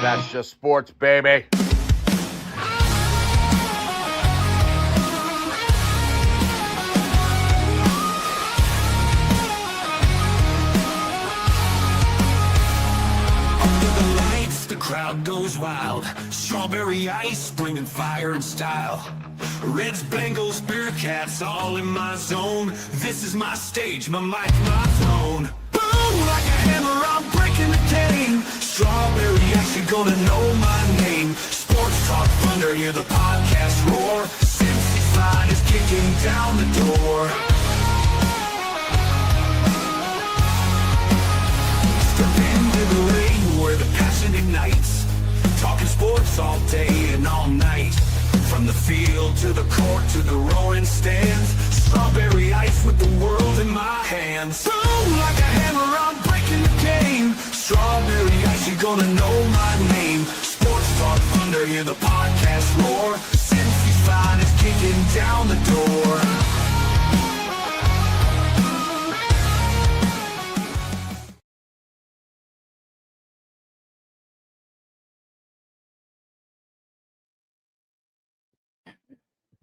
That's just sports, baby. Crowd goes wild, strawberry ice bringing fire and style. Reds, Bengals, Bearcats, all in my zone. This is my stage, my mic, my throne. Boom, like a hammer, I'm breaking the game. Strawberry ice, you're gonna know my name. Sports Talk Thunder, hear the podcast roar. Cincy Fine is kicking down the door. Step into the lane where the passion ignites. Talking sports all day and all night. From the field to the court to the roaring stands. Strawberry ice with the world in my hands. Boom, like a hammer, I'm breaking the game. Strawberry ice, you're gonna know my name. Sports Talk Thunder, hear the podcast roar. Cincy's Fine is kicking down the door.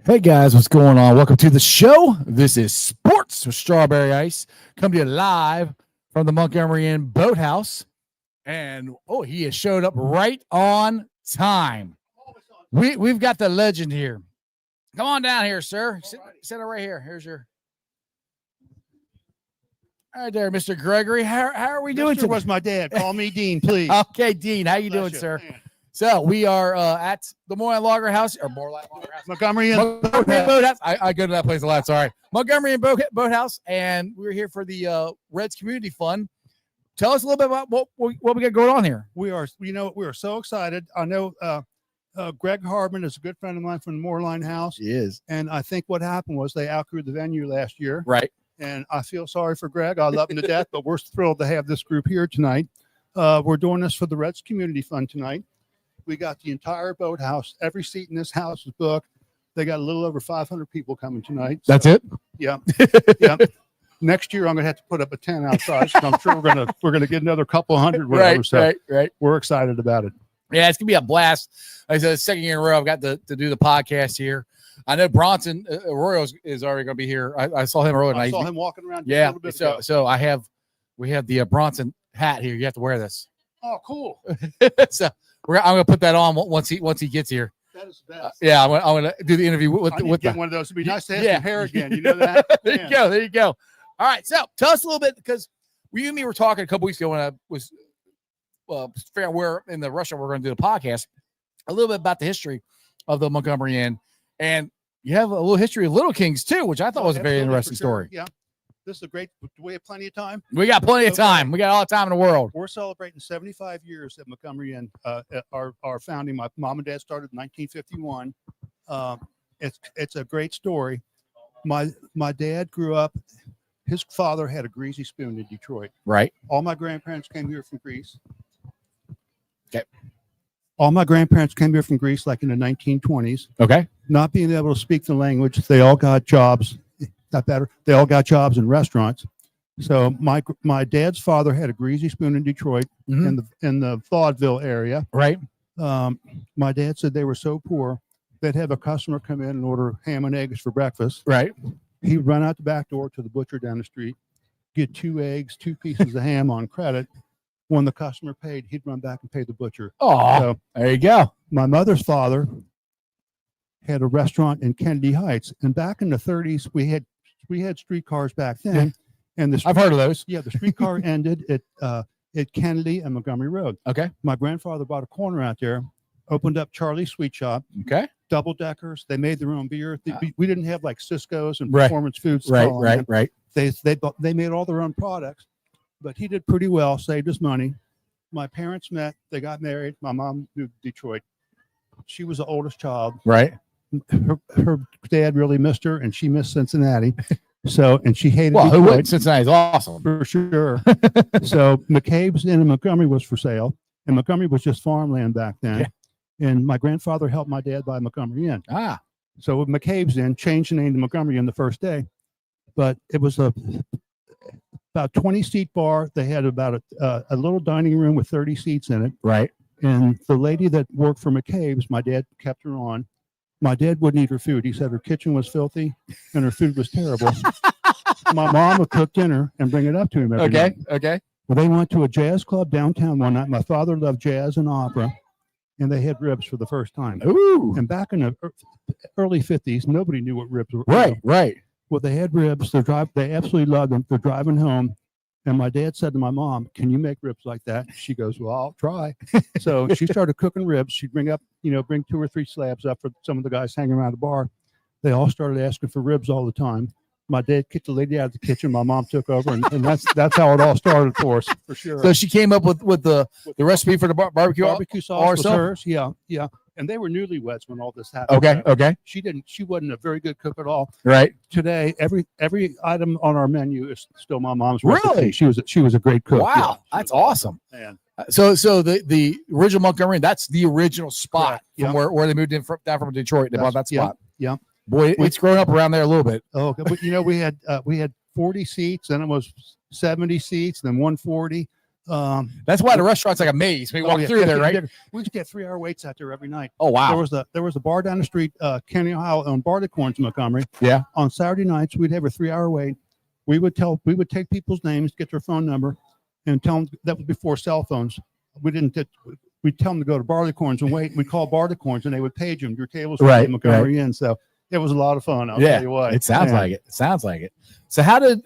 Hey guys, what's going on? Welcome to the show. This is Sports with Strawberry Ice, coming to you live from the Montgomery Inn Boathouse. And he has showed up right on time. We've got the legend here. Come on down here, sir. Sit right here. Here's your. All right there, Mr. Gregory. How are we doing today? Was my dad. Call me Dean, please. Okay, Dean. How you doing, sir? Man. So we are at the Montgomery House or Montgomery Inn Boathouse. I go to that place a lot. Sorry, Montgomery Inn Boathouse, and we're here for the Reds Community Fund. Tell us a little bit about what we got going on here. We are so excited. I know Greg Hardman is a good friend of mine from the Moorline House. He is, and I think what happened was they outgrew the venue last year. Right. And I feel sorry for Greg. I love him to death, but we're thrilled to have this group here tonight. We're doing this for the Reds Community Fund tonight. We got the entire boathouse. Every seat in this house is booked. They got a little over 500 people coming tonight. That's it? Yeah. Yeah. Next year, I'm going to have to put up a tent outside. So I'm sure we're gonna get another couple hundred. Whatever. Right. We're excited about it. Yeah, it's going to be a blast. Like I said, the second year in a row, I've got to do the podcast here. I know Bronson Arroyo is already going to be here. I saw him earlier. I saw him walking around. Yeah. A little bit So we have the Bronson hat here. You have to wear this. Oh, cool. So I'm going to put that on once he gets here. That is the best. Yeah, I'm going to do the interview with get one of those. It'd be nice to have your hair again. You know that? There you go. All right, so tell us a little bit, because you and me were talking a couple weeks ago when I was figuring out where in the restaurant we're going to do the podcast, a little bit about the history of the Montgomery Inn, and you have a little history of Little Kings too, which I thought was a very interesting story. Yeah. This is a great. Do we have plenty of time? We got plenty of time. We got all the time in the world. We're celebrating 75 years at Montgomery Inn. Our founding. My mom and dad started in 1951. It's a great story. My dad grew up. His father had a greasy spoon in Detroit. Right. All my grandparents came here from Greece. Okay. All my grandparents came here from Greece, like in the 1920s. Okay. Not being able to speak the language, they all got jobs. Not better. They all got jobs in restaurants. So my dad's father had a greasy spoon in Detroit, in the vaudeville area. Right. My dad said they were so poor they'd have a customer come in and order ham and eggs for breakfast. Right. He'd run out the back door to the butcher down the street, get 2 eggs, 2 pieces of ham on credit. When the customer paid, he'd run back and pay the butcher. Oh, so, there you go. My mother's father had a restaurant in Kennedy Heights, and back in the 30s, we had streetcars back then, and I've heard of those. Yeah, the streetcar ended at Kennedy and Montgomery Road. Okay. My grandfather bought a corner out there, opened up Charlie's Sweet Shop. Okay. Double deckers. They made their own beer. We didn't have like Cisco's and Performance Foods. Right. They made all their own products, but he did pretty well. Saved his money. My parents met. They got married. My mom moved to Detroit. She was the oldest child. Right. Her dad really missed her, and she missed Cincinnati. So, and she hated Detroit. Who would? Cincinnati's awesome for sure. So McCabe's Inn in Montgomery was for sale, and Montgomery was just farmland back then. Yeah. And my grandfather helped my dad buy Montgomery Inn. So McCabe's Inn changed the name to Montgomery Inn the first day, but it was about 20-seat bar. They had about a little dining room with 30 seats in it. Right. And the lady that worked for McCabe's, my dad kept her on. My dad wouldn't eat her food. He said her kitchen was filthy and her food was terrible. My mom would cook dinner and bring it up to him every night. Okay. Well, they went to a jazz club downtown one night. My father loved jazz and opera, and they had ribs for the first time. Ooh. And back in the early 50s, nobody knew what ribs were. Right. Well, they had ribs. They absolutely loved them. They're driving home. And my dad said to my mom, "Can you make ribs like that?" She goes, "Well, I'll try." So she started cooking ribs. She'd bring 2 or 3 slabs up for some of the guys hanging around the bar. They all started asking for ribs all the time. My dad kicked the lady out of the kitchen. My mom took over, and that's how it all started for us, for sure. So she came up with the recipe for the barbecue sauce was hers. Yeah. And they were newlyweds when all this happened. Okay. She wasn't a very good cook at all. Right. Today, every item on our menu is still my mom's Really? recipe. She was a great cook. Wow, that's awesome. Man. So the original Montgomery Inn, that's the original spot from where they moved in down from Detroit. They bought that spot. Yeah. Boy, it's grown up around there a little bit. Oh, but we had 40 seats, then it was 70 seats, then 140. That's why the restaurant's like a maze. We walk through there, right? We used to get 3-hour waits out there every night. Oh wow! There was a bar down the street, Kenny Ohio, on Barleycorns in Montgomery. Yeah. On Saturday nights, we'd have a 3-hour wait. We would take people's names, get their phone number, and tell them. That was before cell phones. We'd tell them to go to Barleycorns and wait. We'd call Barleycorns, and they would page them. Your table's right, in Montgomery Inn. So it was a lot of fun. I'll tell you what. It sounds like it. It sounds like it. So how did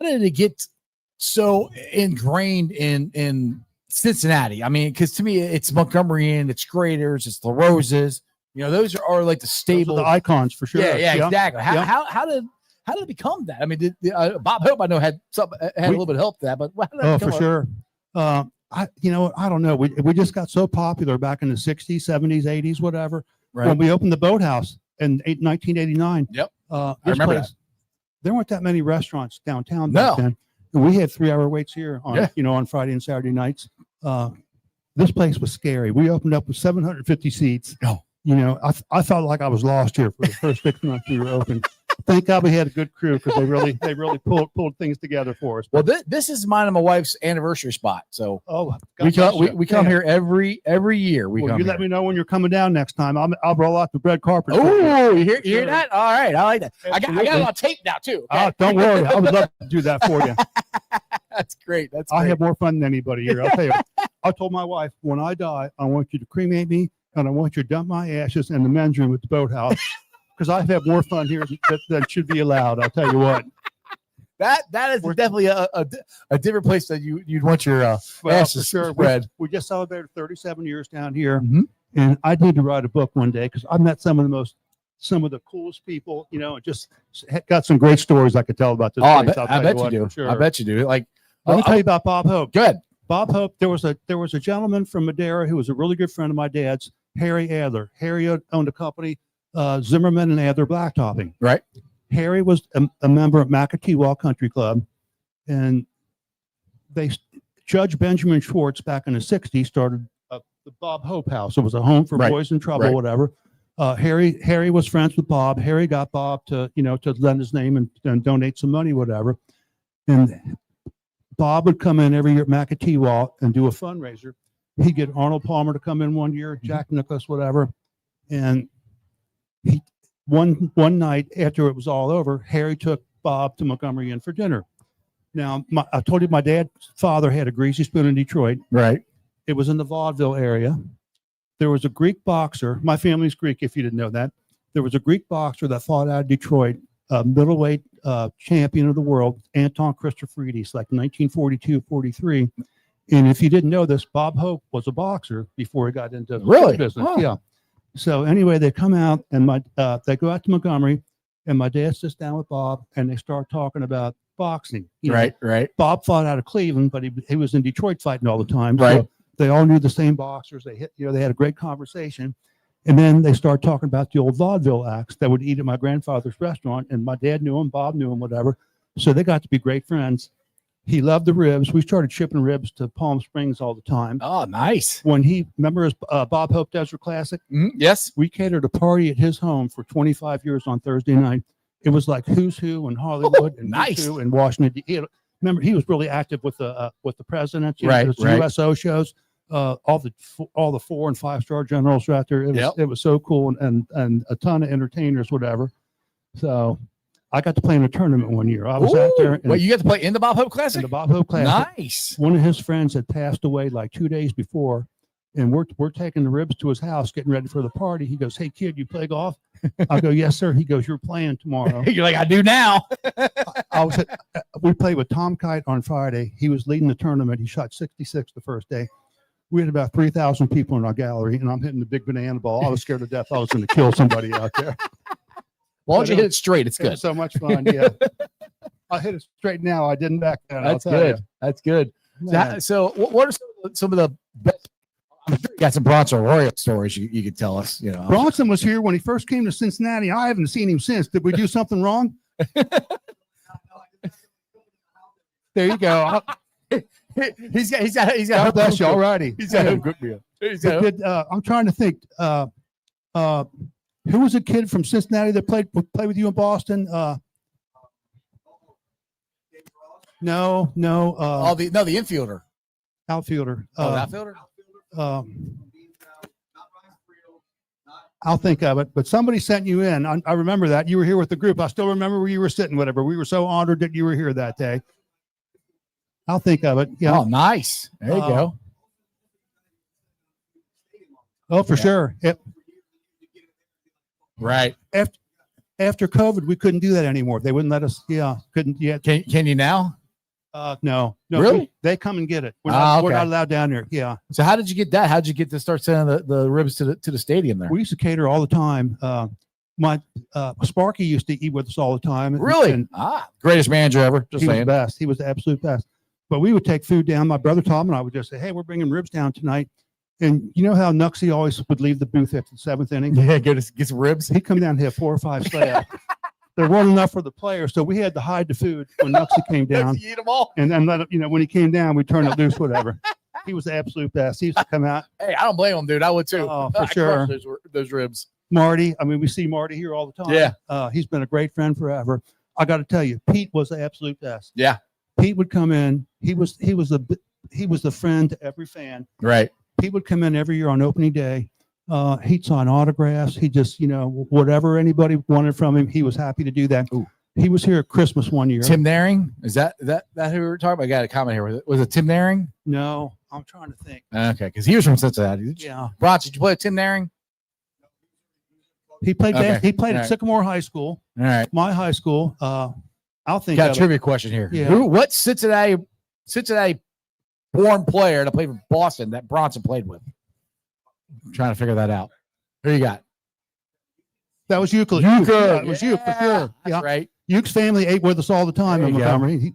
it get so ingrained in Cincinnati? I mean, because to me, it's Montgomery Inn, it's Graders, it's the Roses. Those are like the stable, the icons for sure. Yeah, exactly. How did it become that? I mean, did Bob Hope, I know, had a little bit of help that, but how did that for sure. I don't know. We just got so popular back in the 60s, 70s, 80s, whatever. Right. When we opened the Boathouse in 1989. Yep. I remember that. There weren't that many restaurants downtown back then. And we had 3-hour waits here on Friday and Saturday nights. This place was scary. We opened up with 750 seats. Oh. I felt like I was lost here for the first 6 months we were open. Thank God we had a good crew, because they really pulled things together for us. Well, this is mine and my wife's anniversary spot. So we come here every year. Let me know when you're coming down next time. I'll roll out the red carpet. Oh, you hear that? All right, I like that. I got it on tape now too. Okay? Don't worry, I would love to do that for you. That's great. I have more fun than anybody here. I'll tell you. I told my wife, when I die, I want you to cremate me, and I want you to dump my ashes in the men's room at the Boathouse, because I have more fun here than should be allowed. I'll tell you what. That is definitely a different place that you'd want your ashes spread. We just celebrated 37 years down here, and I need to write a book one day, because I've met some of the coolest people. Just got some great stories I could tell about this place. I bet you do. Sure. I bet you do. Like, let me tell you about Bob Hope. Good. Bob Hope. There was a gentleman from Madera who was a really good friend of my dad's, Harry Adler. Harry owned a company, Zimmerman and Adler Blacktopping. Right. Harry was a member of McAtee Country Club, and Judge Benjamin Schwartz back in the 60s started the Bob Hope House. It was a home for boys in trouble, whatever. Harry was friends with Bob. Harry got Bob to lend his name and donate some money, whatever. And Bob would come in every year at McAtee and do a fundraiser. He'd get Arnold Palmer to come in one year, Jack Nicklaus, whatever. And one night after it was all over, Harry took Bob to Montgomery Inn for dinner. Now, I told you my dad's father had a greasy spoon in Detroit. Right. It was in the vaudeville area. There was a Greek boxer. My family's Greek, if you didn't know that. There was a Greek boxer that fought out of Detroit, middleweight champion of the world, Anton Christopheridis, like 1942, 43. And if you didn't know this, Bob Hope was a boxer before he got into the business. Oh. Yeah. So anyway, they come out and they go out to Montgomery, and my dad sits down with Bob, and they start talking about boxing. Right. Bob fought out of Cleveland, but he was in Detroit fighting all the time. Right. So they all knew the same boxers. They had a great conversation. And then they start talking about the old vaudeville acts that would eat at my grandfather's restaurant. And my dad knew him, Bob knew him, whatever. So they got to be great friends. He loved the ribs. We started shipping ribs to Palm Springs all the time. Oh, nice. Remember his Bob Hope Desert Classic? Mm-hmm. Yes. We catered a party at his home for 25 years on Thursday night. It was like who's who in Hollywood and nice. Who's who in Washington. Remember, he was really active with the presidents, right. USO shows. all the 4 and 5 star generals were out there. It was so cool, and a ton of entertainers, whatever. So I got to play in a tournament one year. I was out there. Wait, you got to play in the Bob Hope Classic? In the Bob Hope Classic. Nice. One of his friends had passed away like 2 days before, and we're taking the ribs to his house, getting ready for the party. He goes, "Hey kid, you play golf?" I go, "Yes, sir." He goes, "You're playing tomorrow." You're like, "I do now." We played with Tom Kite on Friday. He was leading the tournament. He shot 66 the first day. We had about 3,000 people in our gallery, and I'm hitting the big banana ball. I was scared to death I was going to kill somebody out there. Why don't you hit it straight? It's good. It was so much fun. Yeah. I hit it straight now. I didn't back then. That's good. That's good. So what are some of the best? I'm sure you got some Bronson Arroyo stories you could tell us. You know, Bronson was here when he first came to Cincinnati. I haven't seen him since. Did we do something wrong? There you go. he's got. God bless you. All righty. He's got good meal. I'm trying to think. Who was a kid from Cincinnati that played with you in Boston? No. The infielder, outfielder. the outfielder. I'll think of it. But somebody sent you in. I remember that you were here with the group. I still remember where you were sitting. Whatever. We were so honored that you were here that day. I'll think of it. Yeah. Oh, nice. There you go. Oh, for sure. Yep. Right. After COVID, we couldn't do that anymore. They wouldn't let us. Yeah, couldn't yet. Can you now? No. Really? They come and get it. We're not allowed down there. Yeah. So how did you get that? How did you get to start sending the ribs to the stadium there? We used to cater all the time. My Sparky used to eat with us all the time. Really? Greatest manager ever. He was the best. He was the absolute best. But we would take food down. My brother Tom and I would just say, "Hey, we're bringing ribs down tonight." And you know how Nuxie always would leave the booth after the 7th inning? Yeah, get some ribs. He'd come down and have 4 or 5 slabs. There weren't enough for the players, so we had to hide the food when Nuxie came down. Eat them all. And then let him, when he came down, we turned it loose, whatever. He was the absolute best. He used to come out. Hey, I don't blame him, dude. I would too. Oh, for sure. Those ribs. Marty, we see Marty here all the time. Yeah. He's been a great friend forever. I got to tell you, Pete was the absolute best. Yeah. Pete would come in. He was the friend to every fan. Right. He would come in every year on opening day. He'd sign autographs. He just, whatever anybody wanted from him, he was happy to do that. Ooh. He was here at Christmas one year. Tim Naring? Is that who we were talking about? I got a comment here. Was it Tim Naring? No, I'm trying to think. Okay, because he was from Cincinnati. Yeah. Bronson, did you play with Tim Naring? He played. He played at Sycamore High School. All right. My high school. I'll think. Got a trivia question here. Yeah. What Cincinnati born player that played for Boston that Bronson played with? I'm trying to figure that out. Who you got? That was Euclid. It was Euclid for sure. Yeah, right. Euc's family ate with us all the time There in you go. Montgomery.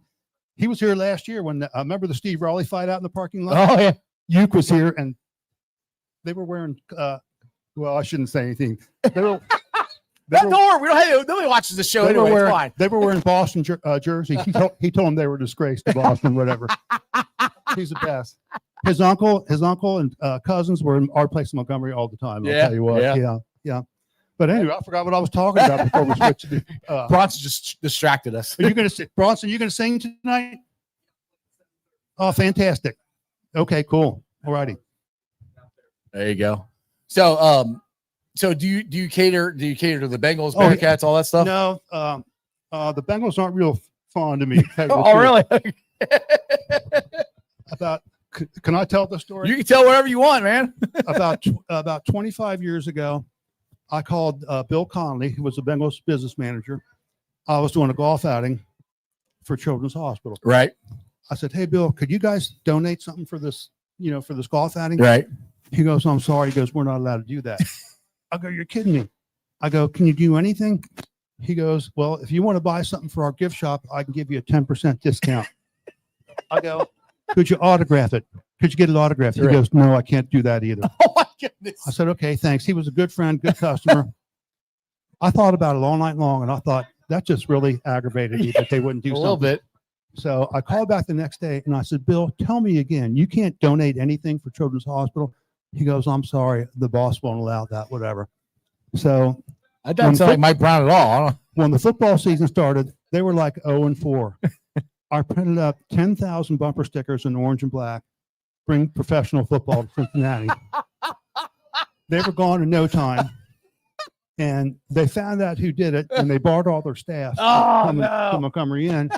He was here last year when I remember the Steve Raleigh fight out in the parking lot. Oh yeah. Euc was here and they were wearing. Well, I shouldn't say anything. They were. Don't worry. We don't have nobody watches the show anyway. It's fine. They were wearing Boston jersey. He told them they were disgraced to Boston, whatever. He's the best. His uncle and cousins were in our place in Montgomery all the time. I'll tell you what. Yeah. But anyway, I forgot what I was talking about before we switched to. Bronson just distracted us. Are you going to Bronson? You going to sing tonight? Oh, fantastic. Okay, cool. All righty. There you go. So do you cater to the Bengals, Bearcats, all that stuff? No, the Bengals aren't real fond of me. Oh, really? Can I tell the story? You can tell whatever you want, man. about 25 years ago, I called Bill Connolly, who was the Bengals business manager. I was doing a golf outing for Children's Hospital. Right. I said, "Hey, Bill, could you guys donate something for this, for this golf outing?" Right. He goes, "I'm sorry." He goes, "We're not allowed to do that." I go, "You're kidding me." I go, "Can you do anything?" He goes, "Well, if you want to buy something for our gift shop, I can give you a 10% discount." I go, "Could you autograph it? Could you get it autographed?" He goes, "No, I can't do that either." Oh my goodness. I said, "Okay, thanks." He was a good friend, good customer. I thought about it all night long, and I thought that just really aggravated me that they wouldn't do something. A little bit. So I called back the next day, and I said, "Bill, tell me again. You can't donate anything for Children's Hospital." He goes, "I'm sorry, the boss won't allow that, whatever." So that doesn't sound like Mike Brown at all. When the football season started, they were like 0-4. I printed up 10,000 bumper stickers in orange and black, bring professional football to Cincinnati. They were gone in no time. And they found out who did it, and they barred all their staff from Montgomery Inn.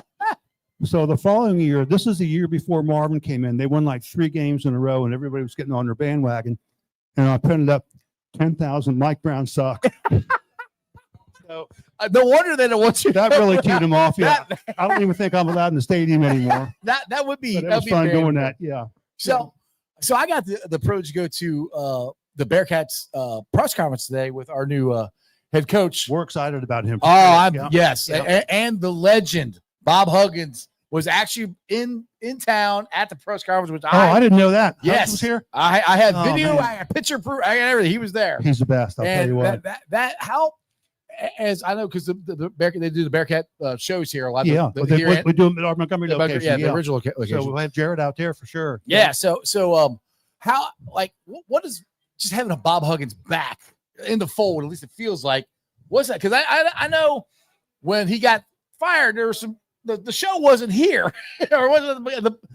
So the following year, this is the year before Marvin came in. They won like 3 games in a row, and everybody was getting on their bandwagon. And I printed up 10,000 Mike Brown socks. So no wonder they don't want you. That really teed them off. Yeah, I don't even think I'm allowed in the stadium anymore. That would be. But it was fun doing that. Yeah. So I got the privilege to go to the Bearcats press conference today with our new head coach. We're excited about him. Yes, and the legend Bob Huggins was actually in town at the press conference. Which I didn't know that. Yes, Huggins was here. I had video, I had picture proof, I got everything. He was there. He's the best. I'll tell you what. That how. As I know, because the Bearcat, they do the Bearcat shows here a lot. Yeah, we do them at our Montgomery location. Yeah, the original location. So we'll have Jared out there for sure. Yeah. So how what is just having a Bob Huggins back in the fold? At least it feels like. What's that? Because I know when he got fired, there was some. The show wasn't here, or wasn't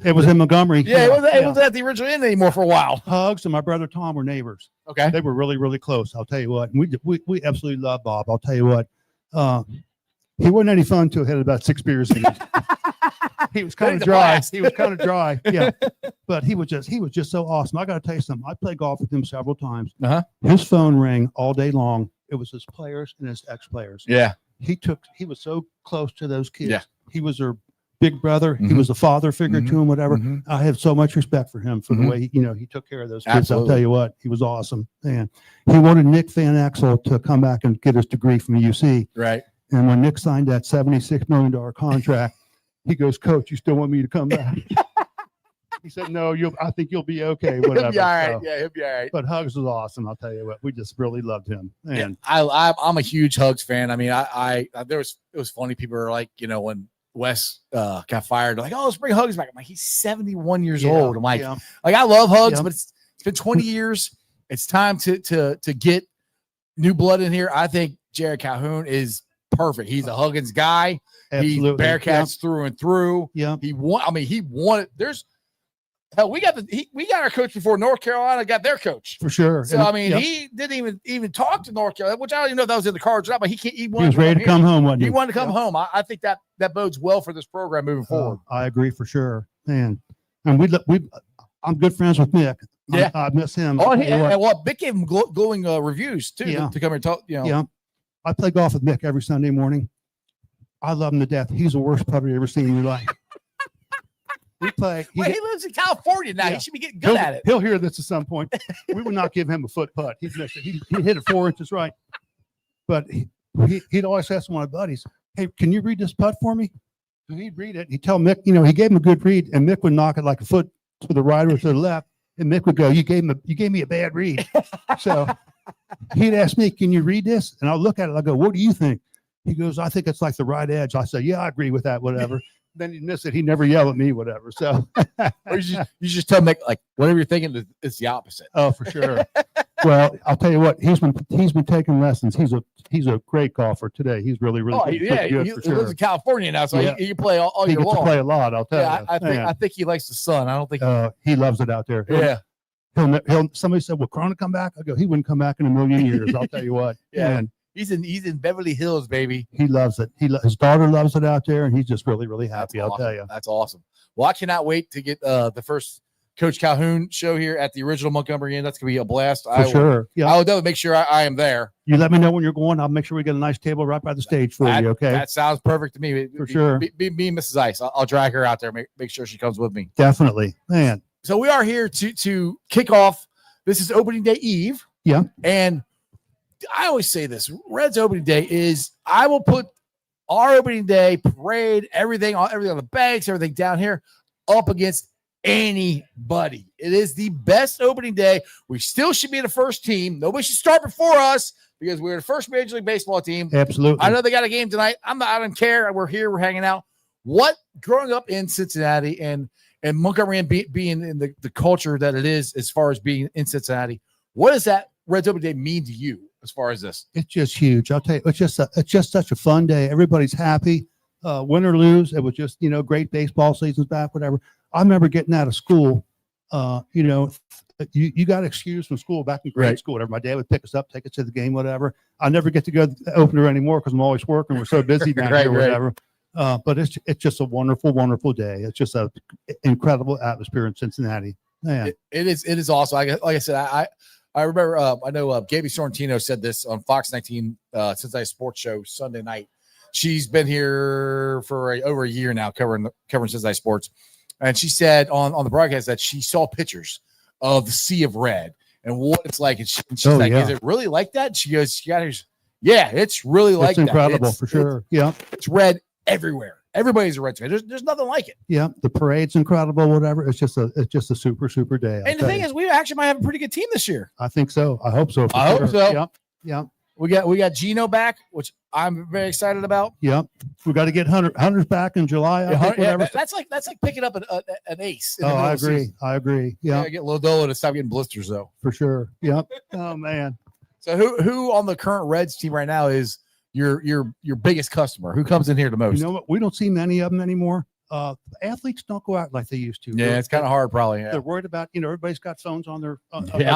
it was in Montgomery. Yeah, it was at the original Inn anymore for a while. Hugs and my brother Tom were neighbors. Okay, they were really, really close. I'll tell you what. We absolutely love Bob. I'll tell you what. He wasn't any fun until he had about 6 beers in it. He was kind of dry. He was kind of dry. Yeah, but he was just so awesome. I got to tell you something. I played golf with him several times. His phone rang all day long. It was his players and his ex-players. Yeah, he was so close to those kids. Yeah. He was their big brother. He was a father figure to him, whatever. I have so much respect for him for the way he took care of those kids. Absolutely. I'll tell you what, he was awesome. And he wanted Nick Van Exel to come back and get his degree from UC. Right. And when Nick signed that $76 million contract, he goes, "Coach, you still want me to come back?" He said, "No, I think you'll be okay." Whatever. He'll be all right. Yeah, he'll be all right. But Hugs was awesome. I'll tell you what, we just really loved him. And I'm a huge Hugs fan. I mean, it was funny. People were like, when Wes got fired, like, "Oh, let's bring Hugs back." I'm like, he's 71 years old. I'm like, I love Hugs, but it's been 20 years. It's time to get new blood in here. I think Jared Calhoun is perfect. He's a Huggins guy. Absolutely. He's Bearcats through and through. Yeah. He won it. Hell, we got our coach before North Carolina got their coach for sure. So he didn't even talk to North Carolina, which I don't even know if that was in the cards or not. But he was ready to come home. Wasn't he? He wanted to come home. I think that bodes well for this program moving forward. I agree for sure. And I'm good friends with Nick. Yeah, I miss him. Oh, Mick gave him glowing reviews too to come here and talk. Yeah, I play golf with Mick every Sunday morning. I love him to death. He's the worst putter you ever seen in your life. We play. He lives in California now. Yeah. He should be getting good at it. He'll hear this at some point. We would not give him a foot putt. He's missed it. He hit it 4 inches right. But he'd always ask one of my buddies, "Hey, can you read this putt for me?" So he'd read it. He'd tell Mick, he gave him a good read, and Mick would knock it like a foot to the right or to the left, and Mick would go, "You gave me a bad read." So he'd ask me, "Can you read this?" And I'll look at it. I go, "What do you think?" He goes, "I think it's like the right edge." I say, "Yeah, I agree with that, whatever." Then he'd miss it. He'd never yell at me, whatever. So you just tell Mick, like, whatever you're thinking, it's the opposite. Oh, for sure. Well, I'll tell you what, he's been taking lessons. He's a great golfer today. He's really good. He lives in California now, so he can play all year long. He gets to play a lot, I'll tell you. I think he likes the sun. I don't think he loves it out there. Somebody said, "Will Corona come back?" I go, "He wouldn't come back in a million years." I'll tell you what. Yeah. And he's in Beverly Hills, baby. He loves it. His daughter loves it out there, and he's just really, really happy. I'll tell you. That's awesome. Well, I cannot wait to get the first Coach Calhoun show here at the original Montgomery Inn. That's gonna be a blast. For sure. Yeah. I will definitely make sure I am there. You let me know when you're going. I'll make sure we get a nice table right by the stage for you. Okay. That sounds perfect to me. For sure. Me and Mrs. Ice. I'll drag her out there. Make sure she comes with me. Definitely, man. So we are here to kick off. This is opening day eve. Yeah. And I always say this, Reds opening day is, I will put our opening day parade, everything on the banks, everything down here up against anybody. It is the best opening day. We still should be the first team. Nobody should start before us because we're the first Major League Baseball team. Absolutely. I know they got a game tonight. I don't care. We're here. We're hanging out. What, growing up in Cincinnati and Montgomery Inn being in the culture that it is as far as being in Cincinnati, what does that Reds opening day mean to you as far as this? It's just huge. I'll tell you, it's just such a fun day. Everybody's happy. Win or lose, it was just, great baseball seasons back, whatever. I remember getting out of school You know, you got excused from school back in grade school, whatever. My dad would pick us up, take us to the game, whatever. I never get to go to the opener anymore because I'm always working. We're so busy down here, whatever. But it's just a wonderful, wonderful day. It's just an incredible atmosphere in Cincinnati. Man. It is awesome. Like I said, I remember. I know Gaby Sorrentino said this on Fox 19 Cincinnati Sports Show Sunday night. She's been here for over a year now, covering Cincinnati sports, and she said on the broadcast that she saw pictures of the sea of red and what it's like, and she's like, "Is it really like that?" She goes, "Yeah, it's really like that. It's incredible for sure. It's red everywhere. Everybody's a Reds fan. There's nothing like it. Yeah, the parade's incredible. Whatever. It's just a super day. And the thing is, we actually might have a pretty good team this year. I think so. I hope so. I hope so. Yep. We got Gino back, which I'm very excited about. Yep. We got to get Hunter's back in July. That's like picking up an ace. I agree. Yeah. Get Lodolo to stop getting blisters though. For sure. Yep. Oh man. So who on the current Reds team right now is your biggest customer? Who comes in here the most? You know what? We don't see many of them anymore. Athletes don't go out like they used to. Yeah, it's kind of hard probably. Yeah. They're worried about, everybody's got phones on their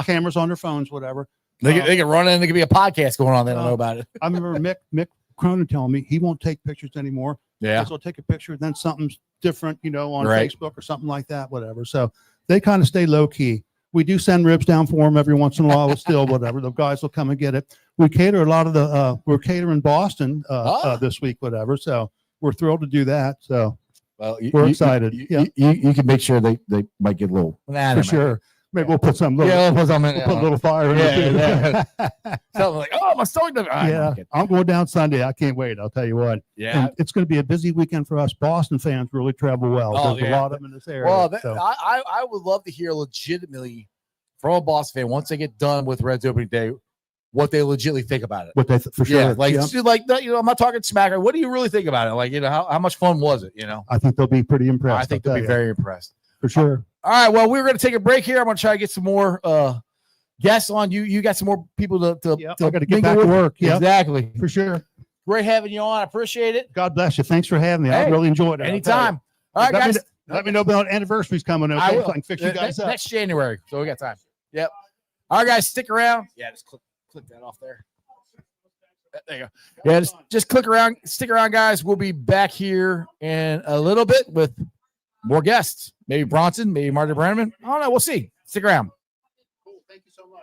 cameras on their phones, whatever. They can run in. There could be a podcast going on. They don't know about it. I remember Mick Cronin telling me he won't take pictures anymore. Yeah. He'll take a picture, then something's different, on Facebook or something like that, whatever. So they kind of stay low key. We do send ribs down for them every once in a while, but still, whatever. The guys will come and get it. We cater a lot of we're catering Boston this week, whatever. So we're thrilled to do that. So we're excited. You can make sure they might get a little. For sure. Maybe we'll put some. Put a little fire in it. Something like, my stomach. I'm going down Sunday. I can't wait. I'll tell you what. Yeah. And it's going to be a busy weekend for us. Boston fans really travel well. There's a lot of them in this area. Well, I would love to hear legitimately from a Boston fan once they get done with Reds opening day, what they legitimately think about it. What they for sure. Yeah, I'm not talking smack. What do you really think about it? Like, how much fun was it? I think they'll be pretty impressed. I think they'll be very impressed. For sure. All right. Well, we're going to take a break here. I'm going to try to get some more guests on. You got some more people to I got to get back to work. Yeah, exactly. For sure. Great having you on. I appreciate it. God bless you. Thanks for having me. I really enjoyed it. Anytime. All right, guys. Let me know about anniversaries coming. Okay? So I can fix you guys up. Next January. So we got time. Yep. All right, guys. Stick around. Yeah, just click that off there. There you go. Yeah, just click around. Stick around, guys. We'll be back here in a little bit with more guests. Maybe Bronson, maybe Marty Brennaman. I don't know. We'll see. Stick around. Cool. Thank you so much.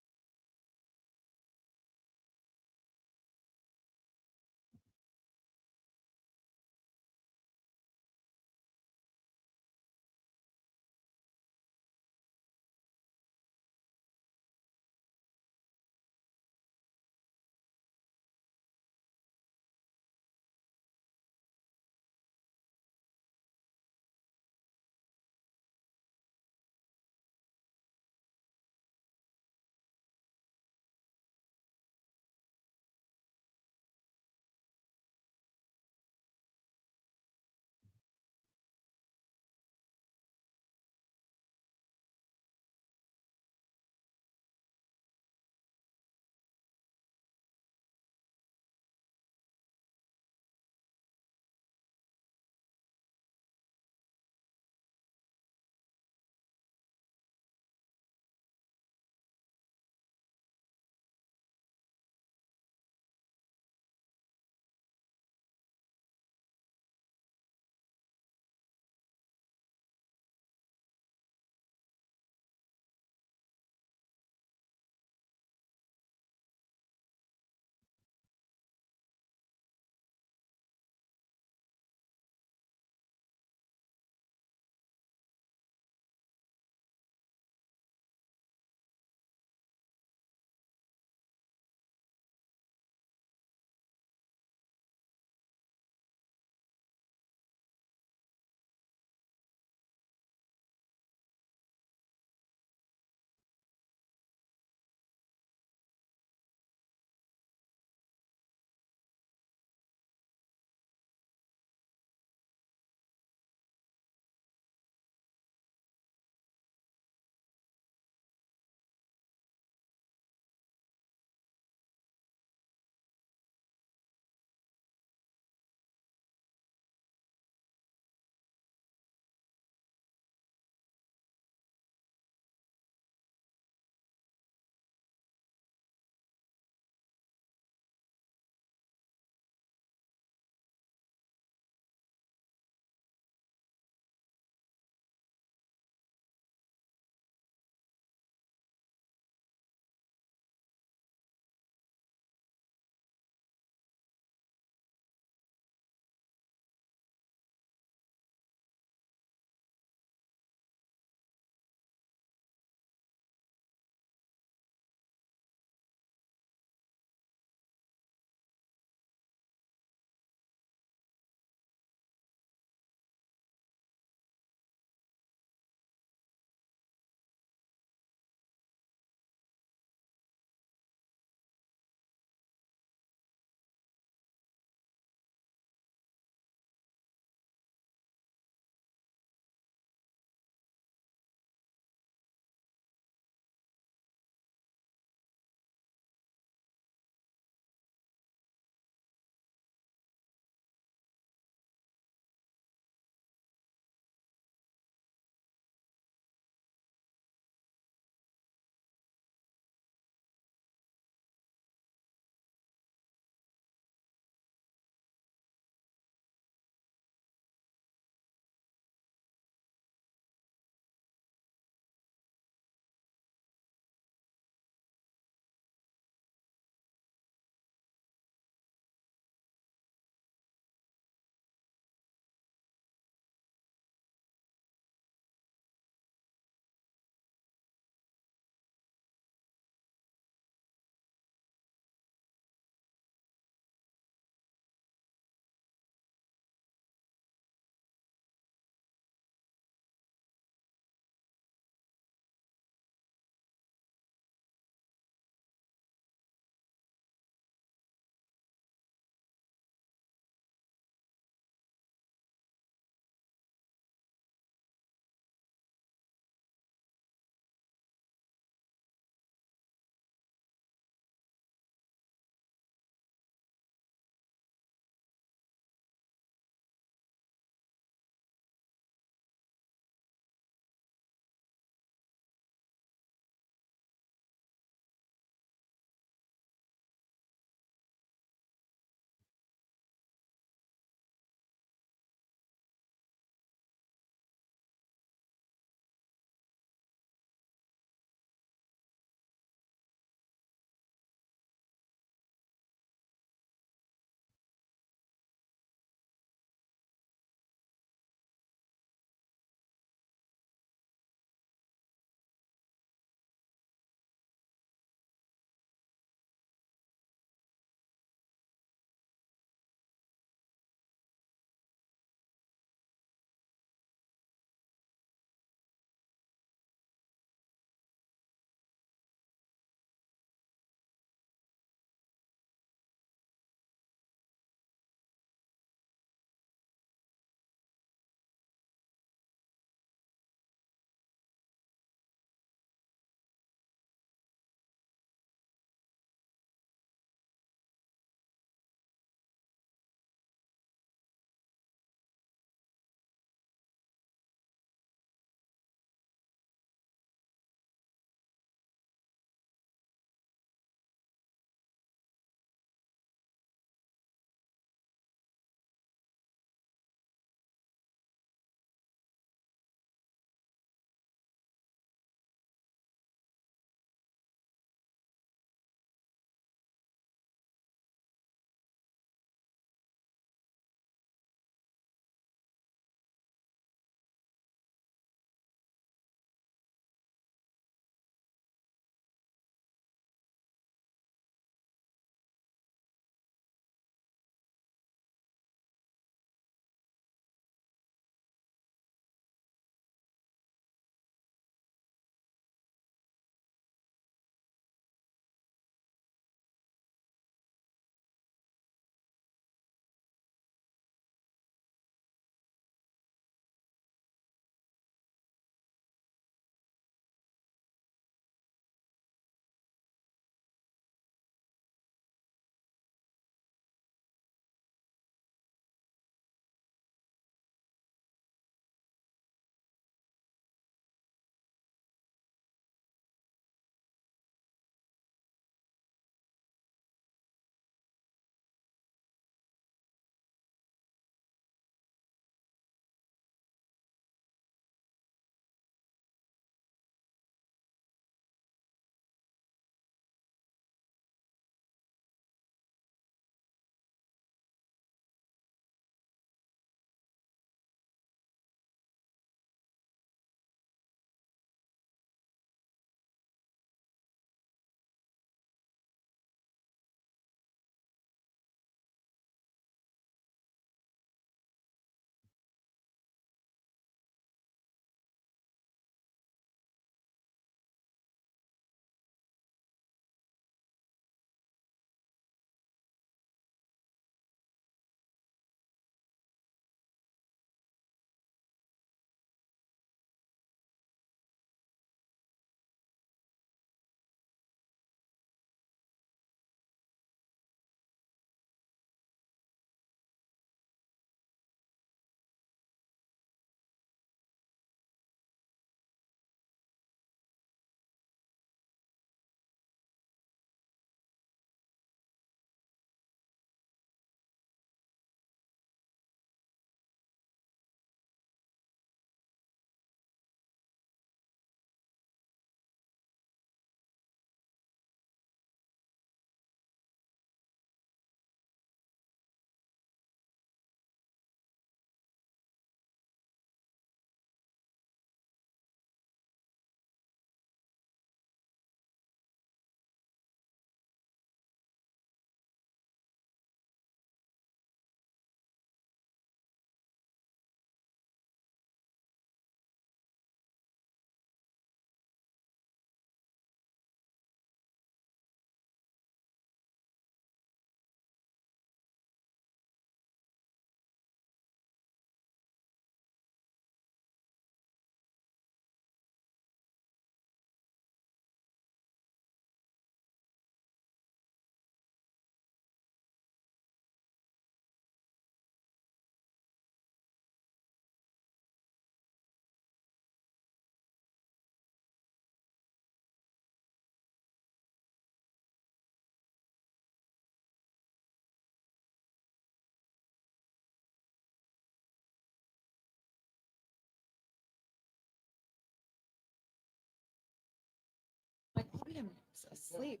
Asleep.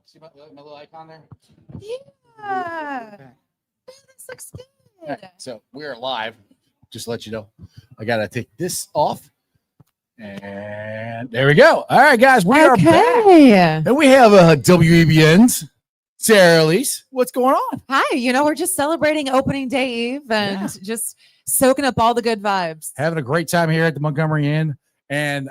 See my little icon there? Yeah. Okay. This looks good. All right, so we're live. Just to let you know, I gotta take this off, and there we go. All right, guys, we are back, and we have WEBN's Sarah Elise. What's going on? Hi. We're just celebrating opening day eve and just soaking up all the good vibes. Having a great time here at the Montgomery Inn, and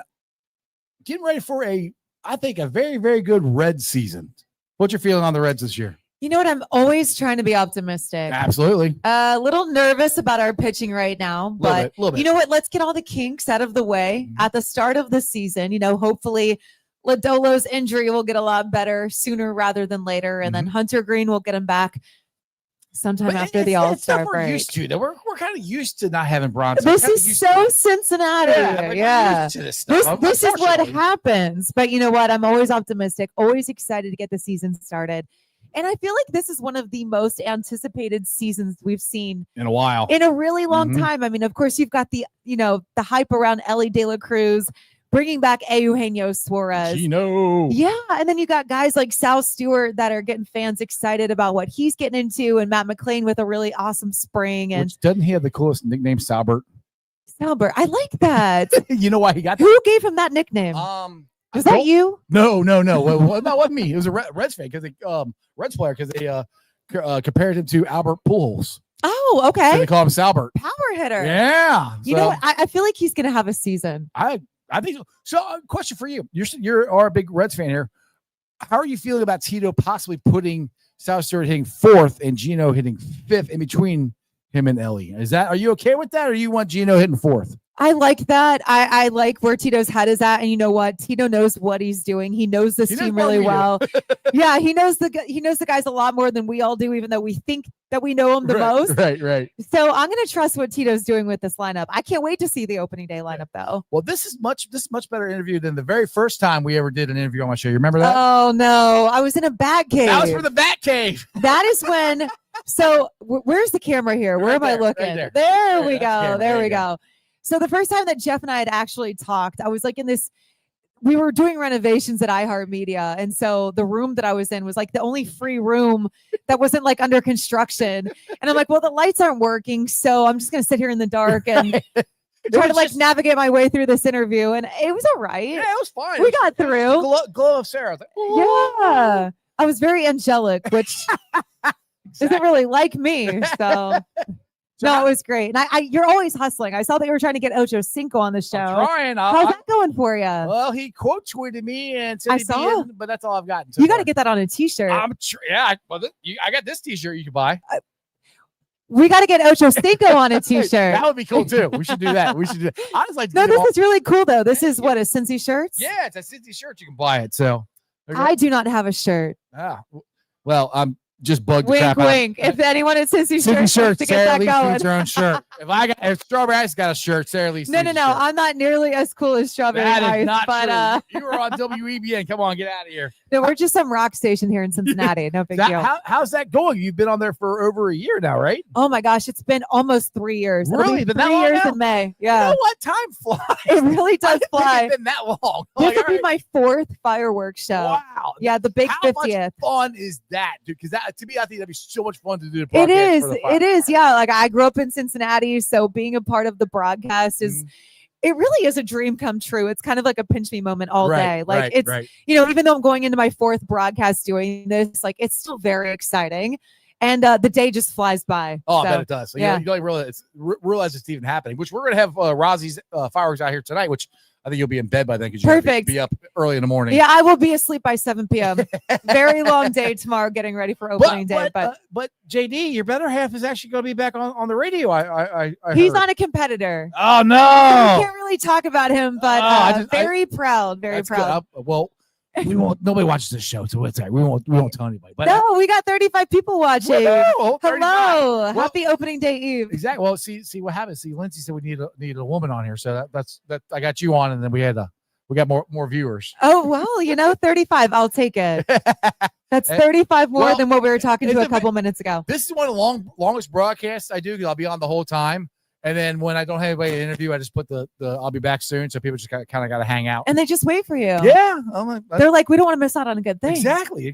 getting ready for I think a very, very good Reds season. What's your feeling on the Reds this year? You know what? I'm always trying to be optimistic. Absolutely. A little nervous about our pitching right now, but little bit. You know what? Let's get all the kinks out of the way at the start of the season. Hopefully Lodolo's injury will get a lot better sooner rather than later, and then Hunter Green will get him back sometime after the All-Star break. We're used to. We're kind of used to not having Bronson. This is so Cincinnati. Yeah. This is what happens. But you know what? I'm always optimistic, always excited to get the season started. And I feel like this is one of the most anticipated seasons we've seen in a while, in a really long time. I mean, of course, you've got the hype around Ellie De La Cruz, bringing back Eugenio Suarez. Yeah. And then you got guys like Sal Stewart that are getting fans excited about what he's getting into, and Matt McLean with a really awesome spring. And doesn't he have the coolest nickname, Salbert? Salbert. I like that. You know why he got that? Who gave him that nickname? Was that you? No. Well, that wasn't me. It was a Reds fan, because Reds player, because they compared him to Albert Pujols. Oh, okay. So they call him Salbert. Power hitter. Yeah. You know what? I feel like he's going to have a season. I think so. So, question for you: you're a big Reds fan here. How are you feeling about Tito possibly putting Sal Stewart hitting fourth and Gino hitting fifth in between him and Ellie? Are you okay with that, or you want Gino hitting fourth? I like that. I like where Tito's head is at, and you know what? Tito knows what he's doing. He knows this team really well. Yeah, he knows the guys a lot more than we all do, even though we think that we know him the most. Right. So I'm going to trust what Tito's doing with this lineup. I can't wait to see the opening day lineup, though. Well, this is much better interview than the very first time we ever did an interview on my show. You remember that? Oh no, I was in a bat cave. That was for the bat cave. That is when. So where's the camera here? Where am I looking? Right there we go. There we go. So the first time that Jeff and I had actually talked, I was like we were doing renovations at iHeartMedia. And so the room that I was in was like the only free room that wasn't like under construction. And I'm like, well, the lights aren't working, so I'm just going to sit here in the dark and try to navigate my way through this interview. And it was all right. Yeah, it was fine. We got through. Glow of Sarah. Yeah. I was very angelic, which isn't really like me. So... No, it was great. And you're always hustling. I saw that you were trying to get Ocho Cinco on the show. I'm trying. How's that going for you? Well, he quote tweeted me and said I saw. but that's all I've gotten. You got to get that on a t-shirt. I got this t-shirt you can buy. We got to get Ocho Cinco on a t-shirt. That would be cool too. We should do that. I just like. No, this is really cool though. This is what, a Cincy shirt? Yeah, it's a Cincy shirt. You can buy it. So I do not have a shirt. Well, I'm just bugged. Wink, wink. If anyone at Cincy shirts to get Sarah that Lee going. needs her own shirt. If Strawberry Ice got a shirt, Sarah Lee. No. I'm not nearly as cool as Strawberry Ice. That is not but true. You were on WEBN. Come on, get out of here. No, we're just some rock station here in Cincinnati. No big deal. How's that going? You've been on there for over a year now, right? Oh my gosh, it's been almost 3 years. Really? It'll be 3 years in May. Yeah. You know what? Time flies. It really does fly. It's been that long. This will be my 4th fireworks show. Wow. Yeah, the big 50th. How much fun is that, dude? Because to me, I think that'd be so much fun to do. It is. It is. Yeah. Like I grew up in Cincinnati, so being a part of the broadcast is. It really is a dream come true. It's kind of like a pinch me moment all day. Like it's, even though I'm going into my 4th broadcast doing this, like it's still very exciting. And the day just flies by. Oh, I bet it does. So, you don't realize it's even happening, which we're going to have Rozzie's fireworks out here tonight, which I think you'll be in bed by then because you'll be up early in the morning. Yeah, I will be asleep by 7 p.m. Very long day tomorrow getting ready for opening day. But JD, your better half is actually going to be back on the radio. I he's not a competitor. Oh, no. I can't really talk about him, but very proud. Very proud. Well, we won't. Nobody watches this show, so it's all right. We won't tell anybody. But no, we got 35 people watching. Hello, happy opening day eve. Exactly. Well, see what happens. See, Lindsay said we need a woman on here, so that's I got you on, and then we got more viewers. Oh well, 35. I'll take it. That's 35 more than what we were talking to a couple minutes ago. This is one of the longest broadcasts I do because I'll be on the whole time. And then when I don't have anybody to interview, I just put the I'll be back soon. So people just kind of got to hang out. And they just wait for you. Yeah. They're like, we don't want to miss out on a good thing. Exactly.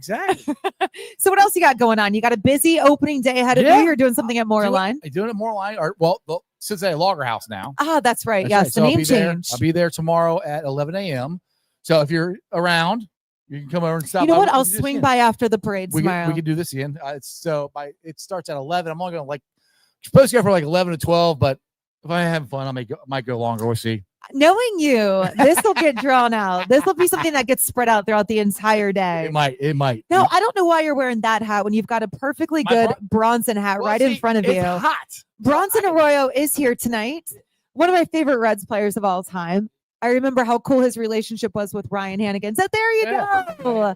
So what else you got going on? You got a busy opening day ahead of you. You're doing something at Moorline. Doing it Moorline. Or the Cincinnati Logger House now. Ah, that's right. That's Yes, right. the So name change. I'll be there tomorrow at 11 a.m. So if you're around, you can come over and stop. You know what? I'll swing by after the parade tomorrow. We can do this again. It starts at 11. I'm only going to supposed to go for 11 to 12, but if I have fun, I might go longer. We'll see. Knowing you, this will get drawn out. This will be something that gets spread out throughout the entire day. It might. No, I don't know why you're wearing that hat when you've got a perfectly good Bronson hat in front of you. It's hot. Bronson Arroyo is here tonight. One of my favorite Reds players of all time. I remember how cool his relationship was with Ryan Hannigan. So there you go.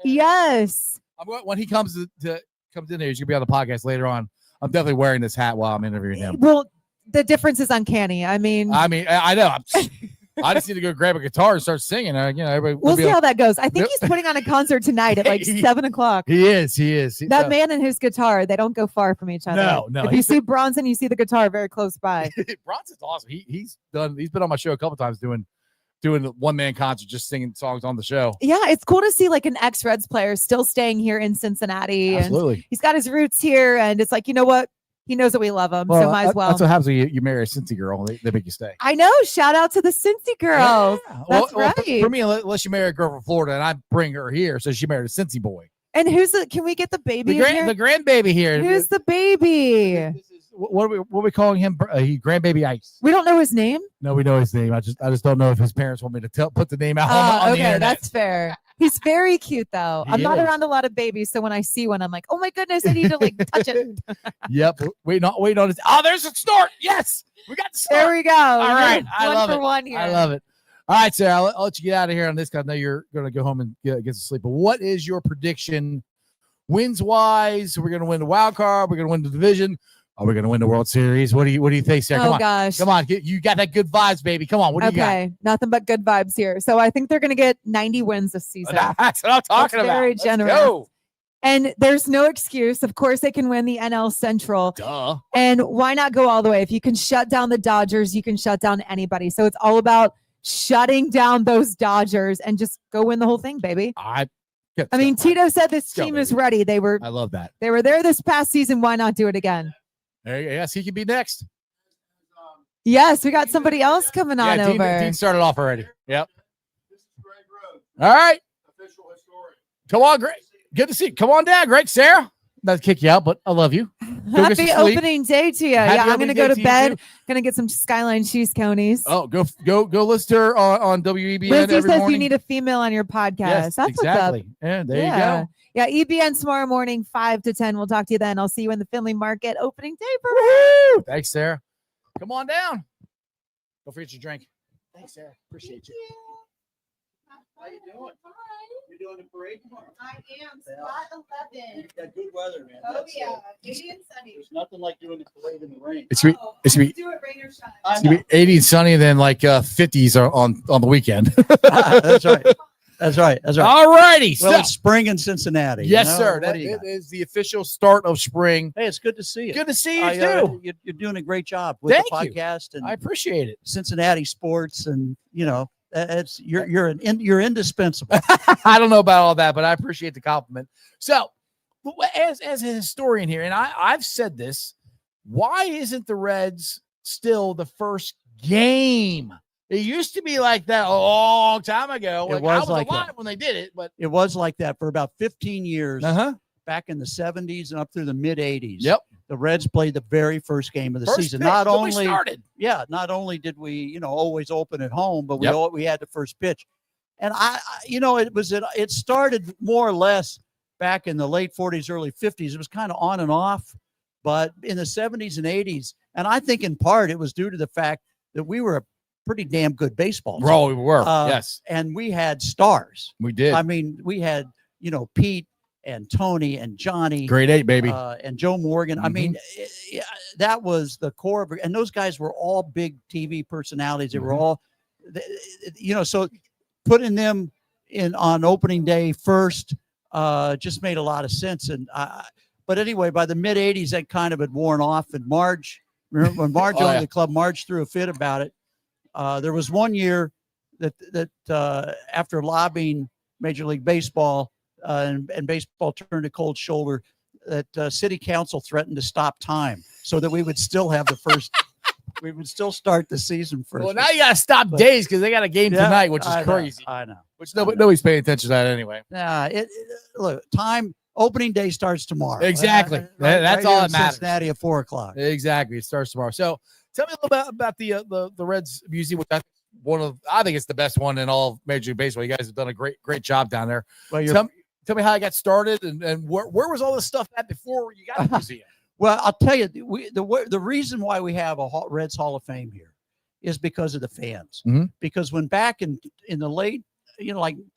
Yes. When he comes in here, he's gonna be on the podcast later on. I'm definitely wearing this hat while I'm interviewing him. Well, the difference is uncanny. I know. I just need to go grab a guitar and start singing. Everybody. We'll see how that goes. I think he's putting on a concert tonight at 7:00. He is. That man and his guitar, they don't go far from each other. No. If you see Bronson, you see the guitar very close by. Bronson's awesome. He's been on my show a couple times doing the one-man concert, just singing songs on the show. Yeah, it's cool to see an ex-Reds player still staying here in Cincinnati. Absolutely. And he's got his roots here, and it's you know what? He knows that we love him, so might as well. That's what happens when you marry a Cincy girl. They make you stay. I know. Shout out to the Cincy girls. Yeah. That's right. For me, unless you marry a girl from Florida and I bring her here, so she married a Cincy boy. And can we get the baby here? The grandbaby here. Who's the baby? What are we calling him? Grandbaby Ice. We don't know his name. No, we know his name. I just don't know if his parents want me to put the name out on the internet. That's fair. He's very cute though. I'm not around a lot of babies, so when I see one, I'm like, oh my goodness, I need to touch it. Yep. Wait on this. Oh, there's a snort. Yes, we got the snort. There we go. All right, I love it. One here. I love it. All right, Sarah, I'll let you get out of here on this because I know you're going to go home and get some sleep. But what is your prediction, wins wise? We're going to win the wild card. We're going to win the division. Are we going to win the World Series? What do you think, Sarah? Oh, gosh. Come on. You got that good vibes, baby. Come on. What do you got? Okay, nothing but good vibes here. So I think they're going to get 90 wins this season. That's what I'm talking about. Very generous. Go. And there's no excuse. Of course, they can win the NL Central. Duh. And why not go all the way? If you can shut down the Dodgers, you can shut down anybody. So it's all about shutting down those Dodgers and just go win the whole thing, baby. Tito said this team is ready. I love that. They were there this past season. Why not do it again? There you go. Yes, he can be next. Yes, we got somebody else coming on over. Dean started off already. Yep. This is Greg Rhodes. All right. Official historian. Come on, Greg. Good to see you. Come on down, Greg. Sarah. Not to kick you out, but I love you. Happy opening day to you. I'm going to go to bed. Going to get some Skyline cheese conies. Oh, go listen to her on WEBN Lindsay every says morning. You need a female on your podcast. Yes, that's exactly. What's up. Yeah, there you go. Yeah, EBN tomorrow morning, 5 to 10. We'll talk to you then. I'll see you in the Fenway Market opening day. Woo! Thanks, Sarah. Come on down. Don't forget your drink. Thanks, Sarah. Appreciate you. How you doing? You're doing the parade tomorrow? I am. Spot 11. You've got good weather, man. Oh, yeah. 80 and sunny. There's nothing like doing the parade in the rain. It's gonna be do it rain or shine. It's gonna be 80 and sunny, and then 50s on the weekend. That's right. That's right. All righty. Well, it's spring in Cincinnati. Yes, sir. That is the official start of spring. Hey, it's good to see you. Good to see you too. You're doing a great job with the podcast, and I appreciate it. Cincinnati sports, and it's you're indispensable. I don't know about all that, but I appreciate the compliment. So, as a historian here, and I've said this, why isn't the Reds still the first game? It used to be like that a long time ago. It was like alive that when they did it, but it was like that for about 15 years. Uh-huh. Back in the 70s and up through the mid 80s. Yep. The Reds played the very first game of the season. Pitch, not only did we, always open at home, but we had the first pitch. And it started more or less back in the late 40s, early 50s. It was kind of on and off, but in the 70s and 80s, and I think in part it was due to the fact that we were a pretty damn good baseball team. Bro, we were. Yes. And we had stars. We did. I mean, we had, Pete and Tony and Johnny. Grade 8, baby. And Joe Morgan. Mm-hmm. I mean, that was the core of it. And those guys were all big TV personalities. They were all, so putting them in on opening day first just made a lot of sense. And but anyway, by the mid 80s, that kind of had worn off. And Marge Remember when Marge Oh, owned yeah. the club, Marge threw a fit about it. There was one year that after lobbying Major League Baseball and baseball turned a cold shoulder, that city council threatened to stop time so that we would still have the first. We would still start the season first. Well, now you got to stop days because they got a game tonight, which is crazy. I know. Which nobody's paying attention to that anyway. Nah, look, opening day starts tomorrow. Exactly. That's all that matters. Cincinnati at 4:00. Exactly. It starts tomorrow. So tell me a little bit about the Reds Museum, which I think it's the best one in all of Major League Baseball. You guys have done a great job down there. Well, tell me how I got started and where was all this stuff at before you got the museum? Well, I'll tell you, the reason why we have a Reds Hall of Fame here is because of the fans. Mm-hmm. Because when back in the late,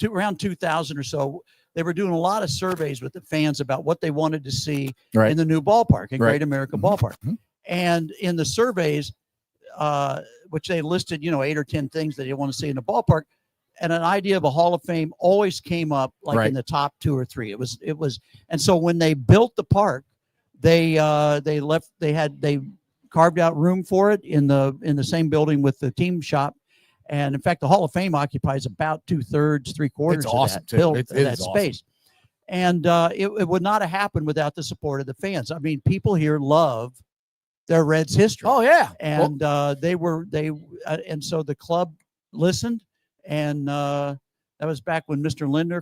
around 2000 or so, they were doing a lot of surveys with the fans about what they wanted to see in the new ballpark, in Great America Ballpark. Mm-hmm. And in the surveys, which they listed, 8 or 10 things that they want to see in the ballpark, and an idea of a Hall of Fame always came up in the top 2 or 3. It was, and so when they built the park, they carved out room for it in the same building with the team shop. And in fact, the Hall of Fame occupies about 2/3, 3/4 of that space. And it would not have happened without the support of the fans. I mean, people here love their Reds history. Oh yeah. And and so the club listened, and that was back when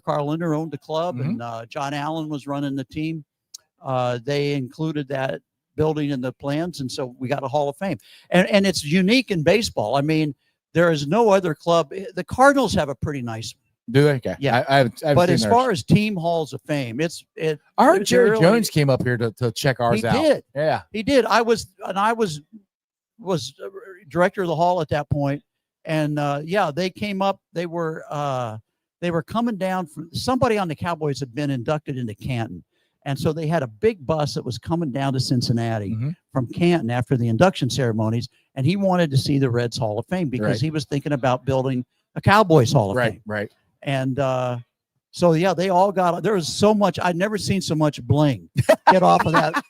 Carl Linder owned the club, Mm-hmm. and John Allen was running the team. They included that building in the plans, and so we got a Hall of Fame. And it's unique in baseball. I mean, there is no other club. The Cardinals have a pretty nice one. Do they? Okay. Yeah. I haven't but seen as theirs. far as team halls of fame, I heard Jared Jones came up here to check ours out. He did. Yeah. He did. I was director of the hall at that point, and they came up. They were coming down from somebody on the Cowboys had been inducted into Canton. And so they had a big bus that was coming down to Cincinnati Mm-hmm. from Canton after the induction ceremonies. And he wanted to see the Reds Hall of Fame because he was thinking about building a Cowboys Hall of Fame. Right. And they all got, there was so much, I'd never seen so much bling get off of that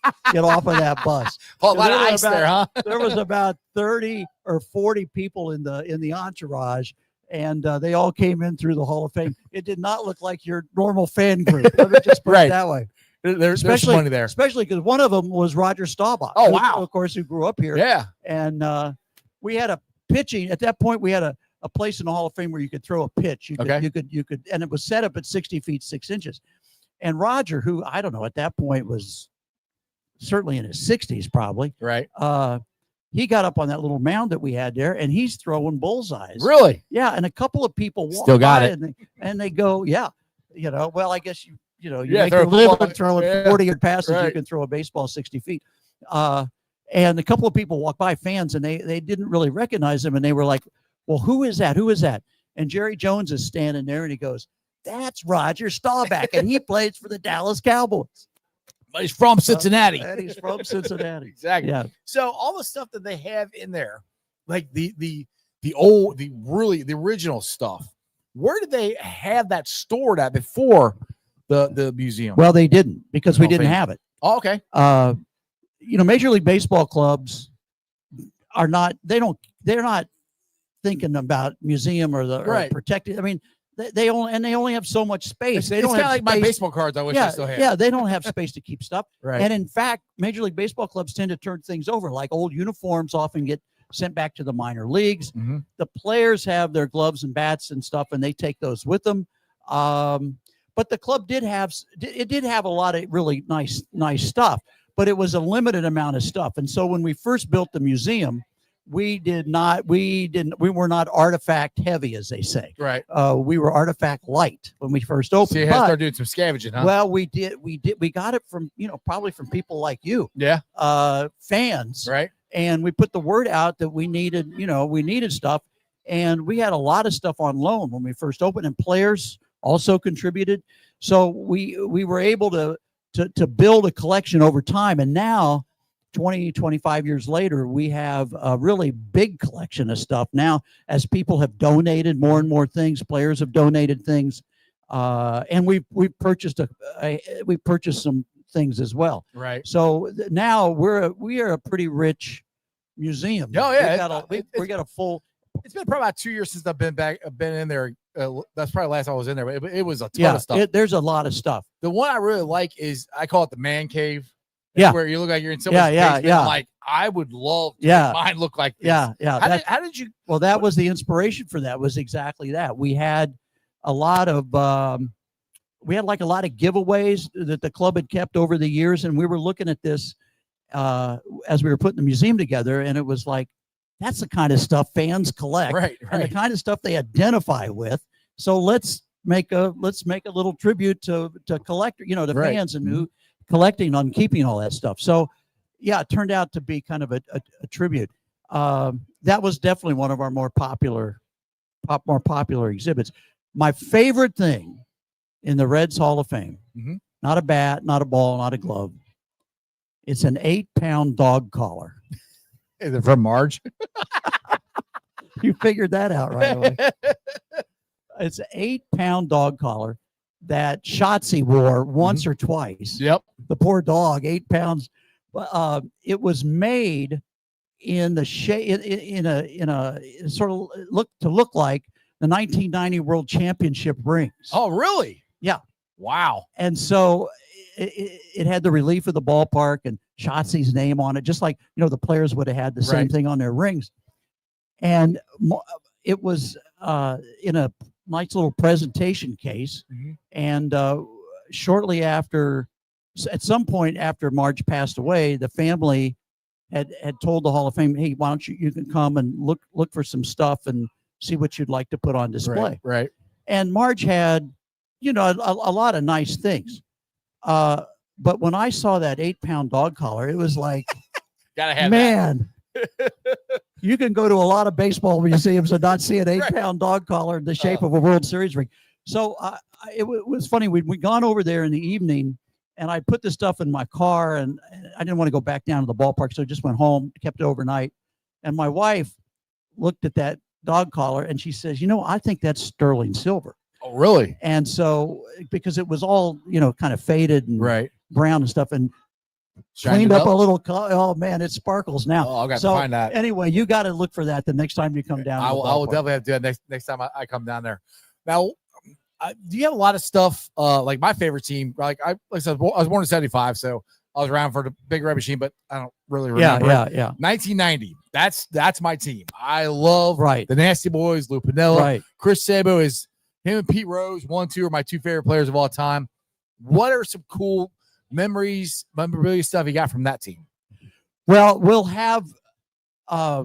bus. A lot of ice there, huh? There was about 30 or 40 people in the entourage. And they all came in through the Hall of Fame. It did not look like your normal fan group. Let me just put it that way. There's money there. Especially because one of them was Roger Staubach. Oh, wow. Of course, who grew up here. Yeah. And we had a pitching. At that point, we had a place in the Hall of Fame where you could throw a pitch. You could, and it was set up at 60 feet, 6 inches. And Roger, who, I don't know, at that point was certainly in his 60s probably. Right. He got up on that little mound that we had there, and he's throwing bullseyes. Really? Yeah. And a couple of people walk Still got by it. And they go, yeah, well, I guess you make throw your living throwing 40-yard passes. Right. You can throw a baseball 60 feet. And a couple of people walked by, fans, and they didn't really recognize him. And they were like, well, who is that? Who is that? And Jerry Jones is standing there, and he goes, that's Roger Staubach, and he plays for the Dallas Cowboys. But he's from Cincinnati. And he's from Cincinnati. Exactly. Yeah. So all the stuff that they have in there, like the original stuff, where did they have that stored at before the museum? Well, they didn't, because we didn't have it. Oh, okay. Major League Baseball clubs they're not thinking about museum or protected. I mean, they only have so much space. They it's don't kind have of like my baseball cards. I wish I still had. Yeah, they don't have space to keep stuff. Right. And in fact, Major League Baseball clubs tend to turn things over. Like old uniforms often get sent back to the minor leagues. Mm-hmm. The players have their gloves and bats and stuff, and they take those with them. But the club did have a lot of really nice stuff, but it was a limited amount of stuff. And so when we first built the museum, we were not artifact heavy, as they say. Right. We were artifact light when we first opened. So you had to start doing some scavenging, huh? Well, we got it from, probably from people like you. Yeah. Fans. Right. And we put the word out that we needed stuff. And we had a lot of stuff on loan when we first opened, and players also contributed. So we were able to build a collection over time. And now, 25 years later, we have a really big collection of stuff now, as people have donated more and more things. Players have donated things, and we purchased some things as well. Right. So now we are a pretty rich museum. Oh, yeah. We got a full. It's been probably about 2 years since I've been in there. That's probably the last time I was in there, but it was a ton of stuff. There's a lot of stuff. The one I really like is, I call it the man cave. Yeah. Where you look like you're in someone's basement. Yeah. Like, I would love to make mine look like this. Yeah. How did you? Well, that was the inspiration for that, was exactly that. We had a lot of giveaways that the club had kept over the years. And we were looking at this as we were putting the museum together. And it was like, that's the kind of stuff fans collect, right. And the kind of stuff they identify with. So let's make a little tribute to collector, to fans and who collecting on keeping all that stuff. So yeah, it turned out to be kind of a tribute. That was definitely one of our more popular exhibits. My favorite thing in the Reds Hall of Fame, not a bat, not a ball, not a glove. It's an 8-pound dog collar. Is it from Marge? You figured that out right away. It's an 8-pound dog collar that Shotsy wore once or twice. Yep. The poor dog, 8 pounds. It was made in the shape in a sort of look like the 1990 World Championship rings. Oh, really? Yeah. Wow. And so it had the relief of the ballpark and Shotsy's name on it, just like the players would have had the same thing on their rings. And it was in a nice little presentation case. And shortly after, at some point after Marge passed away, the family had told the Hall of Fame, hey, why don't you can come and look for some stuff and see what you'd like to put on display. Right. And Marge had, a lot of nice things. But when I saw that 8-pound dog collar, it was like, gotta have man, you can go to a lot of baseball museums and not see an 8-pound dog collar in the shape of a World Series ring. So it was funny. We'd gone over there in the evening, and I put this stuff in my car, and I didn't want to go back down to the ballpark, so I just went home, kept it overnight. And my wife looked at that dog collar, and she says, I think that's sterling silver. Oh, really? And so, because it was all, kind of faded and brown and stuff, and cleaned up a little. Oh man, it sparkles now. Oh, I got to find that. Anyway, you got to look for that the next time you come down. I will definitely have to do that next time I come down there. Now, do you have a lot of stuff? Like my favorite team, like I said, I was born in '75, so I was around for the Big Red Machine, but I don't really remember. Yeah. 1990. That's my team. I love the Nasty Boys, Lou Piniella, Right. Chris Sabo is him and Pete Rose. 1-2 are my two favorite players of all time. What are some cool memorabilia stuff you got from that team? Well, we'll have a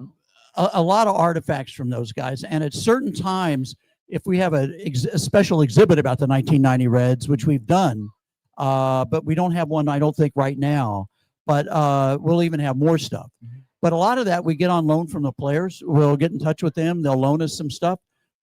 lot of artifacts from those guys, and at certain times, if we have a special exhibit about the 1990 Reds, which we've done, but we don't have one, I don't think, right now. But we'll even have more stuff. But a lot of that we get on loan from the players. We'll get in touch with them. They'll loan us some stuff.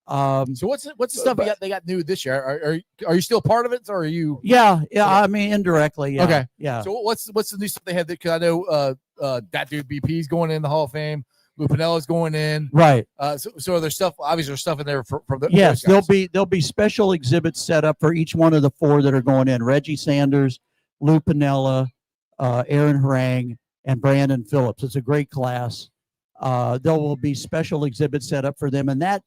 So what's the stuff they got new this year? Are you still part of it, or are you? Yeah. I mean, indirectly. Yeah. Okay. Yeah. So what's the new stuff they had? Because I know that dude BP's going in the Hall of Fame. Lou Piniella's going in. Right. So there's stuff. Obviously, there's stuff in there from the. Yes, there'll be special exhibits set up for each one of the four that are going in: Reggie Sanders, Lou Piniella, Aaron Harang, and Brandon Phillips. It's a great class. There will be special exhibits set up for them, and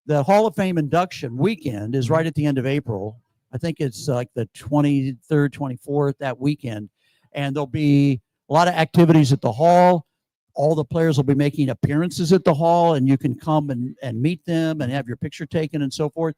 the Hall of Fame induction weekend is right at the end of April. I think it's like the 23rd, 24th, that weekend. And there'll be a lot of activities at the hall. All the players will be making appearances at the hall, and you can come and meet them and have your picture taken and so forth,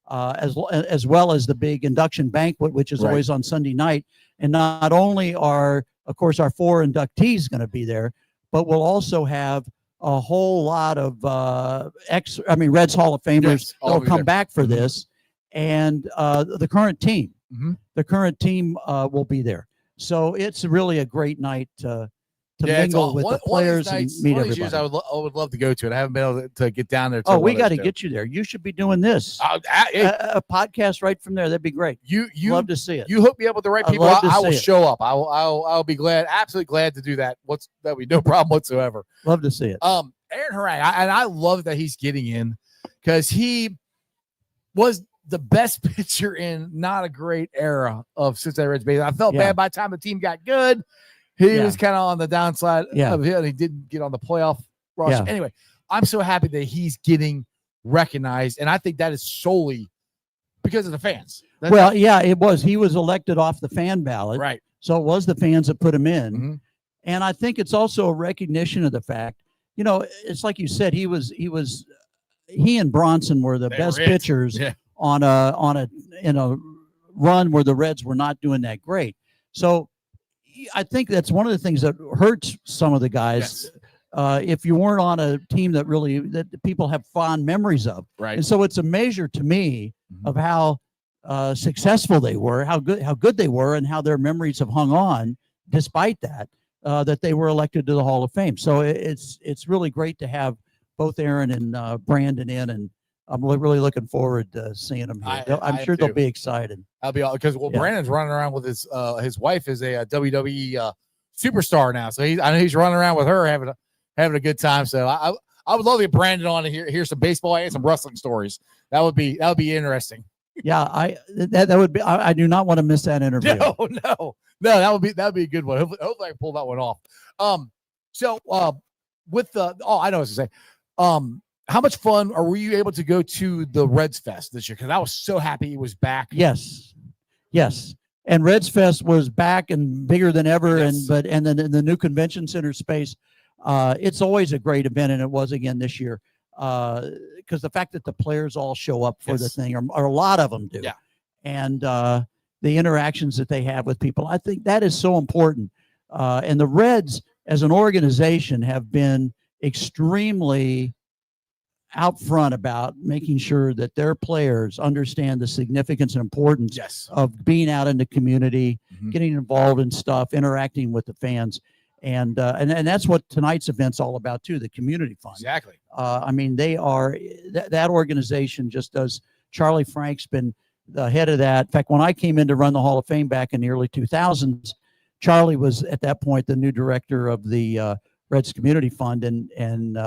as well as the big induction banquet, which is always on Sunday night. And not only are, of course, our four inductees going to be there, but we'll also have a whole lot of Reds Hall of Famers that'll come back for this, and the current team. The current team will be there. So it's really a great night to mingle with the players and meet everybody. I would love to go to it. I haven't been able to get down there. We got to get you there. You should be doing this. A podcast right from there. That'd be great. You love to see it. You hook me up with the right people. I will show up. I'll be glad, absolutely glad to do that. That'd be no problem whatsoever. Love to see it. Aaron Harang, and I love that he's getting in because he was the best pitcher in not a great era of Cincinnati Reds baseball. I felt bad by the time the team got good. He was kind of on the downside Yeah. of it, and he didn't get on the playoff rush. Yeah. Anyway, I'm so happy that he's getting recognized, and I think that is solely because of the fans. It was. He was elected off the fan ballot. Right. So it was the fans that put him in. Mm-hmm. And I think it's also a recognition of the fact, it's like you said, he and Bronson were the best pitchers in a run where the Reds were not doing that great. So I think that's one of the things that hurts some of the guys. Yes. If you weren't on a team that people have fond memories of. Right. And so it's a measure to me of how successful they were, how good they were, and how their memories have hung on despite that, that they were elected to the Hall of Fame. So it's really great to have both Aaron and Brandon in, and I'm really looking forward to seeing them here. I'm sure they'll be excited. I'll be all because Brandon's running around with his wife is a WWE superstar now, so I know he's running around with her having a good time. So I would love to get Brandon on and hear some baseball and some wrestling stories. That would be interesting. Yeah, that would be. I do not want to miss that interview. No, that would be a good one. Hopefully I can pull that one off. So with I know what to say. How much fun were you able to go to the Reds Fest this year? Because I was so happy it was back. Yes. And Reds Fest was back and bigger than ever. Yes. And then in the new convention center space, it's always a great event, and it was again this year. Because the fact that the players all show up for the thing, or a lot of them do, and the interactions that they have with people, I think that is so important. And the Reds, as an organization, have been extremely out front about making sure that their players understand the significance and importance of being out in the community, getting involved in stuff, interacting with the fans. And that's what tonight's event's all about too, the community fund. Exactly. I mean, they are that organization just does. Charlie Frank's been the head of that. In fact, when I came in to run the Hall of Fame back in the early 2000s, Charlie was at that point the new director of the Reds Community Fund, and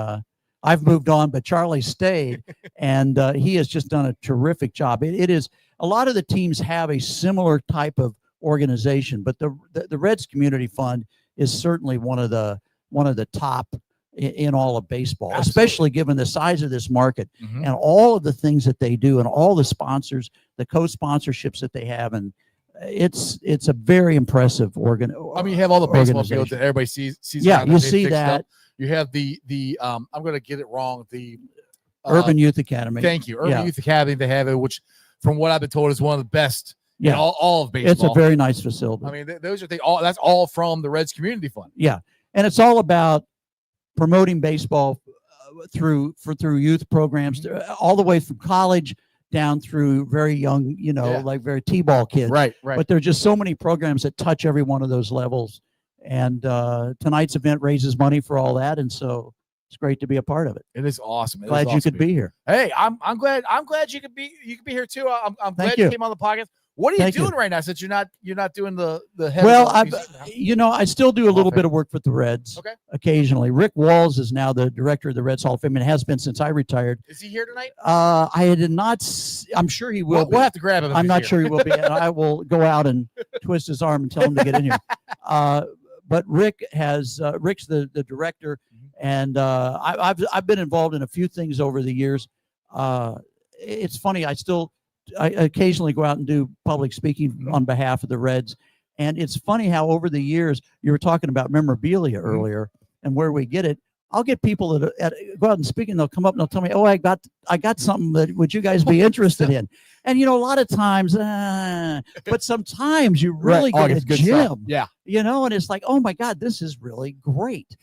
I've moved on, but Charlie stayed, and he has just done a terrific job. It is a lot of the teams have a similar type of organization, but the Reds Community Fund is certainly one of the top in all of baseball. Absolutely. Especially given the size of this market and all of the things that they do and all the sponsors, the co-sponsorships that they have, and it's a very impressive I mean, you have all the baseball fields that everybody sees. Yeah, you see that. Up. You have the I'm going to get it wrong. The Urban Youth Academy. Thank you, Urban Youth Academy. They have it, which, from what I've been told, is one of the best. Yeah, all of baseball. It's a very nice facility. I mean, those are that's all from the Reds Community Fund. Yeah, and it's all about promoting baseball through youth programs, all the way from college down through very young, like very T-ball kids. Right. But there's just so many programs that touch every one of those levels. And tonight's event raises money for all that, and so it's great to be a part of it. It is awesome. Glad you could be here. Hey, I'm glad you could be here too. I'm glad you came on the podcast. What are you doing right now since you're not doing the head? Well, I still do a little bit of work with the Reds. Okay. Occasionally. Rick Walls is now the director of the Reds Hall of Fame and has been since I retired. Is he here tonight? I did not. I'm sure he will. We'll have to grab him. I'm not sure he will be. And I will go out and twist his arm and tell him to get in here. But Rick's the director, and I've been involved in a few things over the years. It's funny. I occasionally go out and do public speaking on behalf of the Reds. And it's funny how over the years, you were talking about memorabilia earlier and where we get it. I'll get people that go out and speak, and they'll come up and they'll tell me, "Oh, I got something that would you guys be interested in?" And a lot of times, but sometimes you really get a gem, stuff. Yeah. And it's like, "Oh my God, this is really great."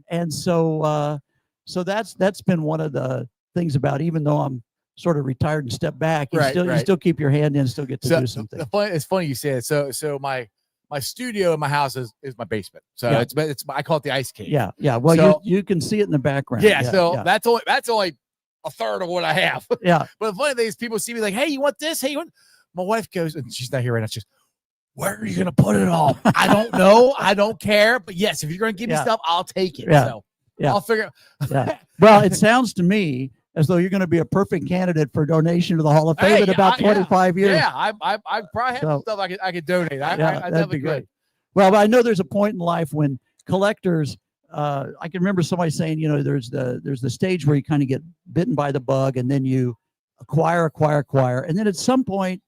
And so that's been one of the things about, even though I'm sort of retired and step back, you still keep your hand in and still get to do something. It's funny you say it. So my studio in my house is my basement. So it's I call it the ice cave. Yeah. Well, you can see it in the background. Yeah. That's only a third of what I have. Yeah. But the funny thing is, people see me like, "Hey, you want this? Hey, you want?" My wife goes, and she's not here right now. She's, "Where are you gonna put it all?" I don't know. I don't care. But yes, if you're gonna give me stuff, I'll take it. Yeah. So I'll figure. Well, it sounds to me as though you're going to be a perfect candidate for donation to the Hall of Fame in about 25 years. Yeah, I probably have some stuff I could donate. I that'd be great. Well, I know there's a point in life when collectors. I can remember somebody saying, there's the stage where you kind of get bitten by the bug, and then you acquire, and then at some point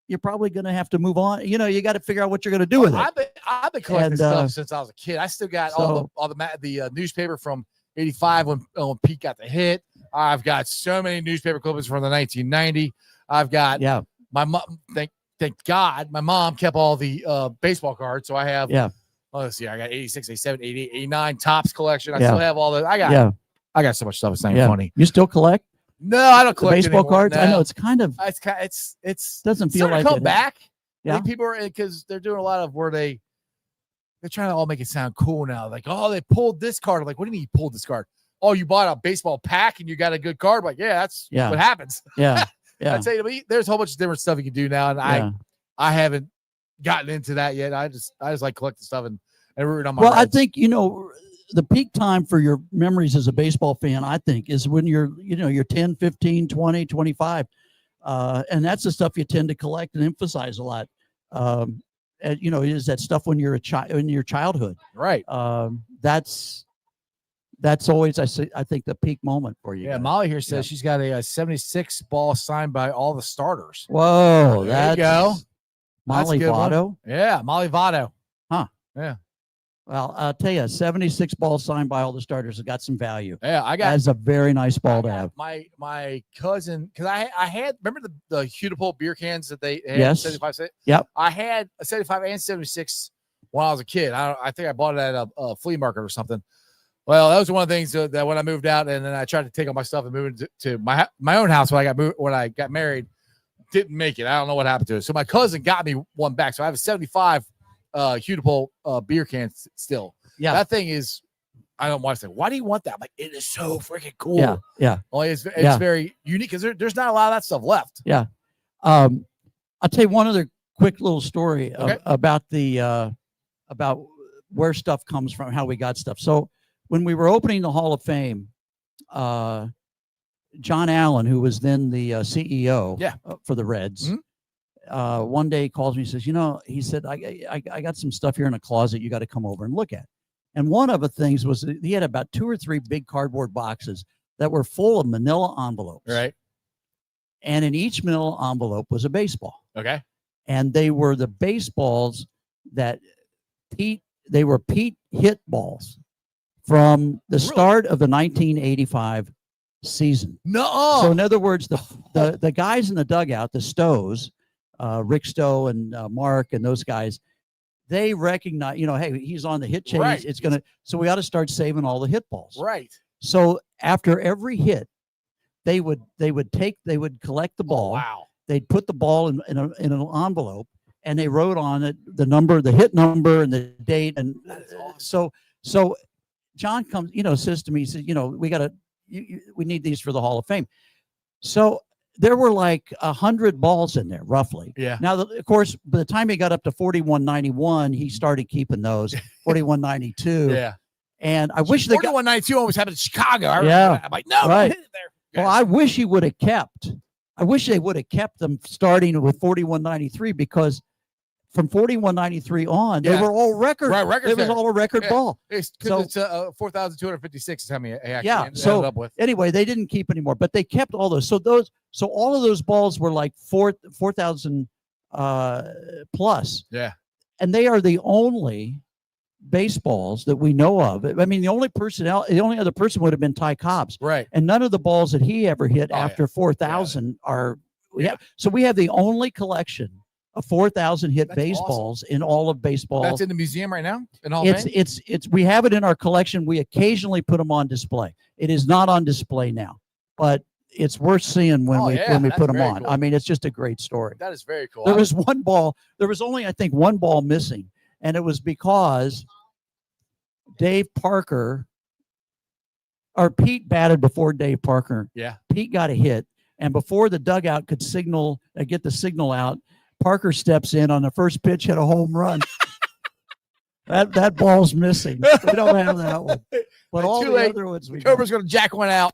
you're probably going to have to move on. You got to figure out what you're going to do with it. I've been collecting stuff since I was a kid. I still got all the newspaper from '85 when Pete got the hit. I've got so many newspaper clippings from the 1990. I've got my mom. Thank God my mom kept all the baseball cards, so I have. Oh, let's see. I got 86, 87, 88, 89 Topps collection. I still have all the. I got so much stuff. It's not even funny. You still collect? No, I don't collect baseball anymore. cards. No. I know it's kind of. It's doesn't feel like come back. Yeah, I think people are because they're doing a lot of where they're trying to all make it sound cool now. Like, oh, they pulled this card. I'm like, what do you mean you pulled this card? Oh, you bought a baseball pack and you got a good card. I'm like, yeah, that's what happens. Yeah, yeah. I'd say there's a whole bunch of different stuff you can do now, and I haven't gotten into that yet. I just like collecting stuff and rooting on my. Well, Reds. I think the peak time for your memories as a baseball fan, I think, is when you're 10, 15, 20, 25. And that's the stuff you tend to collect and emphasize a lot. Is that stuff when you're a child in your childhood. Right. That's always, I think, the peak moment for you. Yeah, guys. Molly here says she's got a 76 ball signed by all the starters. Whoa, there you go. Molly Votto. Yeah, Molly Votto. Huh. Yeah. Well, I'll tell you, 76 balls signed by all the starters has got some value. Yeah, That's a very nice ball to have. My cousin, because I had, remember the Hudipole beer cans that they had? Yes. 75. Yep. I had a 75 and 76 when I was a kid. I think I bought it at a flea market or something. Well, that was one of the things that when I moved out and then I tried to take all my stuff and move it to my own house when I got married, didn't make it. I don't know what happened to it. So my cousin got me one back. So I have a 75 Hudipole beer can still. Yeah. That thing is, I don't want to say, why do you want that? I'm like, it is so freaking cool. Yeah. Only it's very unique because there's not a lot of that stuff left. Yeah. I'll tell you one other quick little story about about where stuff comes from, how we got stuff. So when we were opening the Hall of Fame, John Allen, who was then the CEO for the Reds, one day he calls me and says, he said, I got some stuff here in a closet you got to come over and look at. And one of the things was he had about 2 or 3 big cardboard boxes that were full of manila envelopes. Right. And in each manila envelope was a baseball. Okay. And they were the baseballs that Pete hit balls from the start of the 1985 season. No. So in other words, the guys in the dugout, the Stows, Rick Stowe and Mark and those guys, they recognize, hey, he's on the hit chain. Right. So we ought to start saving all the hit balls. Right. So after every hit, they would collect the ball. Oh, wow. They'd put the ball in an envelope and they wrote on it the number, the hit number and the date. And awesome. So John comes, says to me, he says, we need these for the Hall of Fame. So there were like 100 balls in there, roughly. Yeah. Now, of course, by the time he got up to 4191, he started keeping those. 4192. Yeah. And I wish 4192 always happened in Chicago. I'm like, no, right. hit it there. Well, I wish he would have kept. I wish they would have kept them starting with 4193 because from 4193 on, they were all record. Right, records. It was all a record ball. It's 4,256 is how many actually ended up with. Anyway, they didn't keep anymore, but they kept all those. So all of those balls were like 4,000 plus. Yeah. And they are the only baseballs that we know of. I mean, the only other person would have been Ty Cobbs. Right. And none of the balls that he ever hit after 4,000 are. Yeah. So we have the only collection of 4,000 hit baseballs in all of baseball. That's in the museum right now. We have it in our collection. We occasionally put them on display. It is not on display now, but it's worth seeing when we put them on. Cool. I mean, it's just a great story. That is very cool. There was one ball. There was only, I think, one ball missing, and it was because Dave Parker or Pete batted before Dave Parker. Yeah. Pete got a hit, and before the dugout could get the signal out, Parker steps in on the first pitch, hit a home run. That ball's missing. We don't have that one. But all the other ones we Cobra's going to jack one out.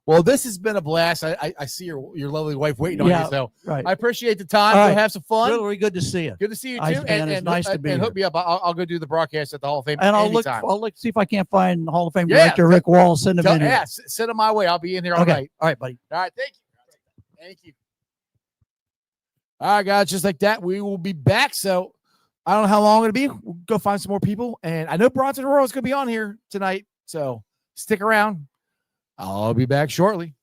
Well, this has been a blast. I see your lovely wife waiting on you. So right. I appreciate the time. All We'll right. have some fun. Really good to see you. Good to see you Nice, too. man. It's nice to be and here. hook me up. I'll go do the broadcast at the Hall of Fame. And I'll anytime. look, see if I can't find Hall of Fame Yeah, director Rick Wall. Send him in. Yeah, Here. send them my way. I'll be in there all Okay. night. All right, buddy. All right. Thank you. Thank you. All right, guys. Just like that, we will be back. So I don't know how long it'll be. We'll go find some more people. And I know Bronson Arroyo is going to be on here tonight. So stick around. I'll be back shortly.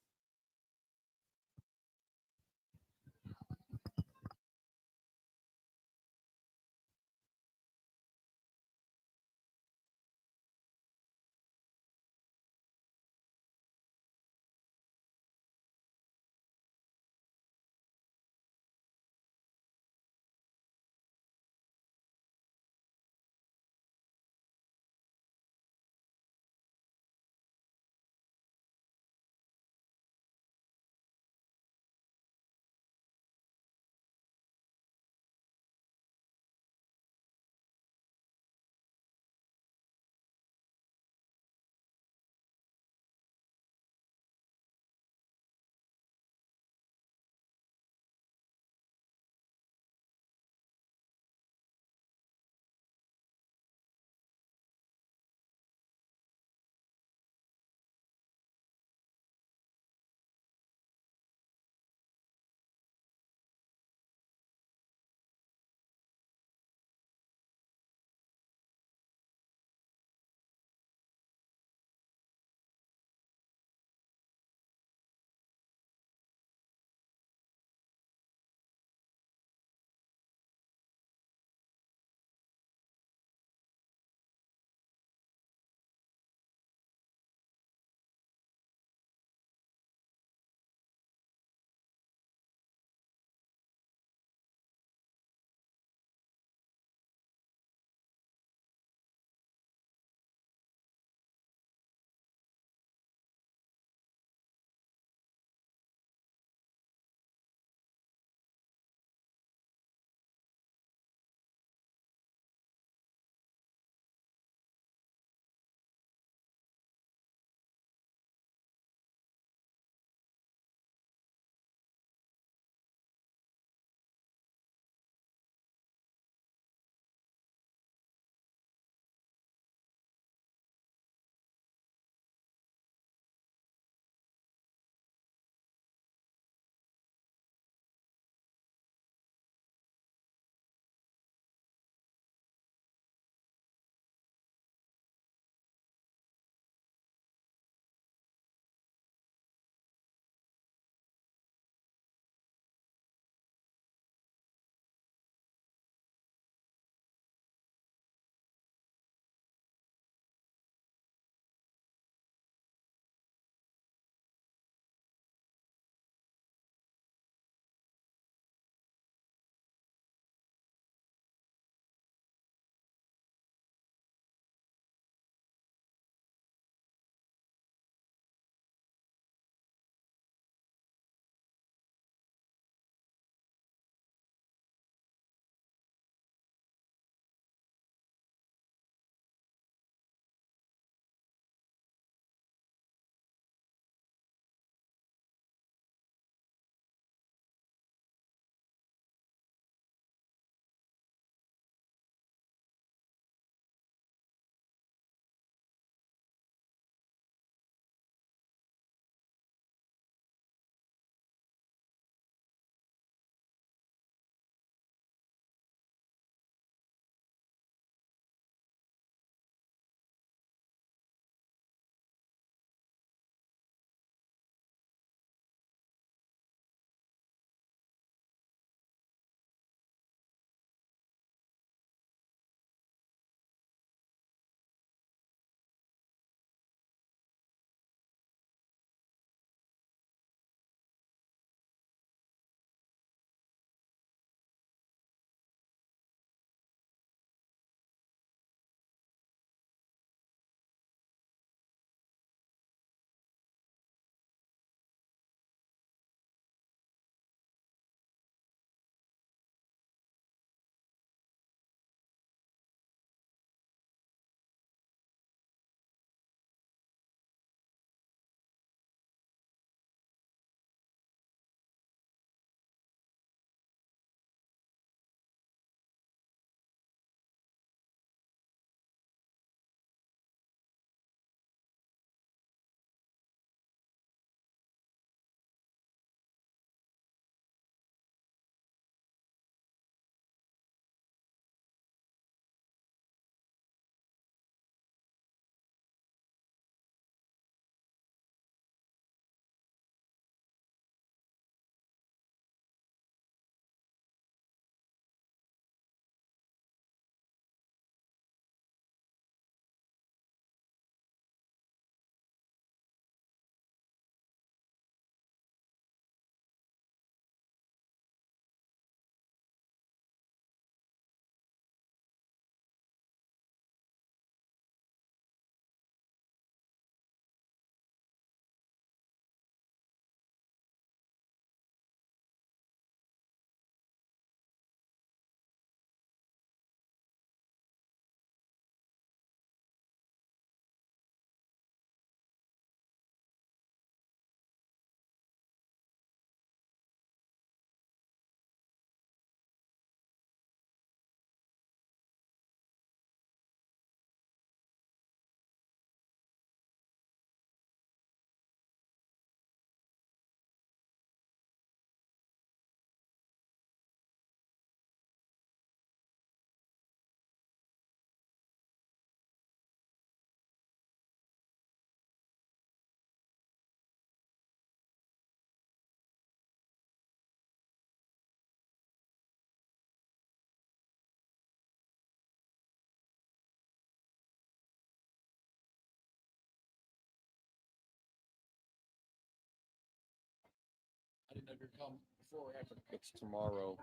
Before we have to pitch tomorrow.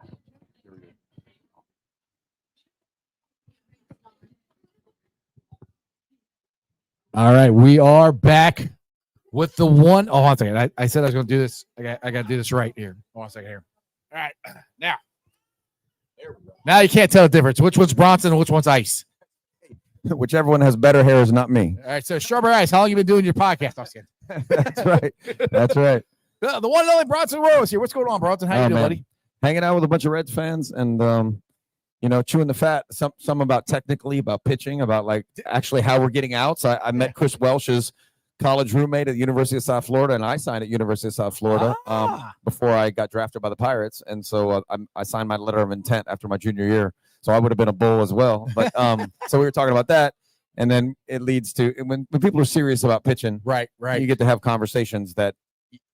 All right, we are back with the one. Oh, one second. I said I was going to do this. I got to do this right here. Hold on a second here. All right, now. Now you can't tell the difference. Which one's Bronson and which one's Ice? Whichever one has better hair is not me. All right, so Strawberry Ice, how long you been doing your podcast? That's right. That's right. The one and only Bronson Arroyo is here. What's going on, Bronson? How you doing, buddy? Hanging out with a bunch of Reds fans and chewing the fat. Some about technically, about pitching, about like actually how we're getting outs. I met Chris Welsh's college roommate at the University of South Florida, and I signed at University of South Florida before I got drafted by the Pirates, and so I signed my letter of intent after my junior year. So I would have been a Bull as well. But so we were talking about that, and then it leads to when people are serious about pitching, right, you get to have conversations that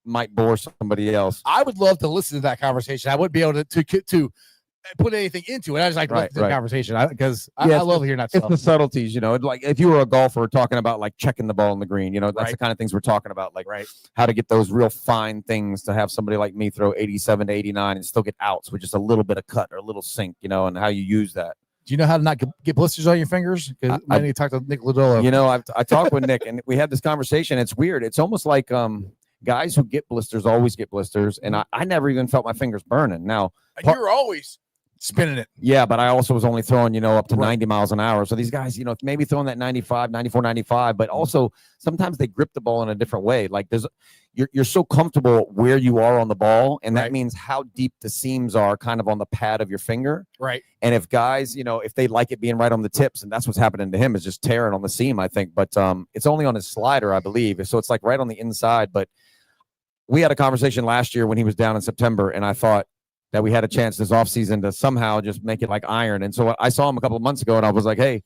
might bore somebody else. I would love to listen to that conversation. I wouldn't be able to put anything into it. I just like to listen to the conversation because I love hearing that stuff. It's the subtleties, like if you were a golfer talking about like checking the ball in the green, that's the kind of things we're talking about, like how to get those real fine things to have somebody like me throw 87 to 89 and still get outs with just a little bit of cut or a little sink, and how you use that. Do you know how to not get blisters on your fingers? Because I need to talk to Nick Lodolo. I talked with Nick and we had this conversation. It's weird. It's almost like guys who get blisters always get blisters, and I never even felt my fingers burning. Now you're always spinning it. Yeah, but I also was only throwing, up to 90 miles an hour. So these guys, maybe throwing that 94, 95, but also sometimes they grip the ball in a different way. Like you're so comfortable where you are on the ball, and that means how deep the seams are kind of on the pad of your finger. Right. And if guys, if they like it being right on the tips, and that's what's happening to him, is just tearing on the seam, I think. But it's only on his slider, I believe. So it's like right on the inside. But we had a conversation last year when he was down in September, and I thought that we had a chance this offseason to somehow just make it like iron. And so I saw him a couple of months ago, and I was like, hey,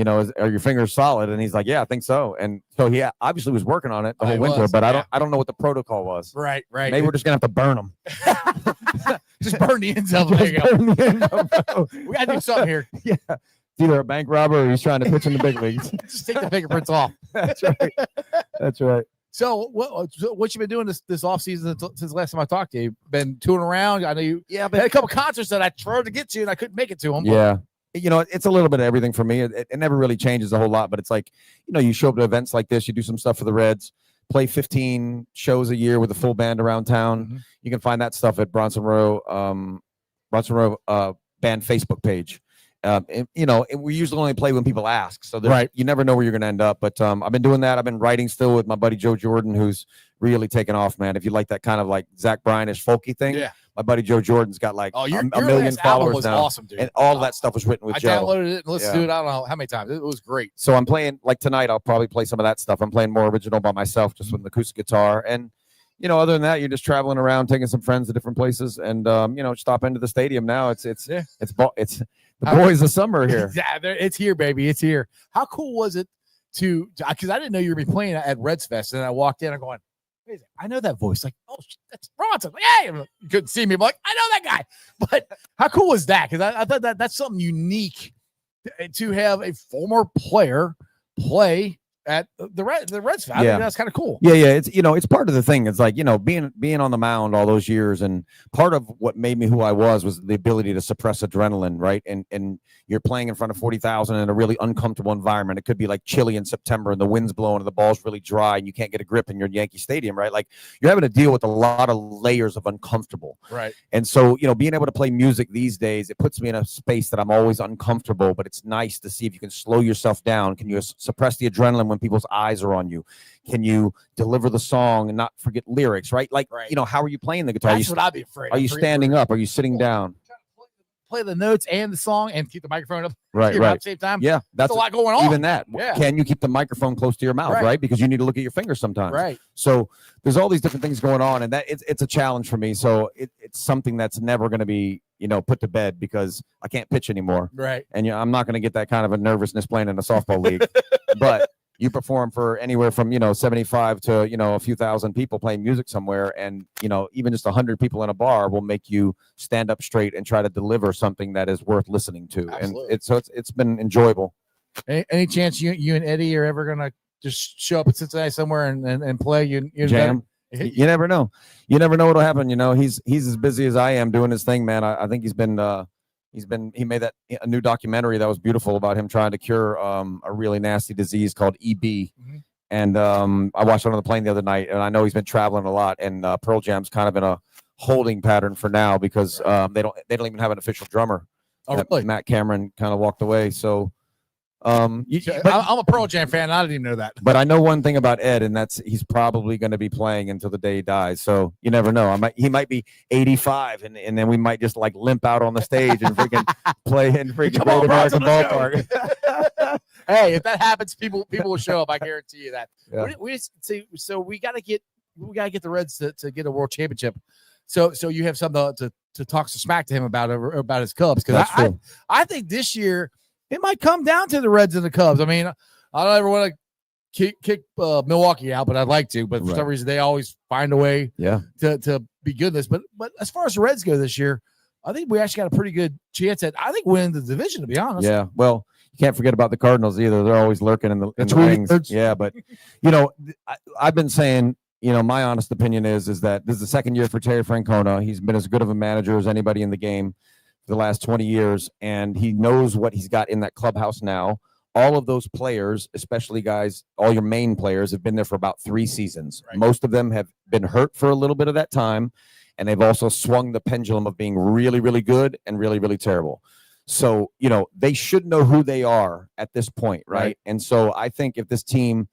are your fingers solid? And he's like, yeah, I think so. And so he obviously was working on it the whole winter, but I don't know what the protocol was. Right. Maybe we're just gonna have to burn them. Just burn the ends of them. We gotta do something here. Yeah. It's either a bank robber or he's trying to pitch in the big leagues. Just take the fingerprints off. That's right. That's right. So what you been doing this off season since the last time I talked to you? Been touring around? I know you had a couple concerts that I tried to get to and I couldn't make it to them. Yeah. It's a little bit of everything for me. It never really changes a whole lot, but it's like, you show up to events like this, you do some stuff for the Reds, play 15 shows a year with a full band around town. Mm-hmm. You can find that stuff at Bronson Arroyo band Facebook page. We usually only play when people ask, so you never know where you're going to end up. But I've been doing that. I've been writing still with my buddy Joe Jordan, who's really taken off, man. If you like that kind of like Zach Bryan-ish folky thing, my buddy Joe Jordan's got like your a million followers was now. Awesome, dude. And all that stuff was written with Joe. I downloaded it and listened to it. I don't know how many times. It was great. So I'm playing like tonight. I'll probably play some of that stuff. I'm playing more original by myself, just with an acoustic guitar. And other than that, you're just traveling around, taking some friends to different places, and stop into the stadium now. It's the boys of summer here. Yeah, it's here, baby. It's here. How cool was it because I didn't know you were playing at Reds Fest, and I walked in, I'm going, I know that voice. Like, oh, that's Bronson. Like, hey, you couldn't see me. I'm like, I know that guy. But how cool was that? Because I thought that's something unique to have a former player play at the Reds. I think that's kind of cool. Yeah. It's part of the thing. It's like, being on the mound all those years, and part of what made me who I was the ability to suppress adrenaline, right? And you're playing in front of 40,000 in a really uncomfortable environment. It could be like chilly in September and the wind's blowing and the ball's really dry and you can't get a grip in your Yankee Stadium, right? Like you're having to deal with a lot of layers of uncomfortable. Right. And so, being able to play music these days, it puts me in a space that I'm always uncomfortable, but it's nice to see if you can slow yourself down. Can you suppress the adrenaline when people's eyes are on you? Can you deliver the song and not forget lyrics, right? Like, how are you playing the guitar? That's what I'd be afraid. Are you standing up? Are you sitting down? Play the notes and the song and keep the microphone up right at the same time. Yeah, that's a lot going on. Even that. Yeah. Can you keep the microphone close to your mouth, right? Because you need to look at your fingers sometimes. Right. So there's all these different things going on, and that it's a challenge for me. So it's something that's never going to be put to bed because I can't pitch anymore. Right. And I'm not going to get that kind of a nervousness playing in a softball league. But you perform for anywhere from 75 to a few thousand people playing music somewhere, and even just 100 people in a bar will make you stand up straight and try to deliver something that is worth listening to. Absolutely. And it's been enjoyable. Any chance you and Eddie are ever gonna just show up in Cincinnati somewhere and play? You jam? You never know. You never know what'll happen. You know, he's as busy as I am doing his thing, man. I think he made a new documentary that was beautiful about him trying to cure a really nasty disease called EB. Mm-hmm. And I watched it on the plane the other night, and I know he's been traveling a lot. And Pearl Jam's kind of in a holding pattern for now because they don't even have an official drummer. Oh, really? Matt Cameron kind of walked away. So I'm a Pearl Jam fan. I didn't even know that. But I know one thing about Ed, and that's he's probably going to be playing until the day he dies. So you never know. He might be 85, and then we might just like limp out on the stage and freaking play in freaking Great American Ballpark. Hey, if that happens, people will show up. I guarantee you that. Yeah. So we got to get the Reds to get a world championship. So you have something to talk some smack to him about his Cubs, because I think this year it might come down to the Reds and the Cubs. I mean, I don't ever want to kick Milwaukee out, but I'd like to. But for some reason, they always find a way to be good in this. But as far as the Reds go this year, I think we actually got a pretty good chance at winning the division, to be honest. Yeah, well, you can't forget about the Cardinals either. They're always lurking in the wings. Yeah, but you know, I've been saying, you know, my honest opinion is that this is the second year for Terry Francona. He's been as good of a manager as anybody in the game for the last 20 years, and he knows what he's got in that clubhouse now. All of those players, especially guys, all your main players, have been there for about 3 seasons. Right. Most of them have been hurt for a little bit of that time, and they've also swung the pendulum of being really, really good and really, really terrible. So, you know, they should know who they are at this point, right? And so I think if this team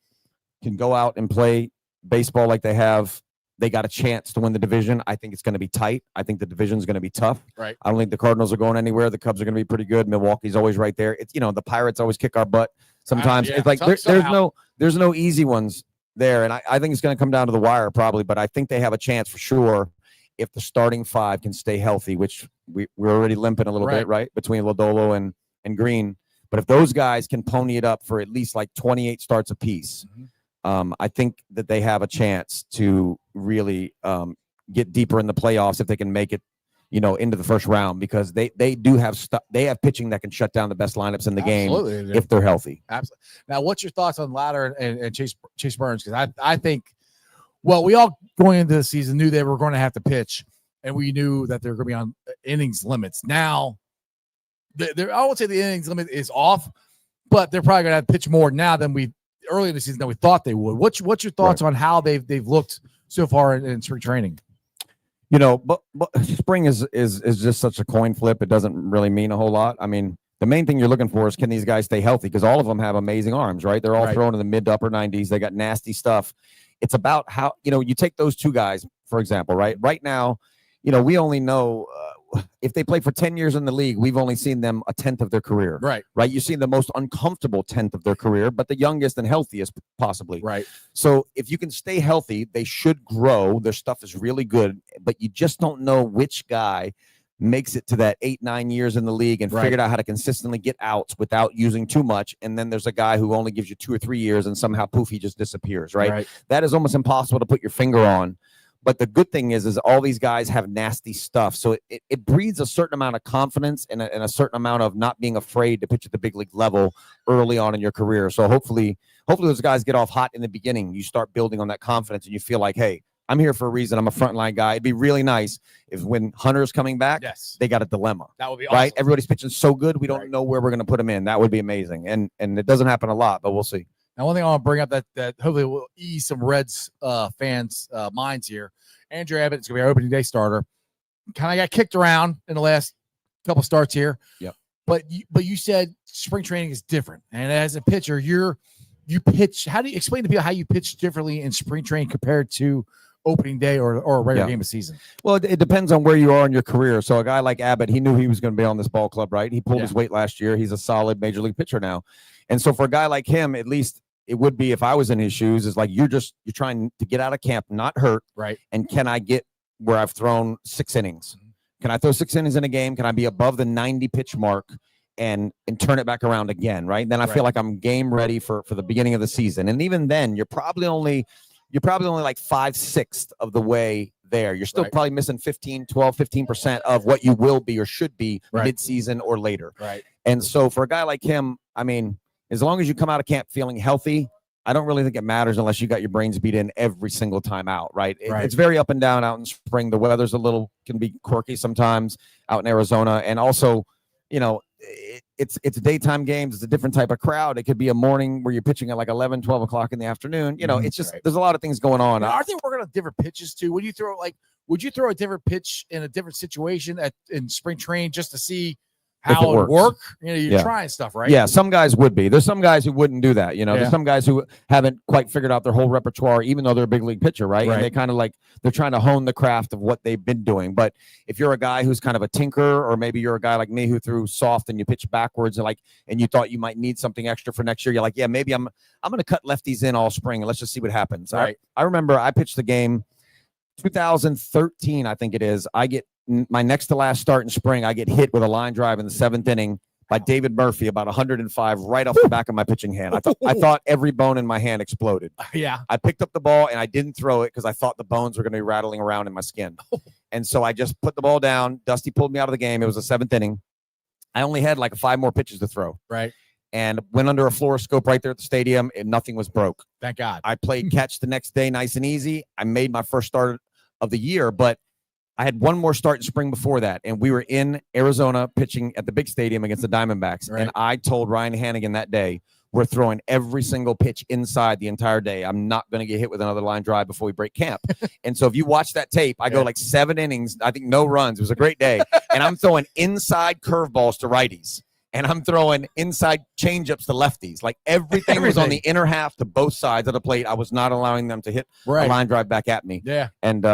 can go out and play baseball like they have, they got a chance to win the division. I think it's going to be tight. I think the division is going to be tough. Right. I don't think the Cardinals are going anywhere. The Cubs are going to be pretty good. Milwaukee's always right there. It's, you know, the Pirates always kick our butt sometimes. It's like there's no easy ones there. And I think it's going to come down to the wire probably, but I think they have a chance for sure if the starting 5 can stay healthy, which we're already limping a little bit, right? Between Lodolo and Green. But if those guys can pony it up for at least like 28 starts apiece, I think that they have a chance to really get deeper in the playoffs if they can make it, you know, into the first round, because they do have they have pitching that can shut down the best lineups in the game if they're healthy. Absolutely. Now, what's your thoughts on Ladder and Chase Burns? Because I think, well, we all going into the season knew they were going to have to pitch, and we knew that they were going to be on innings limits. Now, I would say the innings limit is off, but they're probably going to have to pitch more now than early in the season than we thought they would. What's your thoughts on how they've looked so far in spring training? You know, but spring is just such a coin flip. It doesn't really mean a whole lot. I mean, the main thing you're looking for is, can these guys stay healthy? Because all of them have amazing arms, right? They're all throwing in the mid to upper 90s. They got nasty stuff. It's about how, you know, you take those 2 guys, for example, right? Right now, you know, we only know if they play for 10 years in the league, we've only seen them a 10th of their career. Right. You've seen the most uncomfortable 10th of their career, but the youngest and healthiest possibly. Right. So if you can stay healthy, they should grow. Their stuff is really good, but you just don't know which guy makes it to that 8-9 years in the league and figured out how to consistently get outs without using too much. And then there's a guy who only gives you 2 or 3 years and somehow poof, he just disappears. Right. That is almost impossible to put your finger on. But the good thing is all these guys have nasty stuff. So it breeds a certain amount of confidence and a certain amount of not being afraid to pitch at the big league level early on in your career. So hopefully those guys get off hot in the beginning. You start building on that confidence and you feel like, hey, I'm here for a reason. I'm a frontline guy. It'd be really nice if when Hunter's coming back, they got a dilemma. That would be awesome. Right? Everybody's pitching so good, we don't know where we're going to put him in. That would be amazing. And it doesn't happen a lot, but we'll see. Now, one thing I want to bring up that hopefully will ease some Reds fans' minds here. Andrew Abbott is going to be our opening day starter. Kind of got kicked around in the last couple starts here. Yep. But you said spring training is different, and as a pitcher, you pitch. How do you explain to people how you pitch differently in spring training compared to opening day or a regular game of season? Well, it depends on where you are in your career. So a guy like Abbott, he knew he was going to be on this ball club, right? He pulled his weight last year. He's a solid major league pitcher now, and so for a guy like him, at least. It would be, if I was in his shoes, is like you're trying to get out of camp, not hurt. Right. And can I get where I've thrown 6 innings? Can I throw 6 innings in a game? Can I be above the 90 pitch mark and turn it back around again? Right. Then I feel like I'm game ready for the beginning of the season. And even then, you're probably only like 5/6 of the way there. You're still probably missing 15% of what you will be or should be mid-season or later. Right. And so for a guy like him, I mean, as long as you come out of camp feeling healthy, I don't really think it matters unless you got your brains beat in every single time out, right? Right. It's very up and down out in spring. The weather's can be quirky sometimes out in Arizona. And also, it's daytime games. It's a different type of crowd. It could be a morning where you're pitching at like 11, 12 o'clock in the afternoon. It's just, there's a lot of things going on. Aren't they working on different pitches too? Would you throw a different pitch in a different situation in spring training just to see how it would work? You're trying stuff, right? Yeah, some guys would be. There's some guys who wouldn't do that. There's some guys who haven't quite figured out their whole repertoire, even though they're a big league pitcher, right? And they kind of they're trying to hone the craft of what they've been doing. But if you're a guy who's kind of a tinker, or maybe you're a guy like me who threw soft and you pitch backwards and you thought you might need something extra for next year, you're like, yeah, maybe I'm going to cut lefties in all spring and let's just see what happens. Right. I remember I pitched the game 2013, I think it is. I get my next to last start in spring. I get hit with a line drive in the 7th inning by David Murphy, about 105, right off the back of my pitching hand. I thought every bone in my hand exploded. Yeah. I picked up the ball and I didn't throw it because I thought the bones were going to be rattling around in my skin. And so I just put the ball down. Dusty pulled me out of the game. It was the 7th inning. I only had like 5 more pitches to throw. Right. And went under a fluoroscope right there at the stadium, and nothing was broke. Thank God. I played catch the next day, nice and easy. I made my first start of the year, but I had one more start in spring before that, and we were in Arizona pitching at the big stadium against the Diamondbacks. Right. And I told Ryan Hannigan that day, we're throwing every single pitch inside the entire day. I'm not going to get hit with another line drive before we break camp. And so if you watch that tape, I go like 7 innings, I think no runs. It was a great day. And I'm throwing inside curveballs to righties. And I'm throwing inside changeups to lefties. Like everything was on the inner half to both sides of the plate. I was not allowing them to hit a line drive back at me. Yeah. And,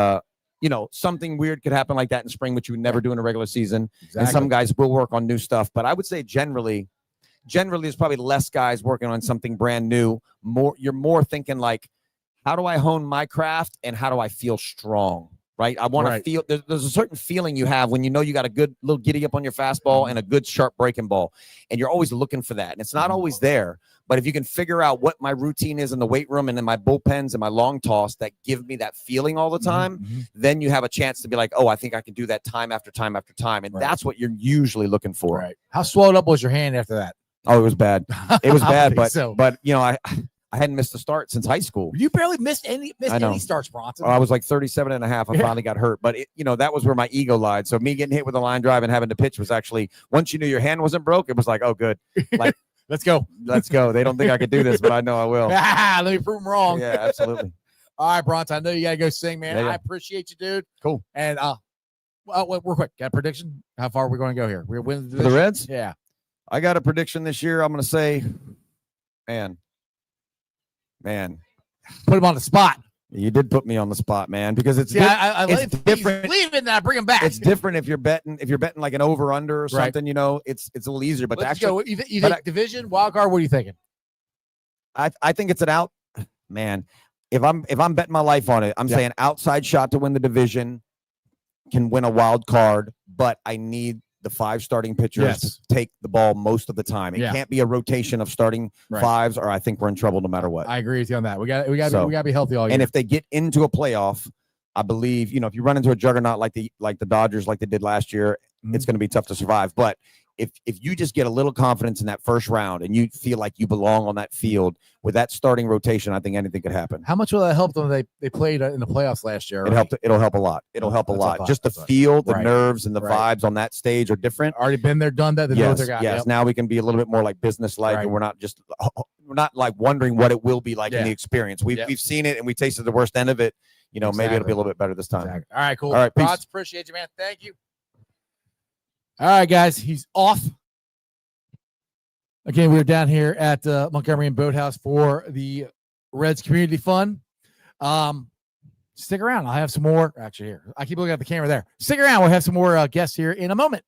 something weird could happen like that in spring, which you would never do in a regular season. Exactly. And some guys will work on new stuff. But I would say generally, there's probably less guys working on something brand new. You're more thinking like, how do I hone my craft and how do I feel strong? Right. I want to feel there's a certain feeling you have when you know you got a good little giddy up on your fastball and a good sharp breaking ball. And you're always looking for that. And it's not always there. But if you can figure out what my routine is in the weight room and in my bullpens and my long toss that give me that feeling all the time, then you have a chance to be like, oh, I think I can do that time after time after time. And that's what you're usually looking for. Right. How swelled up was your hand after that? Oh, it was bad. It was bad. But so. I hadn't missed a start since high school. You barely missed any starts, Bronson. I was like 37 and a half. I finally got hurt. But, that was where my ego lied. So me getting hit with a line drive and having to pitch was actually, once you knew your hand wasn't broke, it was like, oh, good. Like, let's go. They don't think I could do this, but I know I will. Let me prove them wrong. Yeah, absolutely. All right, Bronson, I know you got to go sing, man. Yeah. I appreciate you, dude. Cool. And real quick, got a prediction? How far are we going to go here? We're winning for the Reds? Yeah. I got a prediction this year. I'm going to say, man, put him on the spot. You did put me on the spot, man, because it's it's different. Leave it, I bring him back. It's different if you're betting like an over under or something. It's a little easier. But let's go. You think division wild card? What are you thinking? I think it's an out, man. If I'm betting my life on it, I'm saying outside shot to win the division, can win a wild card, but I need the 5 starting pitchers to take the ball most of the time. It can't be a rotation of starting 5s, or I think we're in trouble no matter what. I agree with you on that. We got to be healthy all year. And if they get into a playoff, I believe, if you run into a juggernaut like the Dodgers, like they did last year, it's going to be tough to survive. But if you just get a little confidence in that first round and you feel like you belong on that field with that starting rotation, I think anything could happen. How much will that help them? They played in the playoffs last year. It'll help a lot. It'll help a lot. Just the feel, the nerves, and the vibes on that stage are different. Already been there, done that. Yes. Now we can be a little bit more like business-like, and we're not like wondering what it will be like in the experience. We've seen it and we tasted the worst end of it. Maybe it'll be a little bit better this time. Exactly. All right, cool. All right, peace. Appreciate you, man. Thank you. All right, guys, he's off. Again, we're down here at Montgomery Inn Boathouse for the Reds Community Fun. Stick around. I'll have some more. Actually, here. I keep looking at the camera there. Stick around. We'll have some more guests here in a moment.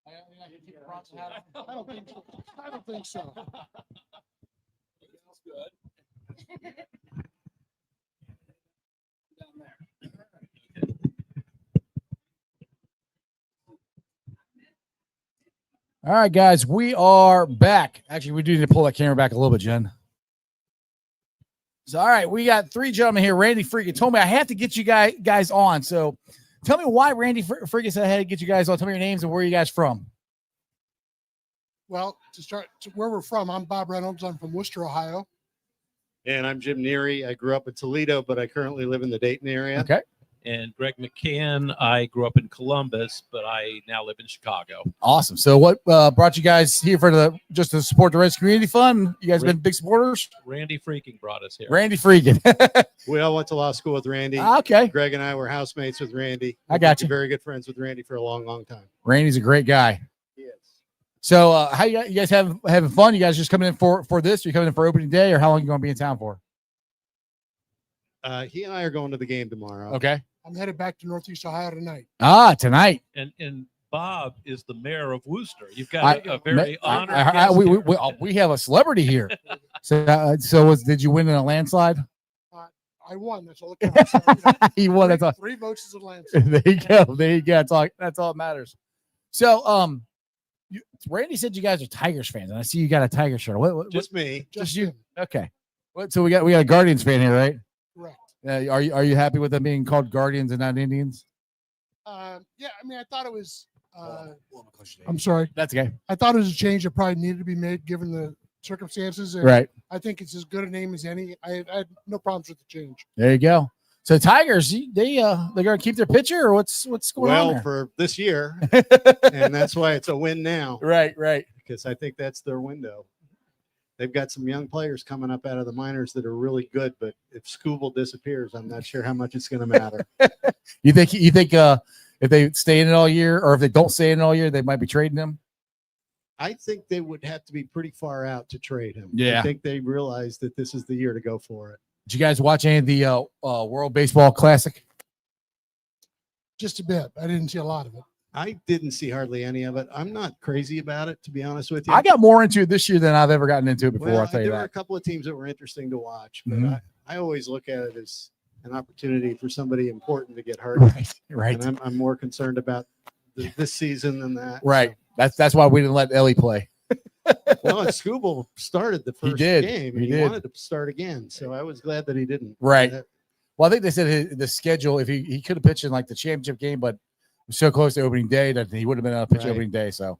I don't think so. I don't think so. All right, guys, we are back. Actually, we do need to pull that camera back a little bit, Jen. So, all right, we got three gentlemen here. Randy Freakin told me I have to get you guys on. So, tell me why Randy Freakin said I had to get you guys on. Tell me your names and where you guys from. Well, to start where we're from, I'm Bob Reynolds. I'm from Worcester, Ohio. And I'm Jim Neary. I grew up in Toledo, but I currently live in the Dayton area. Okay. And Greg McCann, I grew up in Columbus, but I now live in Chicago. Awesome. So what brought you guys here for just to support the Reds Community Fund? You guys been big supporters? Randy Freaking brought us here. Randy Freakin. We all went to law school with Randy. Okay. Greg and I were housemates with Randy. I got you. Very good friends with Randy for a long, long time. Randy's a great guy. He is. So how you guys having fun? You guys just coming in for this? Are you coming in for opening day, or how long are you going to be in town for? He and I are going to the game tomorrow. Okay. I'm headed back to Northeast Ohio tonight. Tonight. And Bob is the mayor of Worcester. You've got a very honored guest we have a celebrity here. Did you win in a landslide? I won. That's all that counts. He won. That's all. 3 votes is a landslide. There you go. There you go. That's all that matters. So, Randy said you guys are Tigers fans, and I see you got a Tiger shirt. What Just me. Just you. Okay. So we got a Guardians fan here, right? Correct. Are you happy with them being called Guardians and not Indians? Yeah, I mean, I thought it was. I'm sorry. That's okay. I thought it was a change that probably needed to be made given the circumstances. And right. I think it's as good a name as any. I had no problems with the change. There you go. So Tigers, they're going to keep their pitcher, or what's going on there? Well, for this year, and that's why it's a win now. Right. Because I think that's their window. They've got some young players coming up out of the minors that are really good, but if Scooble disappears, I'm not sure how much it's going to matter. You think if they stay in it all year, or if they don't stay in it all year, they might be trading him? I think they would have to be pretty far out to trade him. Yeah. I think they realize that this is the year to go for it. Did you guys watch any of the World Baseball Classic? Just a bit. I didn't see a lot of it. I didn't see hardly any of it. I'm not crazy about it, to be honest with you. I got more into it this year than I've ever gotten into it before. Well, I'll tell you there that. were a couple of teams that were interesting to watch, but Mhm. I always look at it as an opportunity for somebody important to get hurt. Right. And I'm more concerned about this season than that. Right. That's why we didn't let Ellie play. Well, and Scooble started the first did. game, He and he did. wanted to start again. So I was glad that he didn't. Right. Well, I think they said the schedule, if he could have pitched in like the championship game, but so close to opening day that he would have been on a pitch Right. opening day. So,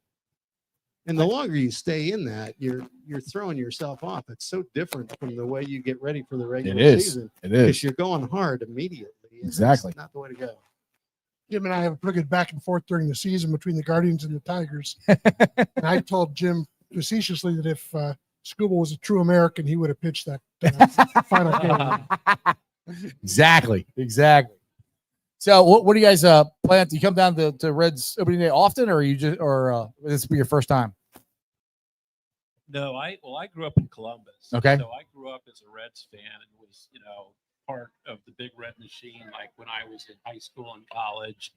And the longer you stay in that, you're throwing yourself off. It's so different from the way you get ready for the regular season. It is. Because you're going hard immediately. and Exactly. That's not the way to go. Jim and I have a pretty good back and forth during the season between the Guardians and the Tigers. And I told Jim facetiously that if Scooble was a true American, he would have pitched that final game. Exactly. So, what do you guys plan? Do you come down to Reds opening day often, or this will be your first time? No, I grew up in Columbus. Okay. So I grew up as a Reds fan and was, part of the big red machine, like when I was in high school and college.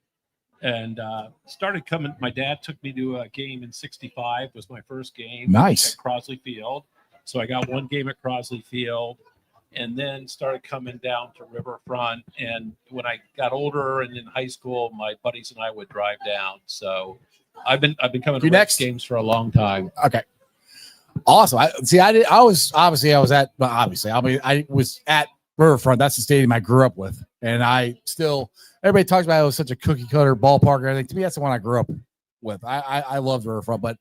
And started coming. My dad took me to a game in '65. Was my first game. Nice. At Crosley Field. So I got one game at Crosley Field, and then started coming down to Riverfront. And when I got older and in high school, my buddies and I would drive down. So I've been coming to Reds games for a long time. Okay. Awesome. I was at Riverfront. That's the stadium I grew up with. And everybody talks about it was such a cookie cutter ballpark and everything. To me, that's the one I grew up with. I love Riverfront, but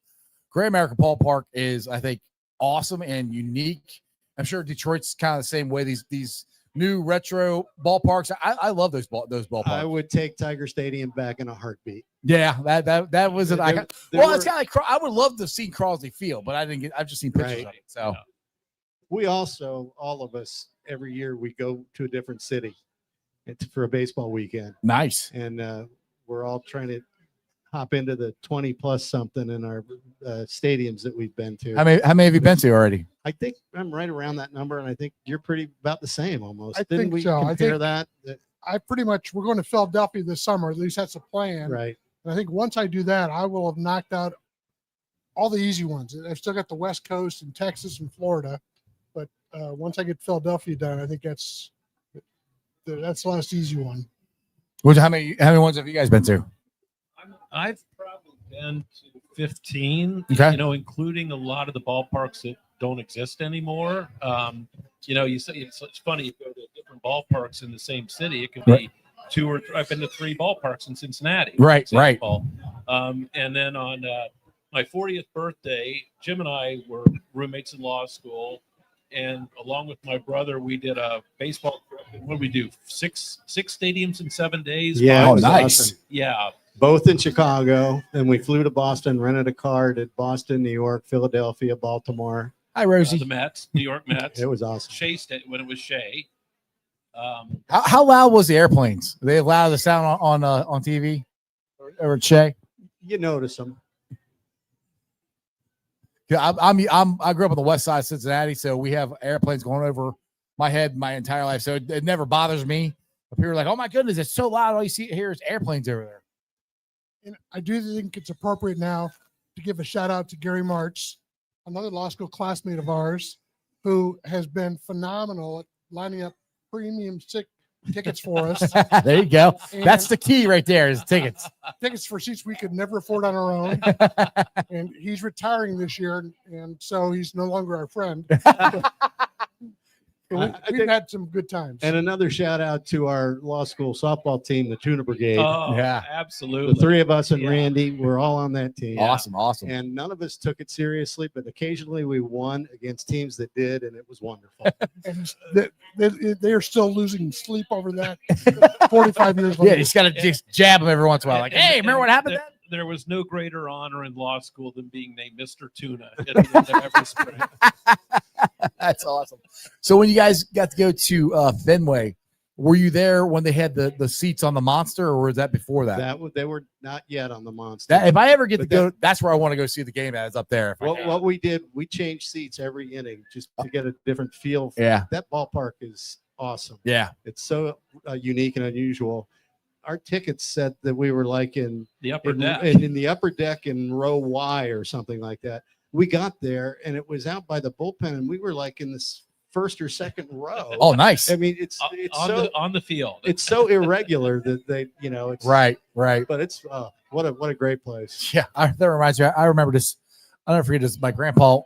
Great American Ballpark is, I think, awesome and unique. I'm sure Detroit's kind of the same way. These new retro ballparks. I love those ballparks. I would take Tiger Stadium back in a heartbeat. Yeah, that was it. There it's kind of like I would love to see Crosley Field, but I've just seen pictures Right. of it. So We also, all of us, every year we go to a different city for a baseball weekend. Nice. And we're all trying to hop into the 20 plus something in our stadiums that we've been to. How many have you been to already? I think I'm right around that number, and I think you're pretty about the same almost. I Didn't think we so. compare that? We're going to Philadelphia this summer. At least that's a plan. Right. And I think once I do that, I will have knocked out all the easy ones. I've still got the West Coast and Texas and Florida, but once I get Philadelphia done, I think that's the last easy one. How many ones have you guys been to? I've probably been to 15, Okay. Including a lot of the ballparks that don't exist anymore. You say it's funny, you go to different ballparks in the same city. It could be two or I've been to 3 ballparks in Cincinnati. Right. And then on my 40th birthday, Jim and I were roommates in law school. And along with my brother, we did a baseball trip. And what did we do? Six stadiums in 7 days. Yeah. Oh, nice. Awesome. Yeah. Both in Chicago. Then we flew to Boston, rented a car, did Boston, New York, Philadelphia, Baltimore. Hi, Rosie. The Mets, New York Mets. It was awesome. Shea State when it was Shea. How loud was the airplanes? Were they loud the sound on TV or Shea? You notice them. Yeah, I grew up on the west side of Cincinnati, so we have airplanes going over my head my entire life. So it never bothers me. But people are like, "Oh my goodness, it's so loud! All you see here is airplanes over there." And I do think it's appropriate now to give a shout out to Gary March, another law school classmate of ours, who has been phenomenal at lining up premium tickets for us. There you go. And That's the key right there is tickets. tickets for seats we could never afford on our own. And he's retiring this year, and so he's no longer our friend. We've had some good times. And another shout out to our law school softball team, the Tuna Brigade. Oh, Yeah. absolutely. The 3 of us and Yeah. Randy, we're all on that team. Awesome. And none of us took it seriously, but occasionally we won against teams that did, and it was wonderful. And they are still losing sleep over that 45 years Yeah, later. you just gotta just jab them every once in a while. Like, hey, remember what happened? There was no greater honor in law school than being named Mr. Tuna at the end of every spring. That's awesome. So when you guys got to go to Fenway, were you there when they had the seats on the Monster, or was that before that? They were not yet on the Monster. If I ever get to But go, that's where I want to go see the game at. Is up there. What we did, we changed seats every inning just to get a different feel. Yeah. That ballpark is awesome. Yeah. It's so unique and unusual. Our tickets said that we were like in The upper deck. in the upper deck in row Y or something like that. We got there and it was out by the bullpen, and we were like in this first or second row. Oh, nice. I mean, it's on the field. It's so irregular that they, it's Right. But it's what a great place. Yeah, that reminds me. I remember this. I'll never forget this. My grandpa,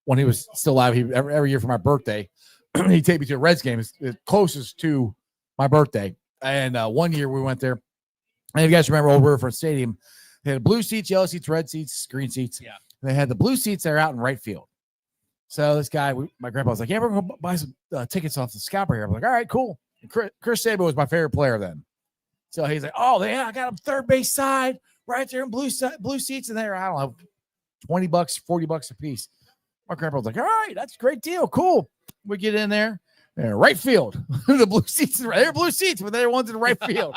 when he was still alive, he every year for my birthday, he'd take me to a Reds game. It's closest to my birthday. And one year we went there. And if you guys remember Old Riverfront Stadium, they had blue seats, yellow seats, red seats, green seats. Yeah. And they had the blue seats that are out in right field. So this guy, my grandpa was like, "Yeah, we're going to buy some tickets off the scalper here." I'm like, "All right, cool." And Chris Sabo was my favorite player then. So he's like, "Oh, yeah, I got him third base side right there in blue seats in there. I don't know, $20, $40 a piece." My grandpa was like, "All right, that's a great deal. Cool." We get in there. Right field. The blue seats, they're blue seats, but they're ones in the right field.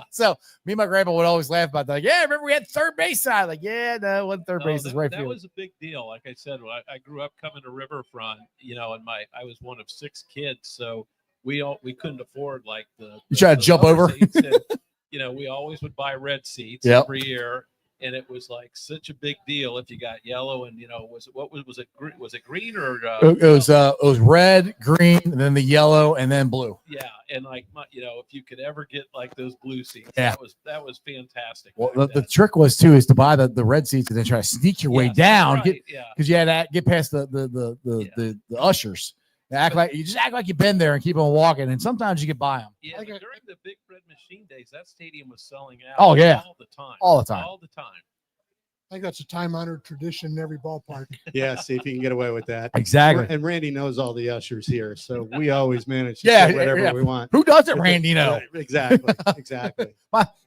So me and my grandpa would always laugh about that. Like, yeah, remember we had third base side. Like, yeah, no, it wasn't third base, it's right that field. was a big deal. Like I said, I grew up coming to Riverfront, and I was one of 6 kids, so we couldn't afford like the You try to jump lower over? seats, and, we always would buy red seats Yep. every year. And it was like such a big deal if you got yellow, and was it green or It was red, green, and then the yellow, and then blue. yeah, and like if you could ever get like those blue seats, Yeah. that was fantastic. Well, back the then. trick was too is to buy the red seats and then try to sneak your way Yes, down, right, yeah. because you had to get past the ushers. You just act like you've been there and keep on walking, and sometimes you get by them. Yeah, but during the Big Red Machine days, that stadium was selling out. Oh, yeah. all the time. All the time. All the time. I think that's a time-honored tradition in every ballpark. Yeah, see if you can get away with that. Exactly. And Randy knows all the ushers here, so we always manage to Yeah, get whatever yeah. we want. Who doesn't, Randy? Right, exactly. Exactly.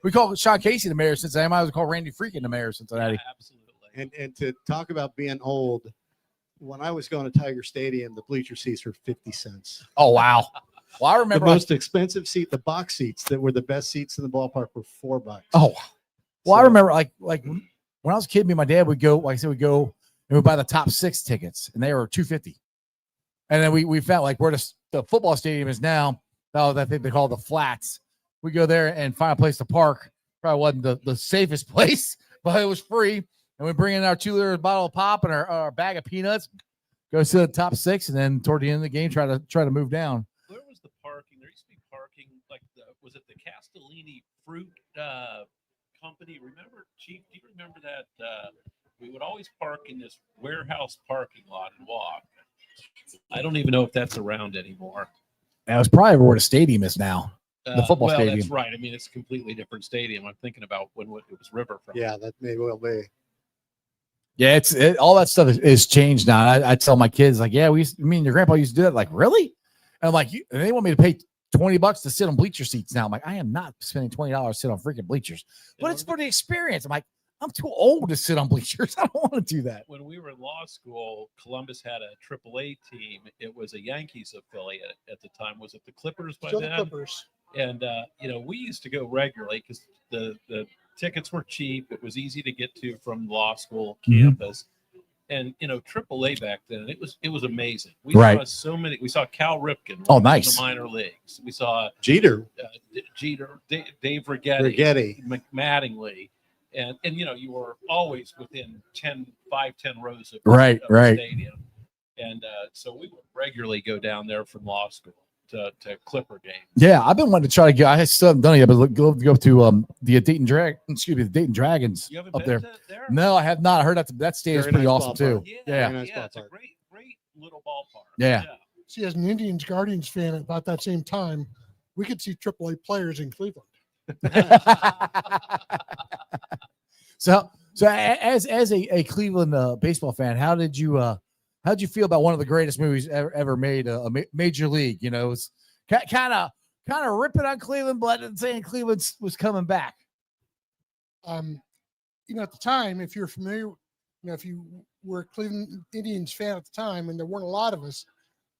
We call Sean Casey the mayor of Cincinnati. I might as well call Randy Freaking the mayor of Cincinnati. Yeah, absolutely. And to talk about being old, when I was going to Tiger Stadium, the bleacher seats were 50 cents. Oh, wow. Well, I remember The most expensive seat, the box seats that were the best seats in the ballpark, were $4. Oh, well, I So- remember like when I was a kid, me and my dad would go, like I said, we'd go and we'd buy the top 6 tickets, and they were $2.50. And then we felt like where the football stadium is now, I think they call it the flats. We go there and find a place to park, Probably wasn't the safest place, but it was free. And we bring in our 2-liter bottle of pop and our bag of peanuts, go to the top 6, and then toward the end of the game, try to move down. Where was the parking? There used to be parking was it the Castellini Fruit Company? Remember, Chief? Do you remember that? We would always park in this warehouse parking lot and walk. I don't even know if that's around anymore. That was probably where the stadium is now. The football stadium. That's right. I mean, it's a completely different stadium. I'm thinking about when it was Riverfront. Yeah, that may well be. Yeah, all that stuff is changed now. I tell my kids, like, yeah, me and your grandpa used to do that. Like, really? And I'm like, and they want me to pay $20 to sit on bleacher seats now. I'm like, I am not spending $20 to sit on freaking bleachers, but it's for the experience. I'm like, I'm too old to sit on bleachers. I don't want to do that. When we were in law school, Columbus had a AAA team. It was a Yankees affiliate at the time. Was it the Clippers by Still then? the Clippers. And we used to go regularly because the tickets were cheap. It was easy to get to from law school campus. And AAA back then, it was amazing. We saw so many. We saw Cal Ripken. Oh, nice. In the minor leagues. We saw Jeter, Dave Rigetti, Mattingly, and you were always within 10 rows of right. the stadium. And so we would regularly go down there from law school to Clipper games. Yeah, I've been wanting to try to go. I still haven't done it yet, but go to the Dayton Dragons You haven't up been there. there? No, I have not. I heard that stadium's Very pretty nice awesome ballpark. too. Yeah, nice it's a ballpark. great little ballpark. Yeah. See, as an Indians Guardians fan, at about that same time, we could see AAA players in Cleveland. So as a Cleveland baseball fan, how'd you feel about one of the greatest movies ever made, Major League? It's kind of ripping on Cleveland, but saying Cleveland was coming back. At the time, if you're familiar, if you were a Cleveland Indians fan at the time, and there weren't a lot of us,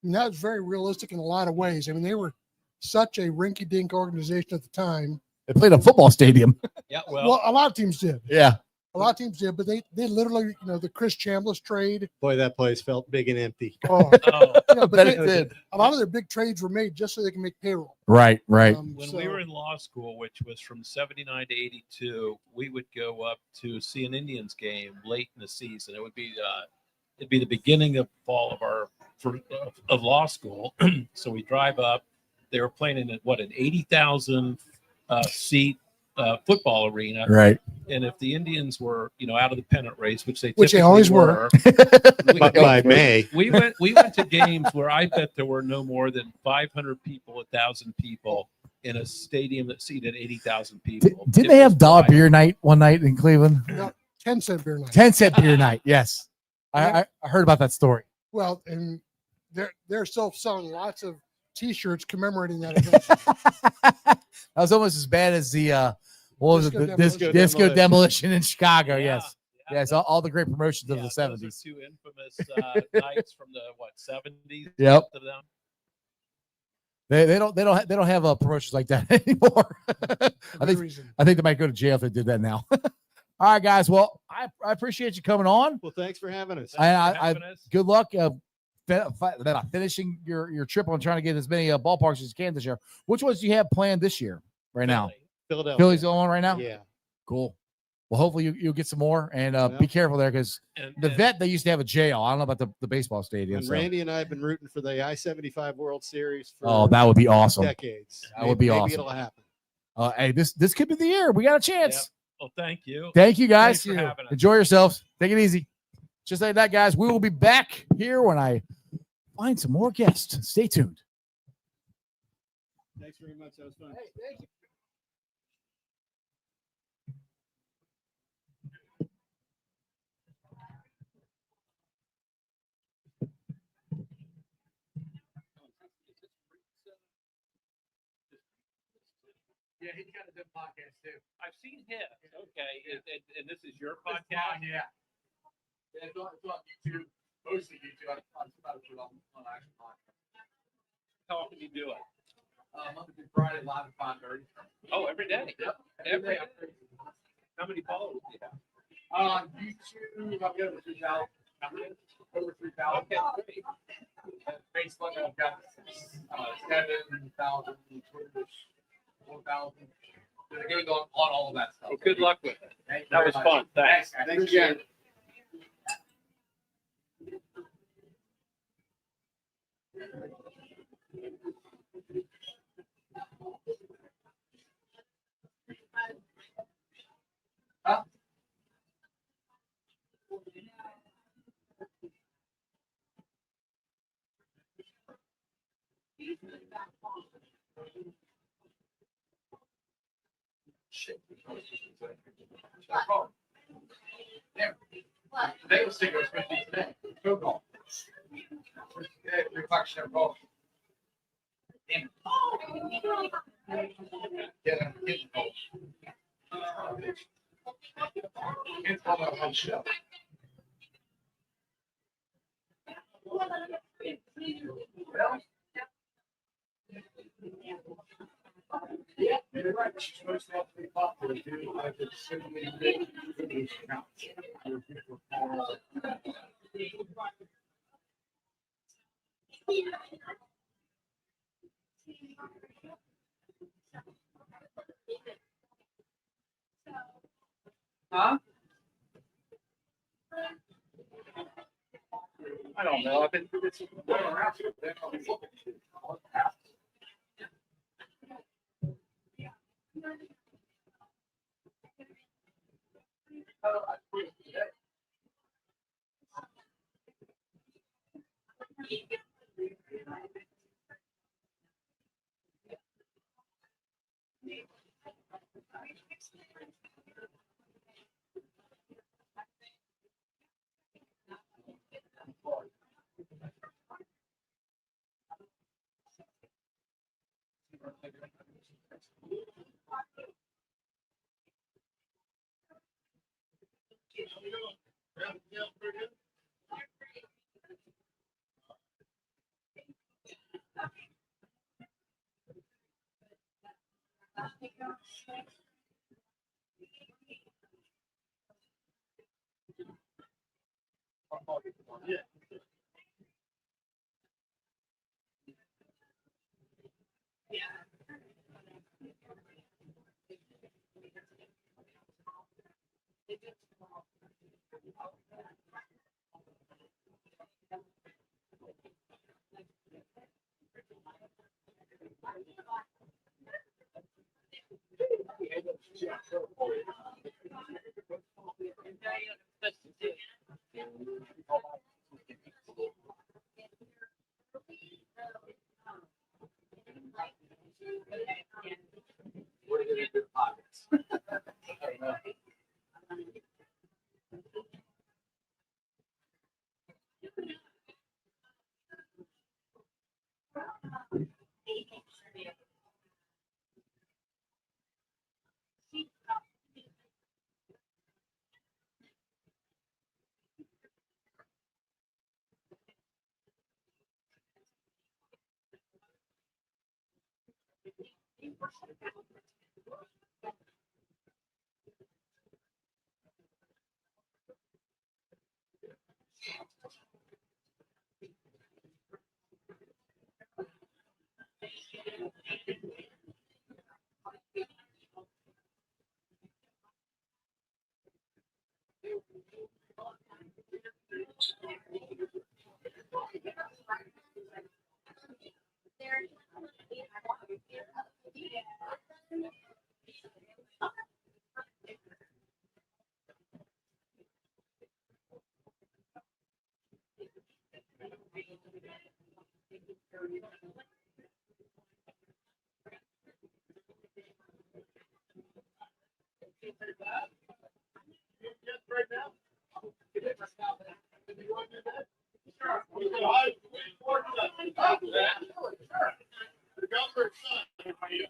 that was very realistic in a lot of ways. I mean, they were such a rinky-dink organization at the time. They played a football stadium. Yeah, Well, a lot of teams did. Yeah. A lot of teams did, but they literally, the Chris Chambliss trade. Boy, that place felt big and empty. Oh, Oh, but it did. a lot of their big trades were made just so they can make payroll. Right. when we were in law school, which was from 79 to 82, we would go up to see an Indians game late in the season. It would be it'd be the beginning of fall of law school. So we drive up. They were playing in an 80,000 seat football arena. Right. And if the Indians were, out of the pennant race, which they always were, By May. we went to games where I bet there were no more than 500 people, 1,000 people in a stadium that seated 80,000 people. Didn't they have dollar beer night one night in Cleveland? 10-cent beer night. 10-cent beer night. Yes, I heard about that story. Well, and they're still selling lots of T-shirts commemorating that event. That was almost as bad as the Disco Demolition in Chicago. Yeah. Yes, all the great promotions of the those 70s. are two infamous nights from the 70s. Yep. Both of them. They don't have promotions like that anymore. I think they might go to jail if they did that now. All right, guys. Well, I appreciate you coming on. Well, thanks for having us. Good luck finishing your trip on trying to get as many ballparks as you can this year. Which ones do you have planned this year? Right now, Philadelphia. Philly's going right now. Yeah. Cool. Well, hopefully you'll get some more and be careful there because the vet they used to have a jail. I don't know about the baseball stadium. And Randy and I have been rooting for the I-75 World Series for that would be awesome. decades. That would be awesome. Maybe it'll happen. Hey, this could be the year. We got a chance. Yep. Well, thank you. Thank you, guys. Thanks for having us. Enjoy yourselves. Take it easy. Just like that, guys. We will be back here when I find some more guests. Stay tuned. Thanks very much. That was fun. Hey, thank you. Yeah, he's got a good podcast too. I've seen him. Okay, and this is your podcast. Yeah. It's on YouTube, mostly YouTube. I'm about to put on actual podcast. How often do you do it? Monday through Friday, live at 5:30. Oh, every day. Yep. Every day. How many followers do you have? On YouTube, I've got over 3,000. Over 3,000. Okay, great. Facebook, I've got 7,000. Twitter, 4,000. Good on all of that stuff. Well, good luck with it. That was fun. Thanks. Thanks again. They will stick with me today. Go call. Reflection of both. Yeah, it's all about show. Yeah, you're right. She's supposed to have to be popular too. Like it's simply huh? I don't know. I've been going around here.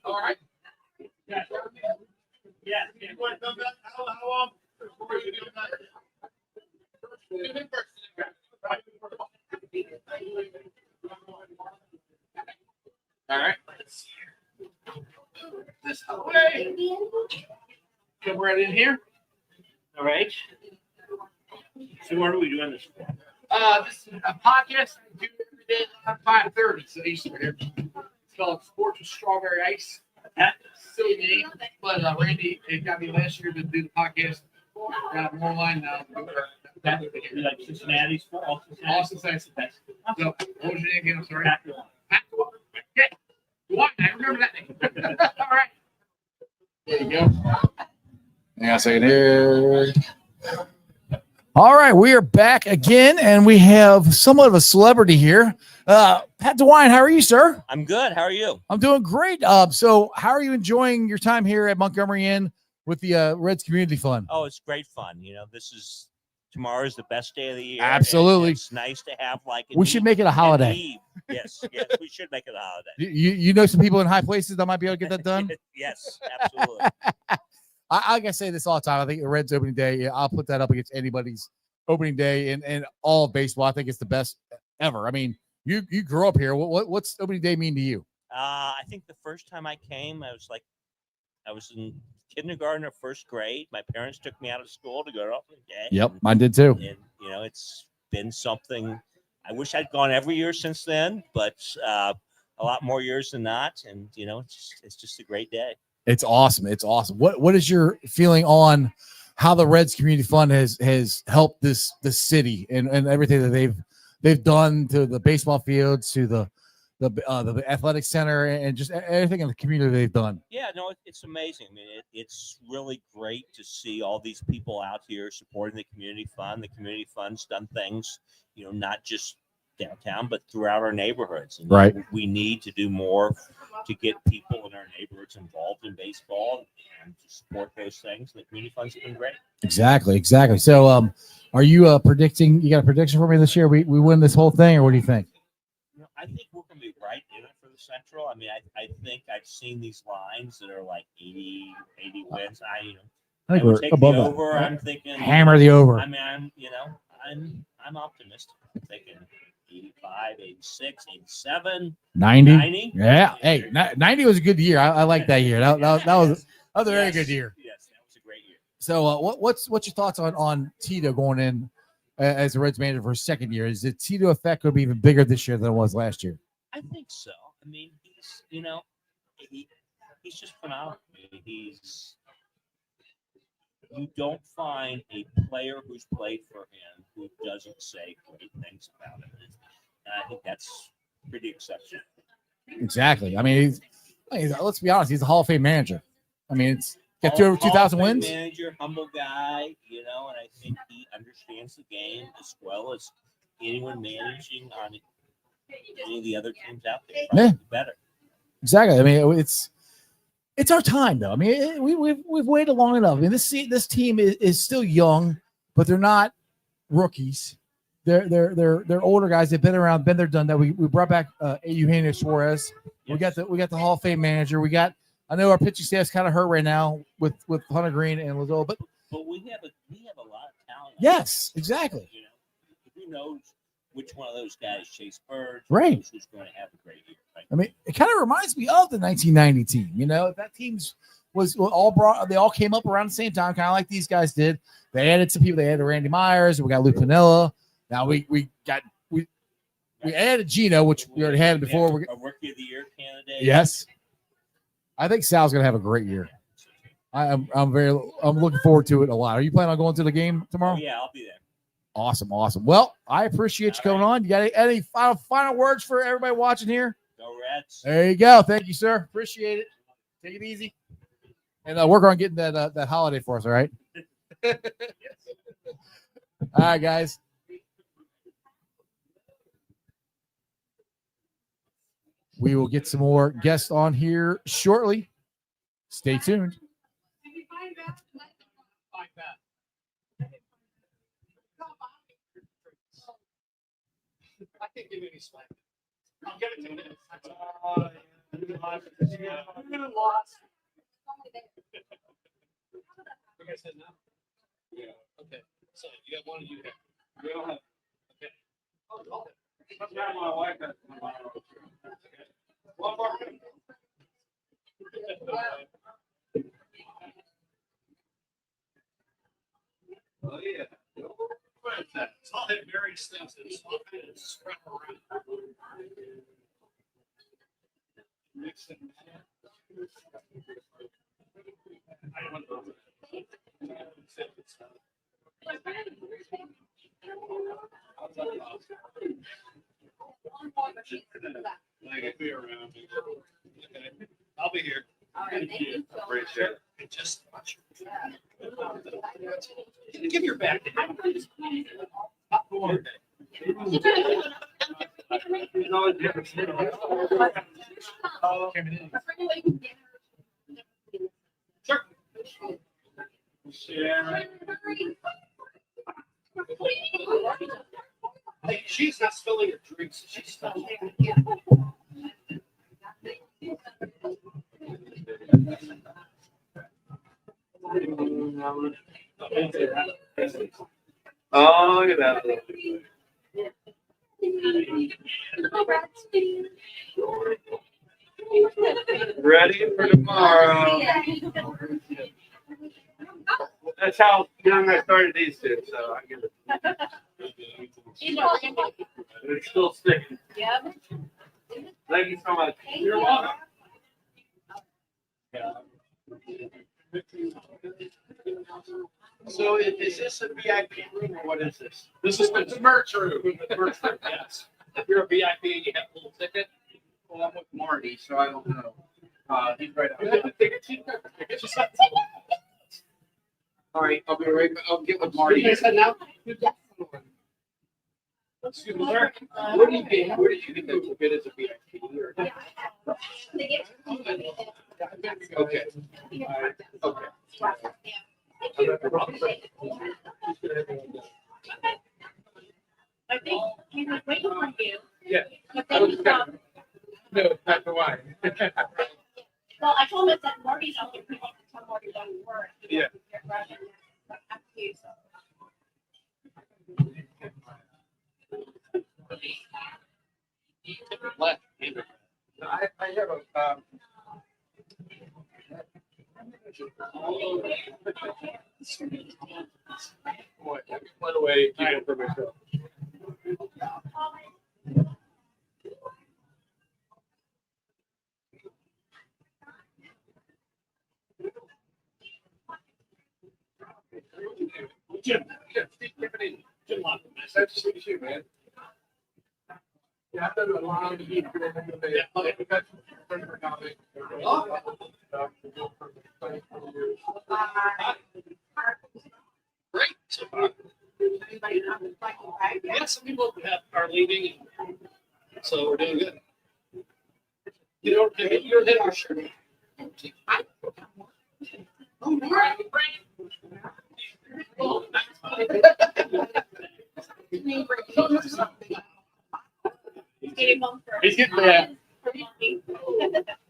All right. Yeah. Yeah. You want to come back? How long before you do that? All right. This way. Come right in here. All right. So what are we doing this for? This is a podcast I do every day at 5:30. So these are here. It's called Sports with Strawberry Ice. silly name, but Randy, it got me last year to do the podcast. Got more online now. That's like Cincinnati's fault. Austin Cincinnati. So, what was your name again? I'm sorry. Pat Dwine. Okay. Dwine, I remember that name. All right. There you go. Hang on a second here. All right, we are back again, and we have somewhat of a celebrity here. Pat Dwine, how are you, sir? I'm good. How are you? I'm doing great. So how are you enjoying your time here at Montgomery Inn with the Reds Community Fund? Oh, it's great fun. You know, tomorrow is the best day of the year. Absolutely. It's nice to have We should make it a holiday. Yes, we should make it a holiday. You know some people in high places that might be able to get that done? Yes, absolutely. I can say this all the time. I think the Reds opening day, I'll put that up against anybody's opening day in all of baseball. I think it's the best ever. I mean, you grew up here. What's opening day mean to you? I think the first time I came, I was in kindergarten or first grade. My parents took me out of school to go to opening day. Yep, mine did too. And you know, it's been something. I wish I'd gone every year since then, but a lot more years than not. And you know, it's just a great day. It's awesome. It's awesome. What is your feeling on how the Reds Community Fund has helped this city and everything that they've done to the baseball fields, to the athletic center, and just everything in the community they've done? Yeah, no, it's amazing. I mean, it's really great to see all these people out here supporting the community fund. The community fund's done things, you know, not just downtown, but throughout our neighborhoods. And right. We need to do more to get people in our neighborhoods involved in baseball and to support those things. The community fund's been great. Exactly. So, are you predicting? You got a prediction for me this year? We win this whole thing, or what do you think? You know, I think we're going to be right in it for the Central. I mean, I think I've seen these lines that are like 80 wins. I think we're above that. Over. I'm thinking hammer the over. I mean, I'm optimistic. I'm thinking 85, 86, 87, 90. Yeah. Hey, 90 was a good year. I like that year. That was a very good year. Yes, that was a great year. So, what's your thoughts on Tito going in as the Reds manager for his second year? Is the Tito effect going to be even bigger this year than it was last year? I think so. I mean, he's just phenomenal. You don't find a player who's played for him who doesn't say great things about him. And I think that's pretty exceptional. Exactly. I mean, let's be honest. He's a Hall of Fame manager. I mean, it's got over 2,000 wins. Manager, humble guy, and I think he understands the game as well as anyone managing on any of the other teams out there. Yeah, better. Exactly. I mean, it's our time, though. I mean, we've waited long enough. I mean, this team is still young, but they're not rookies. They're older guys. They've been around, been there, done that. We brought back Eugenio Suarez. Yes. We got the Hall of Fame manager. I know our pitching staff's kind of hurt right now with Hunter Green and Lazo, but we have a lot of talent. Yes, exactly. Who knows which one of those guys, Chase Bird, right? Who's going to have a great year? Right? I mean, it kind of reminds me of the 1990 team. That team's was all brought. They all came up around the same time, kind of like these guys did. They added some people. They added Randy Myers. We got Lou Piniella. Now we added Gino, which we already had before. A rookie of the year candidate. Yes, I think Sal's gonna have a great year. I'm looking forward to it a lot. Are you planning on going to the game tomorrow? Oh, yeah, I'll be there. Awesome. Well, I appreciate you coming on. You got any final words for everybody watching here? Go Reds. There you go. Thank you, sir. Appreciate it. Take it easy. And work on getting that holiday for us, all right? All right, guys. We will get some more guests on here shortly. Stay tuned. I can't give you any slack. I'll give it to you. You lost. You guys said no? Yeah. Okay. So you got one of you there. We don't have. Okay. Oh, that's not my wife. That's my wife. Okay. One more. Oh yeah. It's all that very stuff that's all kind of spread around. Mix it. Like if we were around. Okay. I'll be here. Thank you. Appreciate it. Just give your back to him. He's always different. Sure. Sharon. Hey, she's not spilling her drinks. She's spilling. Oh, look at that. Ready for tomorrow. That's how young I started these two, so I get it. It's still sticking. Yep. Thank you so much. You're welcome. So is this a VIP room or what is this? This is the merch room. The merch room, yes. If you're a VIP and you have a little ticket, well, I'm with Marty, so I don't know. He's right out there. All right, I'll be right back. I'll get with Marty. You guys head now? Yes. Excuse me, sir. Where did you get the ticket as a VIP? Or- Okay. Okay. I think he was waiting for you. Yeah. But then he stopped. No, Pat Dwine. Well, I told him that Marty's out there. He wants to tell Marty that we were. Yeah. I have a. One away, keep it for myself. Jim, Steve Camdi, Jim Lockman. Nice to meet you, man. Yeah, I've done a lot of yeah, okay. Great. Yeah, some people are leaving, so we're doing good. You don't hit your shirt. Oh, right. He's getting there.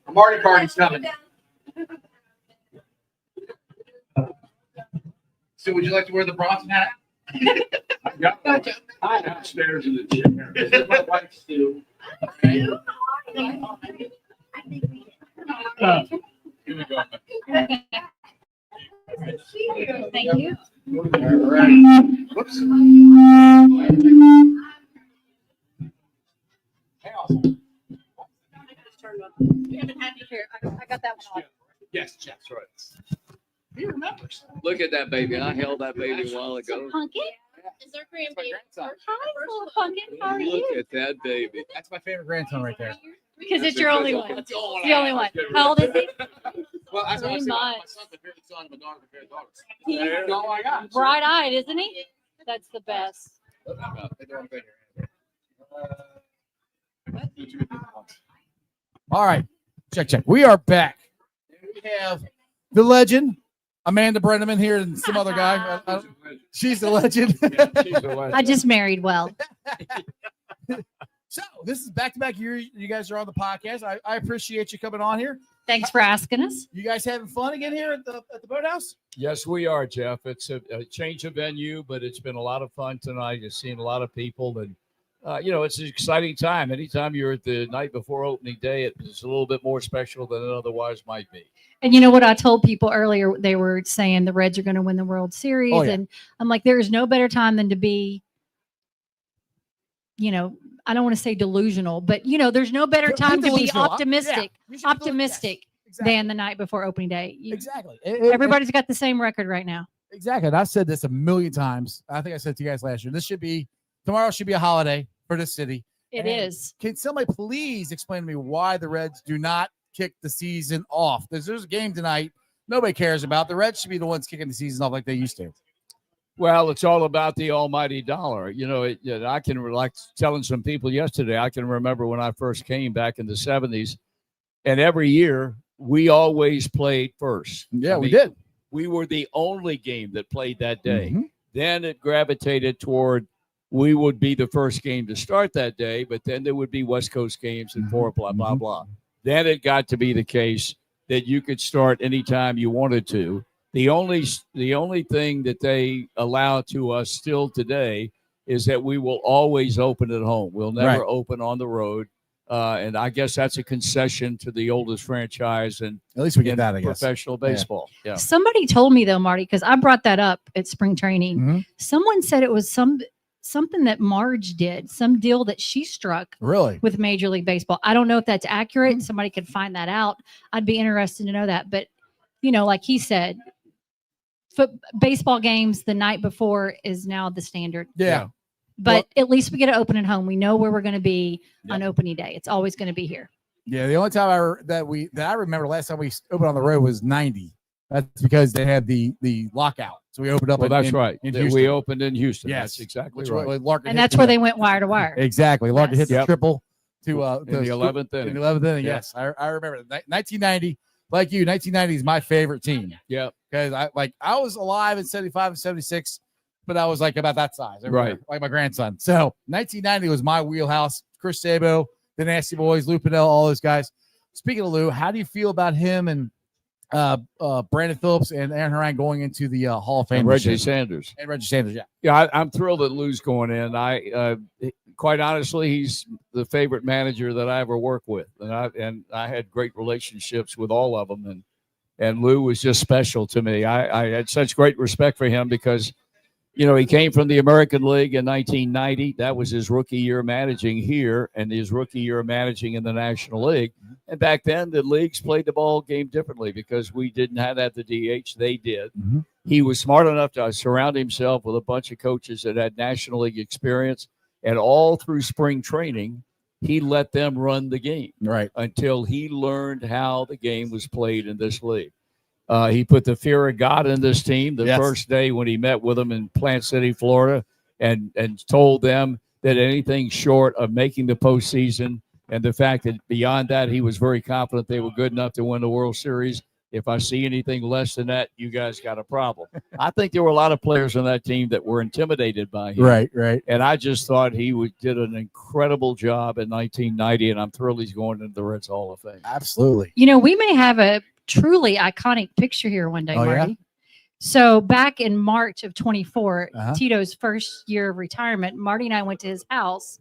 A Marty party's coming. So would you like to wear the Bronson hat? I'm upstairs in the gym. This is my wife's too. Here we go. Thank you. All right. Whoops. You haven't had me here. I got that one on. Yes, that's right. He remembers. Look at that baby. I held that baby a while ago. Pumpkin? Is our grandbaby? grandson. Hi, little pumpkin. How are Look you? at that baby. That's my favorite grandson right there. Because it's your only one. It's the only one. How old is he? Well, that's what I Pretty said. My much. son's the favorite son, my daughter's the favorite daughter. He's That's all I got. bright-eyed, isn't he? That's the best. All right. Check. We are back. We have the legend, Amanda Brennaman here, and some other guy. She's the legend. I just married well. So this is back-to-back year. You guys are on the podcast. I appreciate you coming on here. Thanks for asking us. You guys having fun again here at the Boathouse? Yes, we are, Jeff. It's a change of venue, but it's been a lot of fun tonight. Just seeing a lot of people, and it's an exciting time. Anytime you're at the night before opening day, it's a little bit more special than it otherwise might be. And you know what I told people earlier? They were saying the Reds are going to win the World Series. Oh, yeah. And I'm like, there is no better time than to be, I don't want to say delusional, but there's no better Be time to be delusional. optimistic. Yeah, you should be Optimistic. yes, than the night before opening day. Exactly. Everybody's got the same record right now. Exactly. And I've said this a million times. I think I said it to you guys last year. Tomorrow should be a holiday for this city. It is. Can somebody please explain to me why the Reds do not kick the season off? There's a game tonight nobody cares about. The Reds should be the ones kicking the season off like they used to. Well, it's all about the almighty dollar. I can, like telling some people yesterday, I can remember when I first came back in the 70s, and every year we always played first. Yeah, we did. We were the only game that played that day. Then it gravitated toward we would be the first game to start that day, but then there would be West Coast games and blah, blah, blah. Then it got to be the case that you could start anytime you wanted to. The only thing that they allow to us still today is that we will always open at home. We'll never open on the road. And I guess that's a concession to the oldest franchise and at least we get that, I guess. Professional baseball. Yeah. Somebody told me though, Marty, because I brought that up at spring training. Someone said it was something that Marge did, some deal that she struck with Major League Baseball. I don't know if that's accurate. Somebody could find that out. I'd be interested to know that. But like he said, baseball games the night before is now the standard. Yeah. But at least we get to open at home. We know where we're going to be on opening day. It's always going to be here. Yeah. The only time that I remember last time we opened on the road was 90. That's because they had the lockout. So we opened up. Well, that's right. In we opened in Houston. Yes. That's exactly right. And that's where they went wire to wire. Exactly. Larkin hit the triple to in the 11th inning. In the 11th inning. Yes. I remember 1990. Like you, 1990 is my favorite team. Yeah. Because I was alive in 75 and 76, but I was like about that size. Right. Like my grandson. So 1990 was my wheelhouse. Chris Sabo, the Nasty Boys, Lou Pennell, all those guys. Speaking of Lou, how do you feel about him and Brandon Phillips and Aaron Harang going into the Hall of Fame? And Reggie Sanders. Yeah. Yeah, I'm thrilled that Lou's going in. Quite honestly, he's the favorite manager that I ever worked with, and I had great relationships with all of them, and Lou was just special to me. I had such great respect for him because, he came from the American League in 1990. That was his rookie year managing here, and his rookie year managing in the National League. And back then, the leagues played the ball game differently because we didn't have that the DH. They did. He was smart enough to surround himself with a bunch of coaches that had National League experience. And all through spring training, he let them run the game until he learned how the game was played in this league. He put the fear of God in this team the first day when he met with them in Plant City, Florida, and told them that anything short of making the postseason and the fact that beyond that, he was very confident they were good enough to win the World Series. If I see anything less than that, you guys got a problem. I think there were a lot of players on that team that were intimidated by him. Right. And I just thought he did an incredible job in 1990, and I'm thrilled he's going into the Reds Hall of Fame. Absolutely. We may have a truly iconic picture here one day, Marty. Yeah? So back in March of 24, Tito's first year of retirement, Marty and I went to his house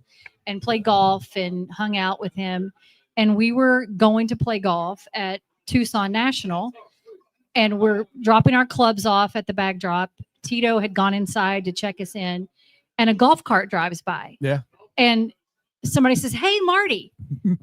and played golf and hung out with him. And we were going to play golf at Tucson National, and we're dropping our clubs off at the bag drop. Tito had gone inside to check us in, and a golf cart drives by. Yeah. And somebody says, "Hey, Marty."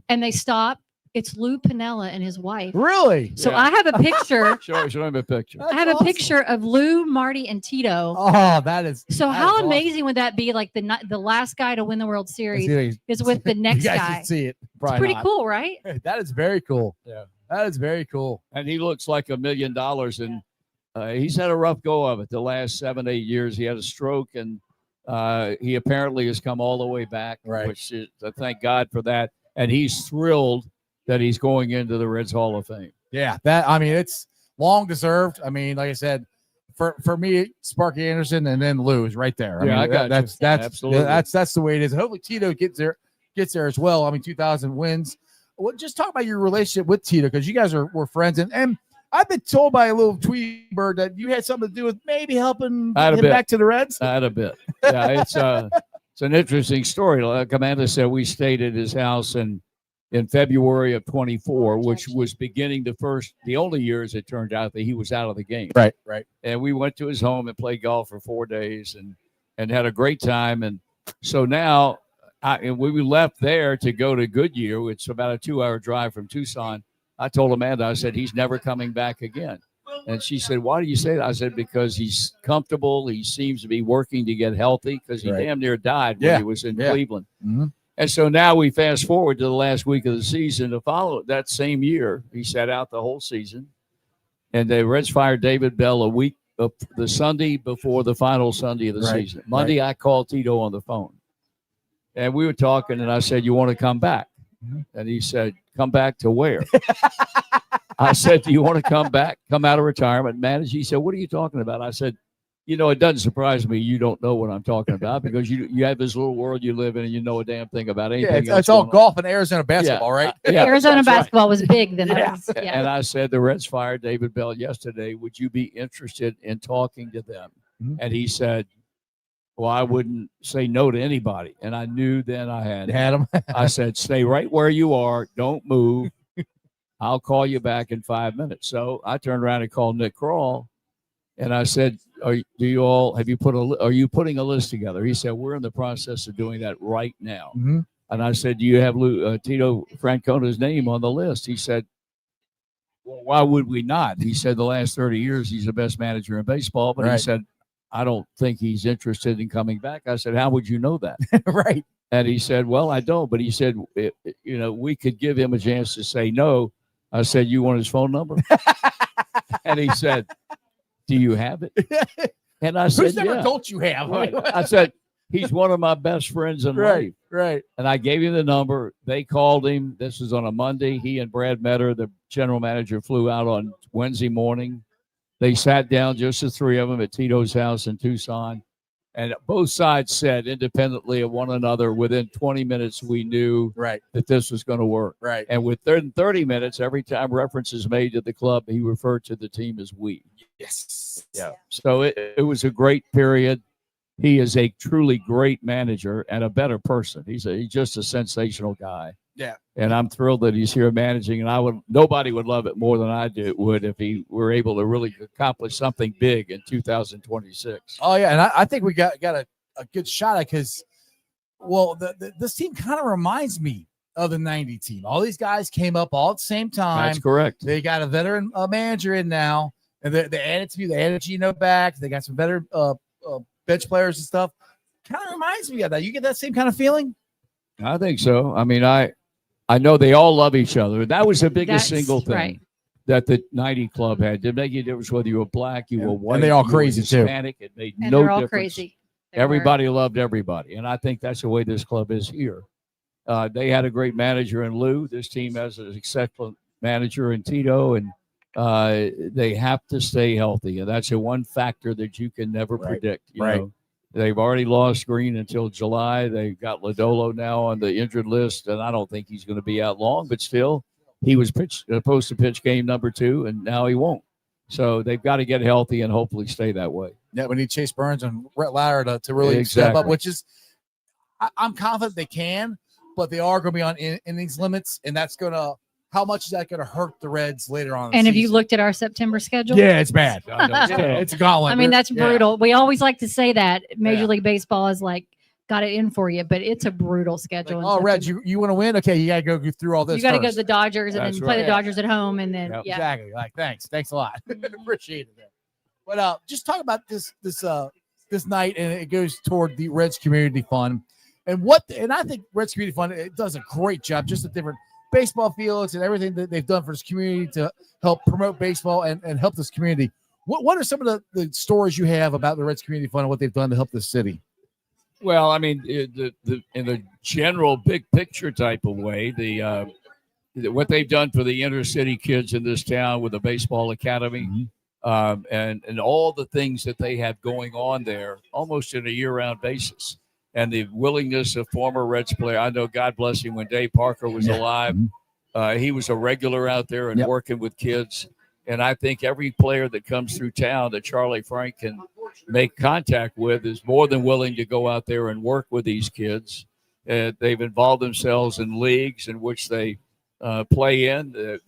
And they stop. It's Lou Piniella and his wife. Really? So I have a picture. Show him a picture. I have a picture of Lou, Marty, and Tito. Oh, that is. So how amazing would that be? Like the last guy to win the World Series is with the next you guys guy. should see it. It's pretty cool, right? That is very cool. Yeah. That is very cool. And he looks like $1 million, and he's had a rough go of it the last 7-8 years. He had a stroke, and he apparently has come all the way back, which is, thank God for that. And he's thrilled that he's going into the Reds Hall of Fame. Yeah, it's long deserved. I mean, like I said, for me, Sparky Anderson and then Lou is right there. I got that's absolutely that's the way it is. Hopefully Tito gets there as well. I mean, 2,000 wins. Well, just talk about your relationship with Tito, because you guys were friends, and I've been told by a little tweet bird that you had something to do with maybe helping him back to the Reds. I had a bit. Yeah, it's an interesting story. Like Amanda said, we stayed at his house in February of 24, which was beginning the only year, as it turned out, that he was out of the game. Right. And we went to his home and played golf for 4 days and had a great time. And so now we left there to go to Goodyear. It's about a 2-hour drive from Tucson. I told Amanda, I said, he's never coming back again. And she said, why do you say that? I said, because he's comfortable. He seems to be working to get healthy because he damn near died when he was in Cleveland. Mm-hmm. And so now we fast forward to the last week of the season. To follow that same year, he sat out the whole season. And the Reds fired David Bell a week of the Sunday before the final Sunday of the season. Monday, I called Tito on the phone. And we were talking, and I said, you want to come back? And he said, come back to where? I said, do you want to come back, come out of retirement, manage? He said, what are you talking about? I said, you know, it doesn't surprise me you don't know what I'm talking about because you have this little world you live in and you know a damn thing about anything. Yeah, it's all golf and Arizona basketball, right? Yeah, Arizona basketball was big then. Yeah. And I said, the Reds fired David Bell yesterday. Would you be interested in talking to them? And he said, well, I wouldn't say no to anybody. And I knew then I had him. I said, stay right where you are. Don't move. I'll call you back in 5 minutes. So I turned around and called Nick Kroll, and I said, are you putting a list together? He said, we're in the process of doing that right now. Mm-hmm. And I said, do you have Tito Francona's name on the list? He said, well, why would we not? He said the last 30 years, he's the best manager in baseball. But he said, I don't think he's interested in coming back. I said, how would you know that? Right. And he said, well, I don't. But he said, we could give him a chance to say no. I said, you want his phone number? And he said, do you have it? And I said, who's never yeah. told you have? Right. I said, he's one of my best friends in life. Right. And I gave him the number. They called him. This was on a Monday. He and Brad Metter, the general manager, flew out on Wednesday morning. They sat down, just the three of them, at Tito's house in Tucson. And both sides said independently of one another, within 20 minutes, we knew that this was going to work. Right. And within 30 minutes, every time reference is made to the club, he referred to the team as we. Yes. Yeah. So it was a great period. He is a truly great manager and a better person. He's just a sensational guy. Yeah. And I'm thrilled that he's here managing. And nobody would love it more than I would if he were able to really accomplish something big in 2026. Oh yeah, and I think we got a good shot at because, well, this team kind of reminds me of the '90 team. All these guys came up all at the same time. That's correct. They got a veteran manager in now, and they added to me. They added Gino back. They got some better bench players and stuff. Kind of reminds me of that. You get that same kind of feeling? I think so. I mean, I know they all love each other. That was the biggest single thing that the 90 club had. Didn't make a difference whether you were black, you were white, and they all you crazy were too. Hispanic. It made And no they're all difference. crazy. Everybody loved everybody, and I think that's the way this club is here. They had a great manager in Lou. This team has an excellent manager in Tito, and they have to stay healthy, and that's the one factor that you can never predict. You know? They've already lost Green until July. They've got Lodolo now on the injured list, and I don't think he's going to be out long. But still, he was supposed to pitch game number 2, and now he won't. So they've got to get healthy and hopefully stay that way. Yeah, we need Chase Burns and Rhett Ladder to really step up, which is I'm confident they can, but they are going to be on innings limits, and that's going to – how much is that going to hurt the Reds later on? And have you looked at our September schedule? Yeah, it's bad. It's a gauntlet. I mean, that's brutal. We always like to say that Major League Baseball is like got it in for you, but it's a brutal schedule. Like, Reds, you want to win? Okay, you got to go through all this. You got to go to the Dodgers and then play the Dodgers at home, and then exactly. Like, thanks a lot. Appreciate it. But just talk about this night, and it goes toward the Reds Community Fund, and I think Reds Community Fund it does a great job, just a different baseball fields and everything that they've done for this community to help promote baseball and help this community. What are some of the stories you have about the Reds Community Fund and what they've done to help the city? Well, I mean, in the general big picture type of way, what they've done for the inner city kids in this town with the baseball academy, and all the things that they have going on there, almost on a year-round basis. And the willingness of former Reds player. I know, God bless him, when Dave Parker was alive, he was a regular out there and working with kids. And I think every player that comes through town that Charlie Frank can make contact with is more than willing to go out there and work with these kids. They've involved themselves in leagues in which they play in.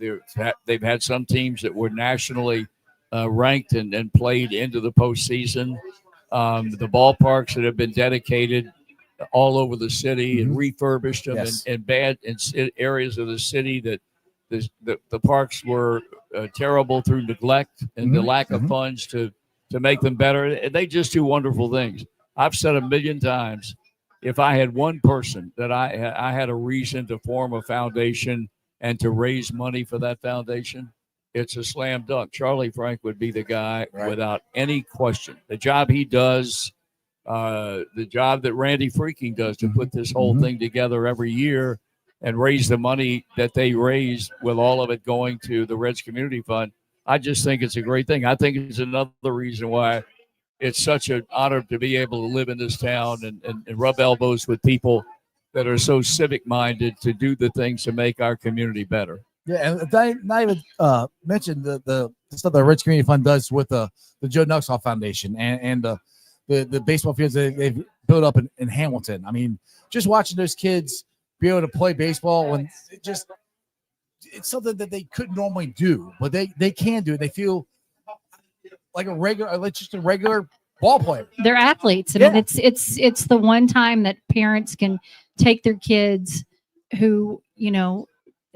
They've had some teams that were nationally ranked and played into the postseason. The ballparks that have been dedicated all over the city and refurbished them in areas of the city that the parks were terrible through neglect and the lack of funds to make them better. And they just do wonderful things. I've said a million times, if I had one person that I had a reason to form a foundation and to raise money for that foundation, it's a slam dunk. Charlie Frank would be the guy without any question. The job he does, the job that Randy Freaking does to put this whole thing together every year and raise the money that they raise, with all of it going to the Reds Community Fund. I just think it's a great thing. I think it's another reason why it's such an honor to be able to live in this town and rub elbows with people that are so civic minded to do the things to make our community better. Yeah, and not even mention the stuff the Reds Community Fund does with the Joe Nuxall Foundation and the baseball fields that they've built up in Hamilton. I mean, just watching those kids be able to play baseball, when it's something that they couldn't normally do, but they can do it. They feel like just a regular ball player. They're athletes. I mean, it's the one time that parents can take their kids who,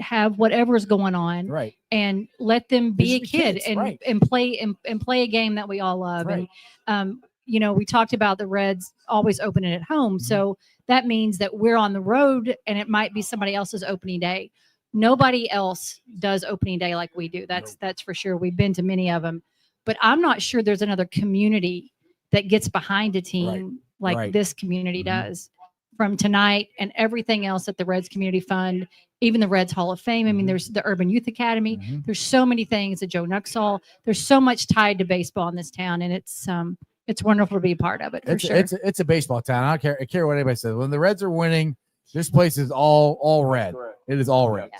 have whatever's going on, right, and let them be a kid kids, and play a game that we all love. Right. And we talked about the Reds always opening at home, so that means that we're on the road, and it might be somebody else's opening day. Nobody else does opening day like we do. That's for sure. We've been to many of them, but I'm not sure there's another community that gets behind a team like this community does. From tonight and everything else at the Reds Community Fund, even the Reds Hall of Fame. I mean, there's the Urban Youth Academy. There's so many things at Joe Nuxall. There's so much tied to baseball in this town, and it's wonderful to be a part of it. For sure. It's a baseball town. I don't care what anybody says. When the Reds are winning, this place is all red. It is all red.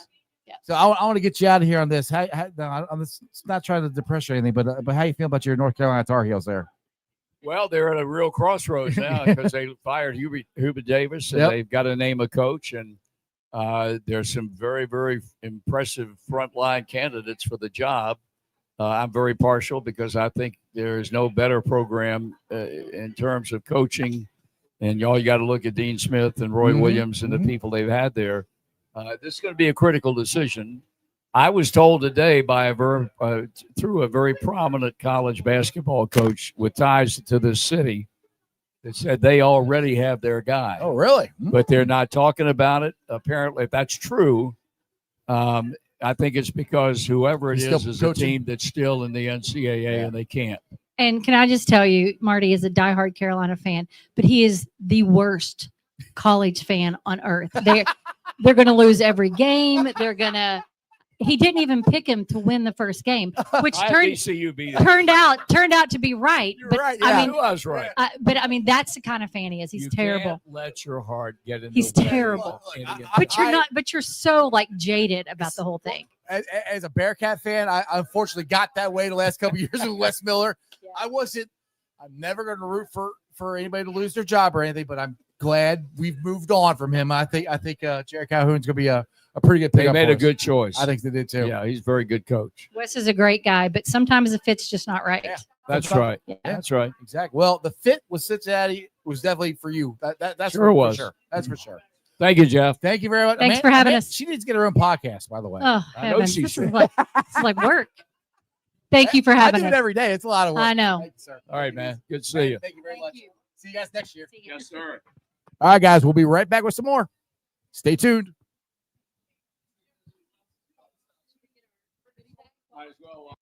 Yeah. So I want to get you out of here on this. I'm not trying to depress you or anything, but how you feel about your North Carolina Tar Heels there? Well, they're at a real crossroads now because they fired Hubert Davis, and they've got to name a coach. And there's some very, very impressive frontline candidates for the job. I'm very partial because I think there is no better program in terms of coaching. And you got to look at Dean Smith and Roy Williams and the people they've had there. This is going to be a critical decision. I was told today by through a very prominent college basketball coach with ties to this city that said they already have their guy. Oh, really? But they're not talking about it. Apparently, if that's true, I think it's because whoever it is a team that's still in the NCAA and they can't. And can I just tell you, Marty is a diehard Carolina fan, but he is the worst college fan on earth. They're going to lose every game. He didn't even pick him to win the first game, which turned out to be right. You're but right. I mean, I was right. But I mean, that's the kind of fan he is. He's terrible. Can't let your heart get in. He's terrible. But you're not. But you're so jaded about the whole thing. As a Bearcat fan, I unfortunately got that way the last couple of years with Wes Miller. Yeah. I'm never going to root for anybody to lose their job or anything, but I'm glad we've moved on from him. I think Jared Calhoun's going to be a pretty good pick. They made a good choice. I think they did too. Yeah, he's a very good coach. Wes is a great guy, but sometimes the fit's just not right. Yeah, that's right. Yeah. That's right. Exactly. Well, the fit with Cincinnati was definitely for you. That's sure was. Sure. That's for sure. Thank you, Jeff. Thank you very much. Thanks for having us. She needs to get her own podcast, by the way. Oh, I know she this should. is like work. Thank you for having I do us. it every day. It's a lot of work. I know. Thank you, sir. All right, man. Good to see you. Thank you very much. See you guys next year. Yes, sir. All right, guys. We'll be right back with some more. Stay tuned. Might as well.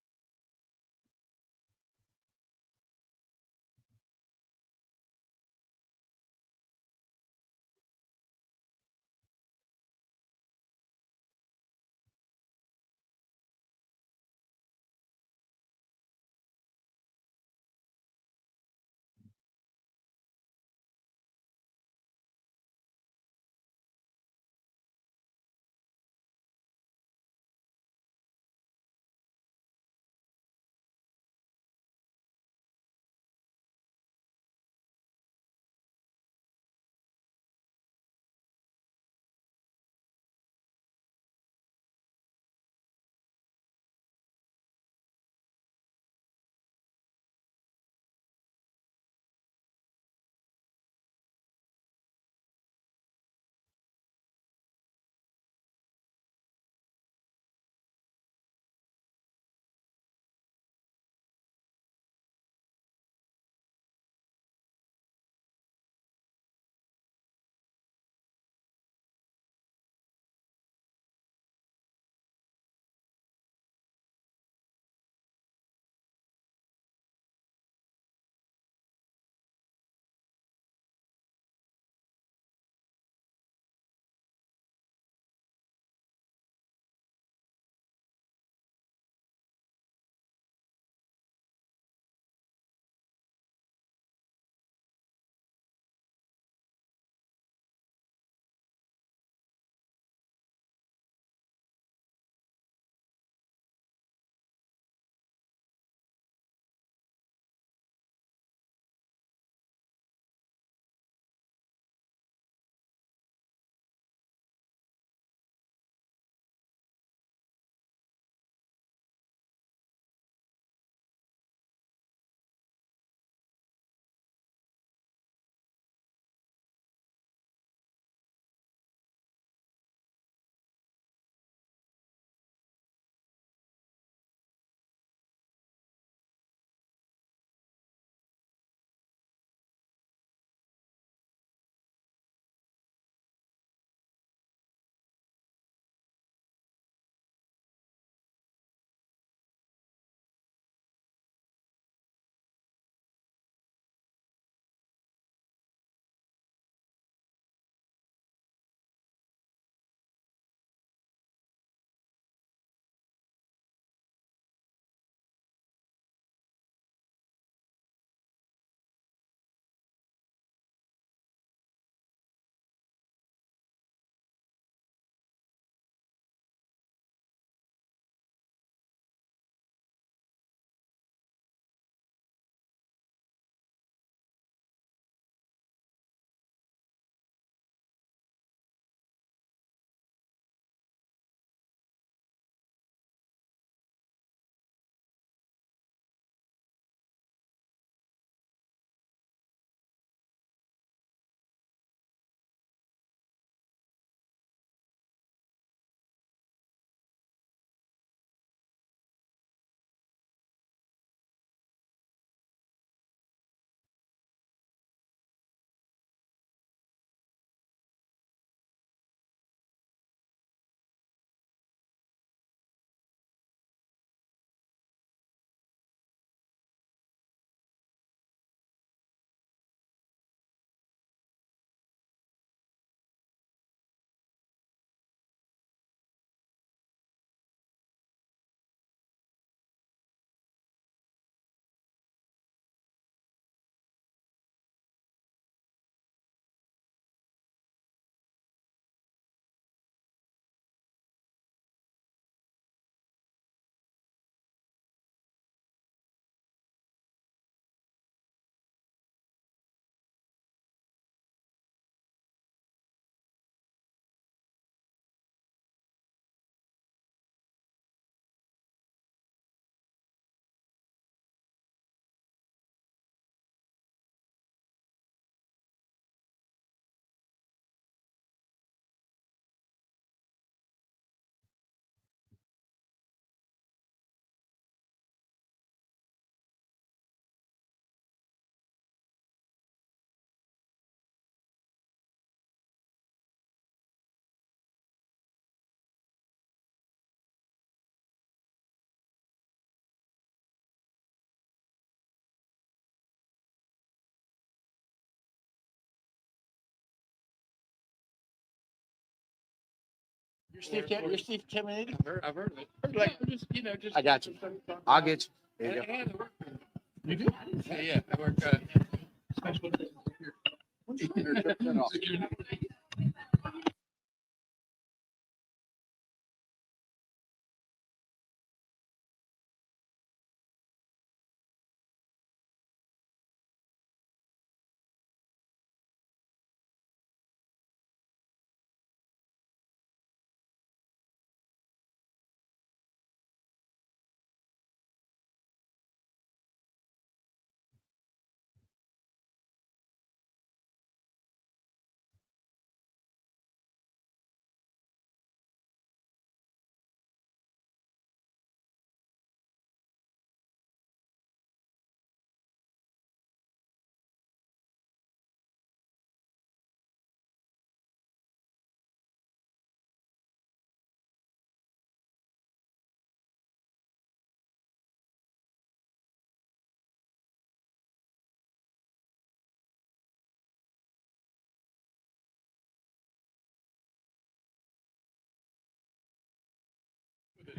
You're Steve Camdi? I've heard of it. Like, just, just. I got you. I'll get you. There you go. And You do? yeah, I work.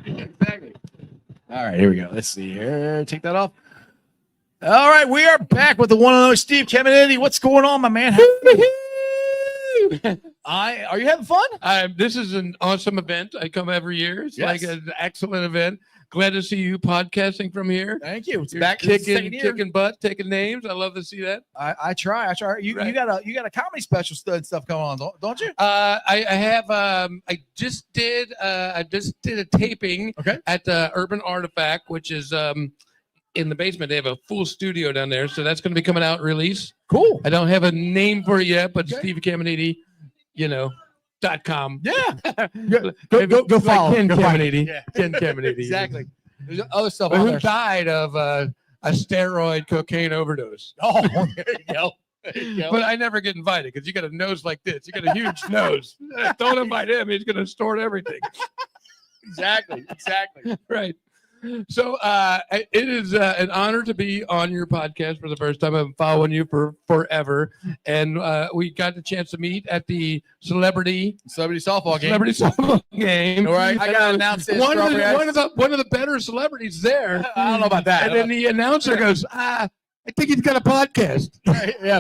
Exactly. All right, here we go. Let's see here. Take that off. All right, we are back with the one and only Steve Camdi. What's going on, my man? Are you having fun? This is an awesome event. I come every year. It's Yes. like an excellent event. Glad to see you podcasting from here. Thank you. It's You're back kicking butt, taking names. I love to see that. I try. You got a comedy special stuff going on, don't you? I have I just did a taping at the Urban Artifact, which is in the basement. They have a full studio down there, so that's going to be coming out release. Cool. I don't have a name for it yet, but Steve Camdi, .com. Yeah. Go follow. Ken Go find it. Camdi. Yeah. Ken Camdi. Exactly. There's other stuff But on who there. died of a steroid cocaine overdose. Oh, there you go. There you go. But I never get invited because you got a nose like this. You got a huge nose. Don't invite him. He's going to store everything. Exactly. Right. So it is an honor to be on your podcast for the first time. I've been following you for forever. And we got the chance to meet at the celebrity softball game. Celebrity softball game. All right. I got to announce this. One of the better celebrities there. I don't know about that. And then the announcer goes, I think he's got a podcast. Yeah.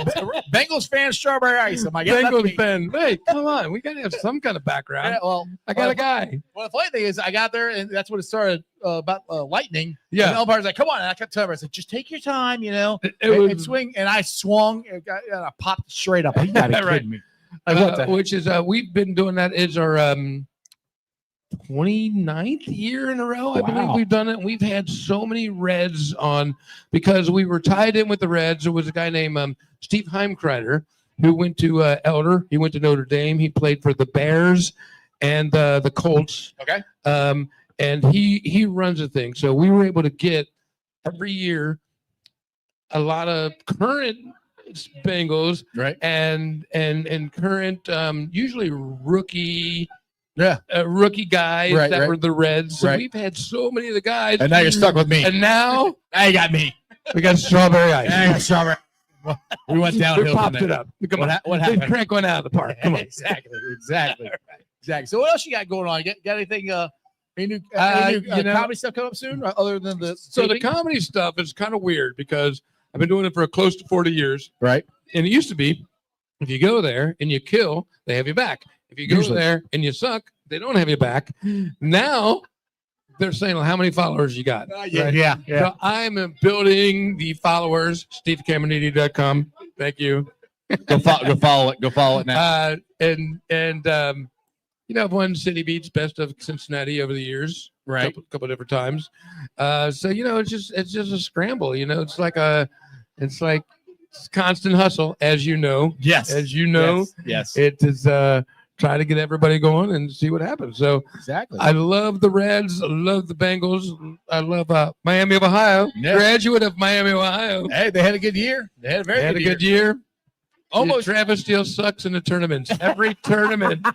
Bengals fan, Strawberry Ice. I'm like, yeah, that's me. Bengals fan. Hey, come on. We got to have some kind of background. Yeah, well, I got a guy. Well, the funny thing is, I got there, and that's when it started about lightning. Yeah. And the umpire's like, "Come on!" And I kept telling her, "I said, just take your time, It and was- swing." And I swung, and I popped straight up. You gotta be Right. kidding me. Like, what the- Which is we've been doing that is our 29th year in a row. I believe Wow. we've done it. We've had so many Reds on because we were tied in with the Reds. There was a guy named Steve Heimkreiter who went to Elder. He went to Notre Dame. He played for the Bears and the Colts. Okay. And he runs a thing. So we were able to get every year a lot of current Bengals, right? And current usually rookie guys Right, that right. were the Reds. So Right. we've had so many of the guys. And now you're stuck with me. And now Now you got me. we got Strawberry Ice. Now you got Strawberry. We went downhill. We from popped there. it up. Come on. What They happened? crank one out of the park. Come on. Exactly. Exactly. So what else you got going on? You got anything? Any new, You know- comedy stuff coming up soon, other than the So the taping? comedy stuff is kind of weird because I've been doing it for close to 40 years. Right. And it used to be if you go there and you kill, they have you back. If you go Usually. there and you suck, they don't have you back. Now they're saying, well, how many followers you got? yeah. So I'm building the followers, stevecamminiti.com. Thank you. Go follow it. Go follow it now. I've won City Beats Best of Cincinnati over the years, Right. Couple different times. So it's just a scramble. It's like it's constant hustle, as you know. Yes. As you know, Yes. it is try to get everybody going and see what happens. So Exactly. I love the Reds. I love the Bengals. I love Miami of Ohio. Yeah. Graduate of Miami of Ohio. Hey, they had a good year. They had a very They had a good good year. Almost. Travis still sucks in the tournaments. Every tournament.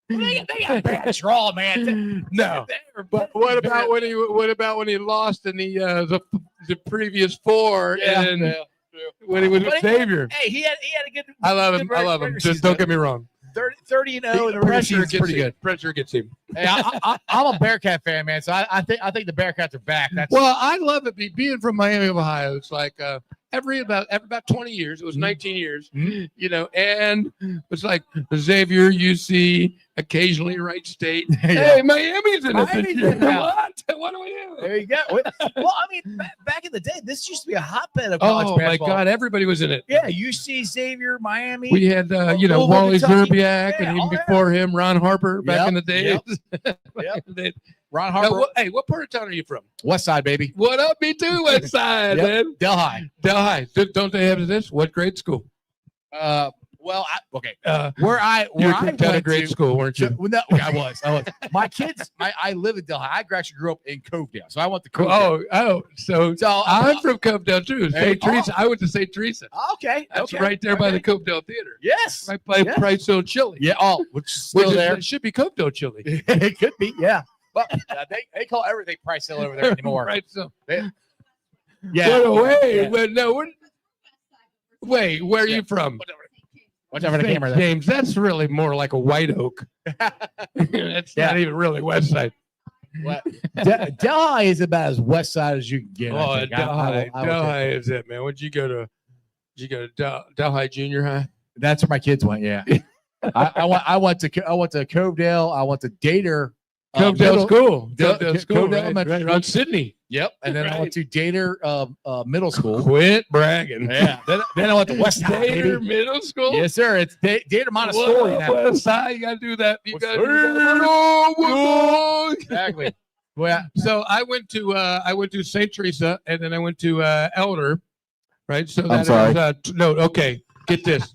They got a bad draw, man. No. But what about when he lost in the previous four and when he was But a savior? Hey, he had a good. I love good him. I love him. regular Just season. don't get me wrong. 30 and 0 in the regular Pressure season is gets pretty him. good. Pressure gets him. Hey, I'm a Bearcat fan, man. So I think the Bearcats are back. That's Well, I love it. Being from Miami, Ohio, it's like every about 20 years. It was 19 years, you know, and it's like Xavier, UC, occasionally Wright State. Hey, Miami's in it this year. What do we do? There you go. Well, I mean, back in the day, this used to be a hotbed of college Oh my basketball. God, everybody was in it. Yeah, UC, Xavier, Miami. We had, you know, Louisville, Wally Kentucky. Zerbiak, Yeah, and even oh, yeah. before him, Ron Harper back in the day. Yep. Ron Now, Harper. hey, what part of town are you from? West Side, baby. What up, me too, West Side, Yep. man. Delhi. Delhi. Don't they have this? What grade school? Well, Where where I you went kicked out of grade to, school, weren't you? Well, no, I was. My kids. I live in Delhi. I actually grew up in Covedale, so I went to Covedale. So I'm from Covedale too. Hey, St. Teresa. I went to St. Teresa. Okay, That's okay, right there by the Covedale Theater. Yes, Right by yeah. Price Hill Chili. Yeah. Oh, which is still there. It should be Covedale Chili. It could be. Yeah. But they call everything Price Hill over there anymore. Right. So Yeah. Wait, where are you from? Watch out for the St. camera there. James, that's really more like a White Oak. That's not even really West Side. Delhi is about as west side as you can get. I think. I would Delhi take is it, man. Did you go to Delhi Junior High? That's where my kids went. Yeah. I went to Covedale. I went to Dater. Covedale School. Covedale School. Right on Sydney. Yep. And then I went to Dater Middle School. Quit bragging. Yeah. Then I went to West Side. Dater baby. Middle School? Yes, sir. It's Dater Montessori. What, now. West Side, you got to do that. You got to do that. Exactly. Well, So I went to St. Teresa, and then I went to Elder, right? So that sorry. is okay. Get this.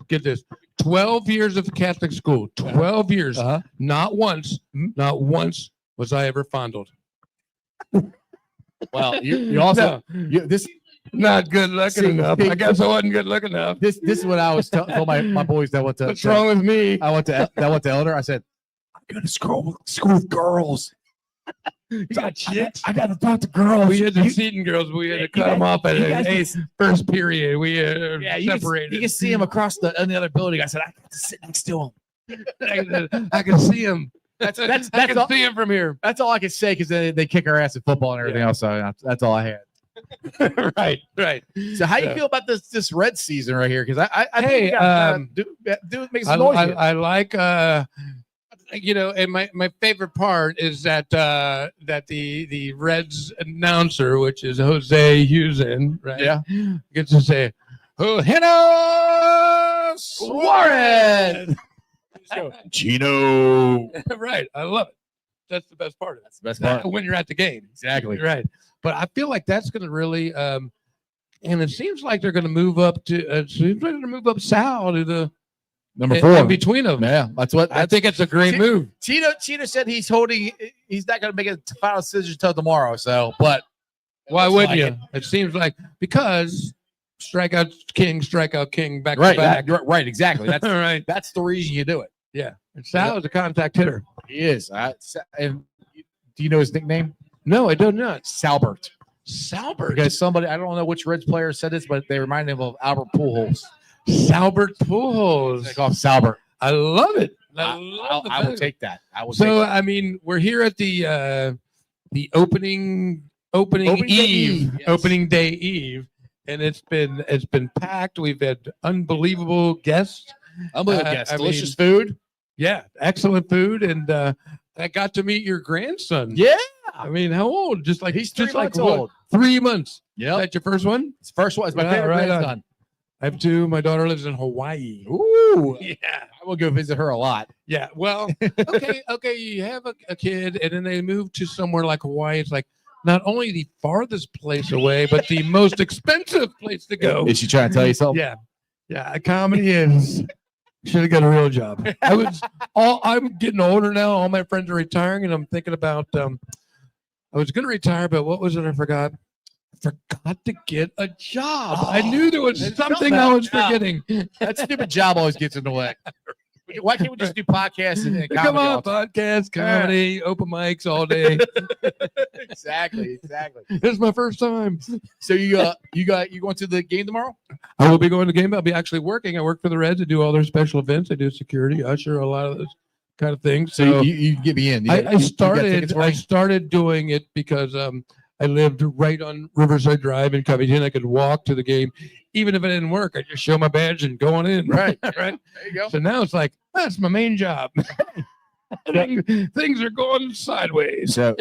12 years of Catholic school. 12 years. Not once was I ever fondled. well, you also this Not good looking enough. I guess I wasn't good looking enough. this is what I was telling my boys that went to. What's wrong with me? I went to Elder. I said, I'm going to school with girls. You got chicks? I got to talk to girls. We had the Seton girls. We had to cut them off at the first period. We separated. You can see him across in the other building. I said, I got to sit next to him. I can see him. I can all, see him from here. That's all I can say because they kick our ass at football and everything else. So that's all I had. Right. So how you feel about this Red season right here? Because I think Hey, we gotta do make some noise. here. I like and my favorite part is that the Reds announcer, which is Jose Husen, right? Yeah. Gets to say, "Oh, Hannah Suarez." Chino. Right. I love it. That's the best part of it. That's the best part. When you're at the game. Exactly. Right. But I feel like that's going to really, and it seems like they're going to move up south to the Number 4 in between them. Yeah, that's what I think it's a great move. Tito said he's not going to make a final decision until tomorrow. So, but Why looks wouldn't like you? It seems like because strikeout king, back right, to back. right, exactly. That's All right. That's the reason you do it. Yeah. And Sal is a contact hitter. He is. And do you know his nickname? No, I do not. Salbert. Salbert. Because somebody, I don't know which Reds player said this, but they remind him of Albert Pujols. Salbert Pujols. They call him Salbert. I love it. I will take that. I will. So take that. I mean, we're here at the opening Opening day eve, eve, yes. opening day eve, and it's been packed. We've had unbelievable guests. Unbelievable guests. I Delicious mean, food. Yeah, excellent food, and I got to meet your grandson. Yeah. I mean, how old? He's 3 months what, old. 3 months. Yep. Is that your first one? It's the first one. It's my favorite right on. grandson. I have 2. My daughter lives in Hawaii. Ooh. Yeah. I will go visit her a lot. Yeah. Well, okay. You have a kid, and then they move to somewhere like Hawaii. It's like not only the farthest place away, but the most expensive place to go. Is she trying to tell you something? Yeah. Comedy is. Should have got a real job. I'm getting older now. All my friends are retiring, and I'm thinking about. I was going to retire, but what was it? I forgot. I forgot to get a job. I knew there was something I was forgetting. That stupid job always gets in the way. Why can't we just do podcasts and comedy? Come all on, the time? podcast, comedy, open mics all day. Exactly. This is my first time. So you going to the game tomorrow? I will be going to the game. I'll be actually working. I work for the Reds. I do all their special events. I do security, usher, a lot of those kind of things. So you get me in. I started doing it because I lived right on Riverside Drive in Covington. I could walk to the game, even if it didn't work. I just show my badge and go on in. Right. Right. There you go. So now it's like that's my main job. Things are going sideways. So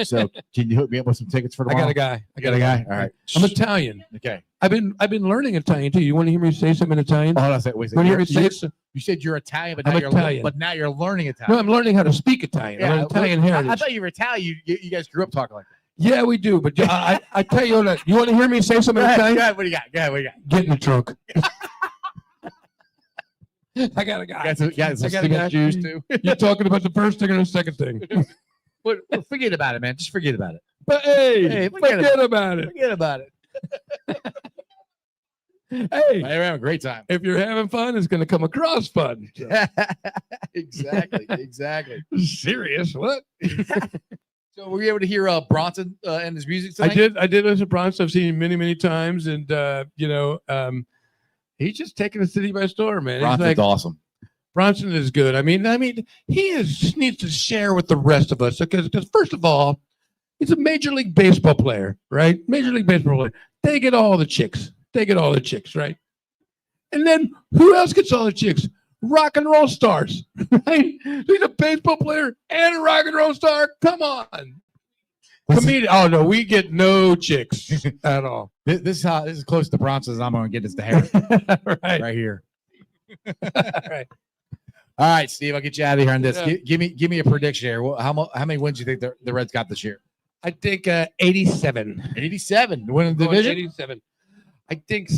can you hook me up with some tickets for I tomorrow? got a guy. All right. I'm Italian. Okay. I've been learning Italian too. You want to hear me say something in Italian? Hold on a second. Wait a Want to hear me second. say You said you're Italian, but I'm now you're Italian. but now you're learning Italian. No, I'm learning how to speak Italian. I'm an Italian heritage. I thought you were Italian. You guys grew up talking like that. Yeah, we do. But I tell you what, you want to hear me say something in Italian? Go ahead. What do you got? Get in the trunk. I got a guy. I got a guy. Jews too. You're talking about the first thing or the second thing. Well, forget about it, man. Just forget about it. But hey, forget about it. Forget about it. Hey, we're having a great time. If you're having fun, it's going to come across fun. So. Exactly. Serious? What? So were you able to hear Bronson and his music tonight? I did listen to Bronson. I've seen him many times, and he's just taking the city by storm, man. Bronson's awesome. Bronson is good. I mean, just needs to share with the rest of us because first of all, he's a Major League Baseball player, right? Major League Baseball player. They get all the chicks. Right? And then who else gets all the chicks? Rock and roll stars, right? He's a baseball player and a rock and roll star. Come on. Comedian. Oh no, we get no chicks at all. This is close to Bronson as I'm going to get this to Harry. right here. Right. All right, Steve, I'll get you out of here on this. Yeah. Give me a prediction here. How many wins do you think the Reds got this year? I think 87. 87 to win the division. 87. I think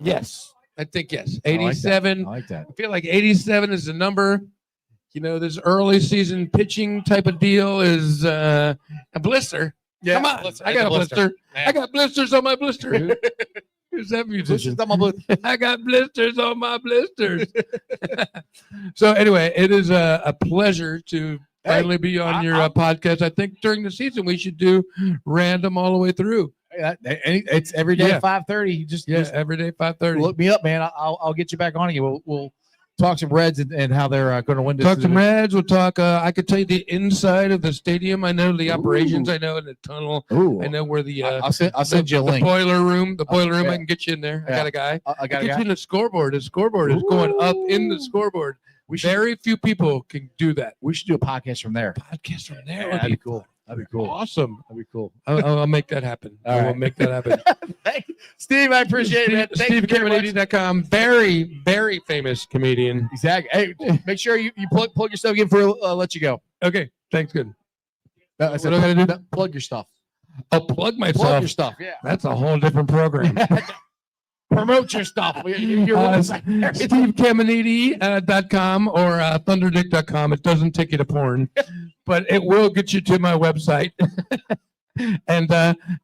yes. I think yes. 87. I like that. I feel like 87 is the number. This early season pitching type of deal is a blister. Yeah, Come on. blister. I got a blister. Yeah. I got blisters on my blister. Who's that musician? I got blisters on my blisters. So anyway, it is a pleasure to finally be on your podcast. I think during the season we should do random all the way through. It's every day at 5:30. Just every day 5:30. Look me up, man. I'll get you back on again. We'll talk some Reds and how they're going to win this. Talk some Reds. We'll talk. I could tell you the inside of the stadium. I know the operations. I know in the tunnel. I know where the. I'll send you a link. The boiler room. The boiler room. Yeah. I can get you in there. Yeah. I got a guy. I got get a guy. you in the scoreboard. The scoreboard is going up in the scoreboard. Very few people can do that. We should do a podcast from there. Podcast from there. That'd be cool. That'd be cool. Awesome. That'd be cool. I'll make that happen. All I will right. make that happen. Thank you, Steve. I appreciate it, man. Thank you very much. SteveCamdi.com. Very, very famous comedian. Exactly. Hey, make sure you plug your stuff in before I let you go. Okay. Thanks. Good. I said, What do I gotta do? plug your stuff. I'll plug myself. Plug your stuff. Yeah. That's a whole different program. Promote your stuff. Your website. SteveCamdi.com or Thunderdick.com. It doesn't take you to porn, but it will get you to my website. And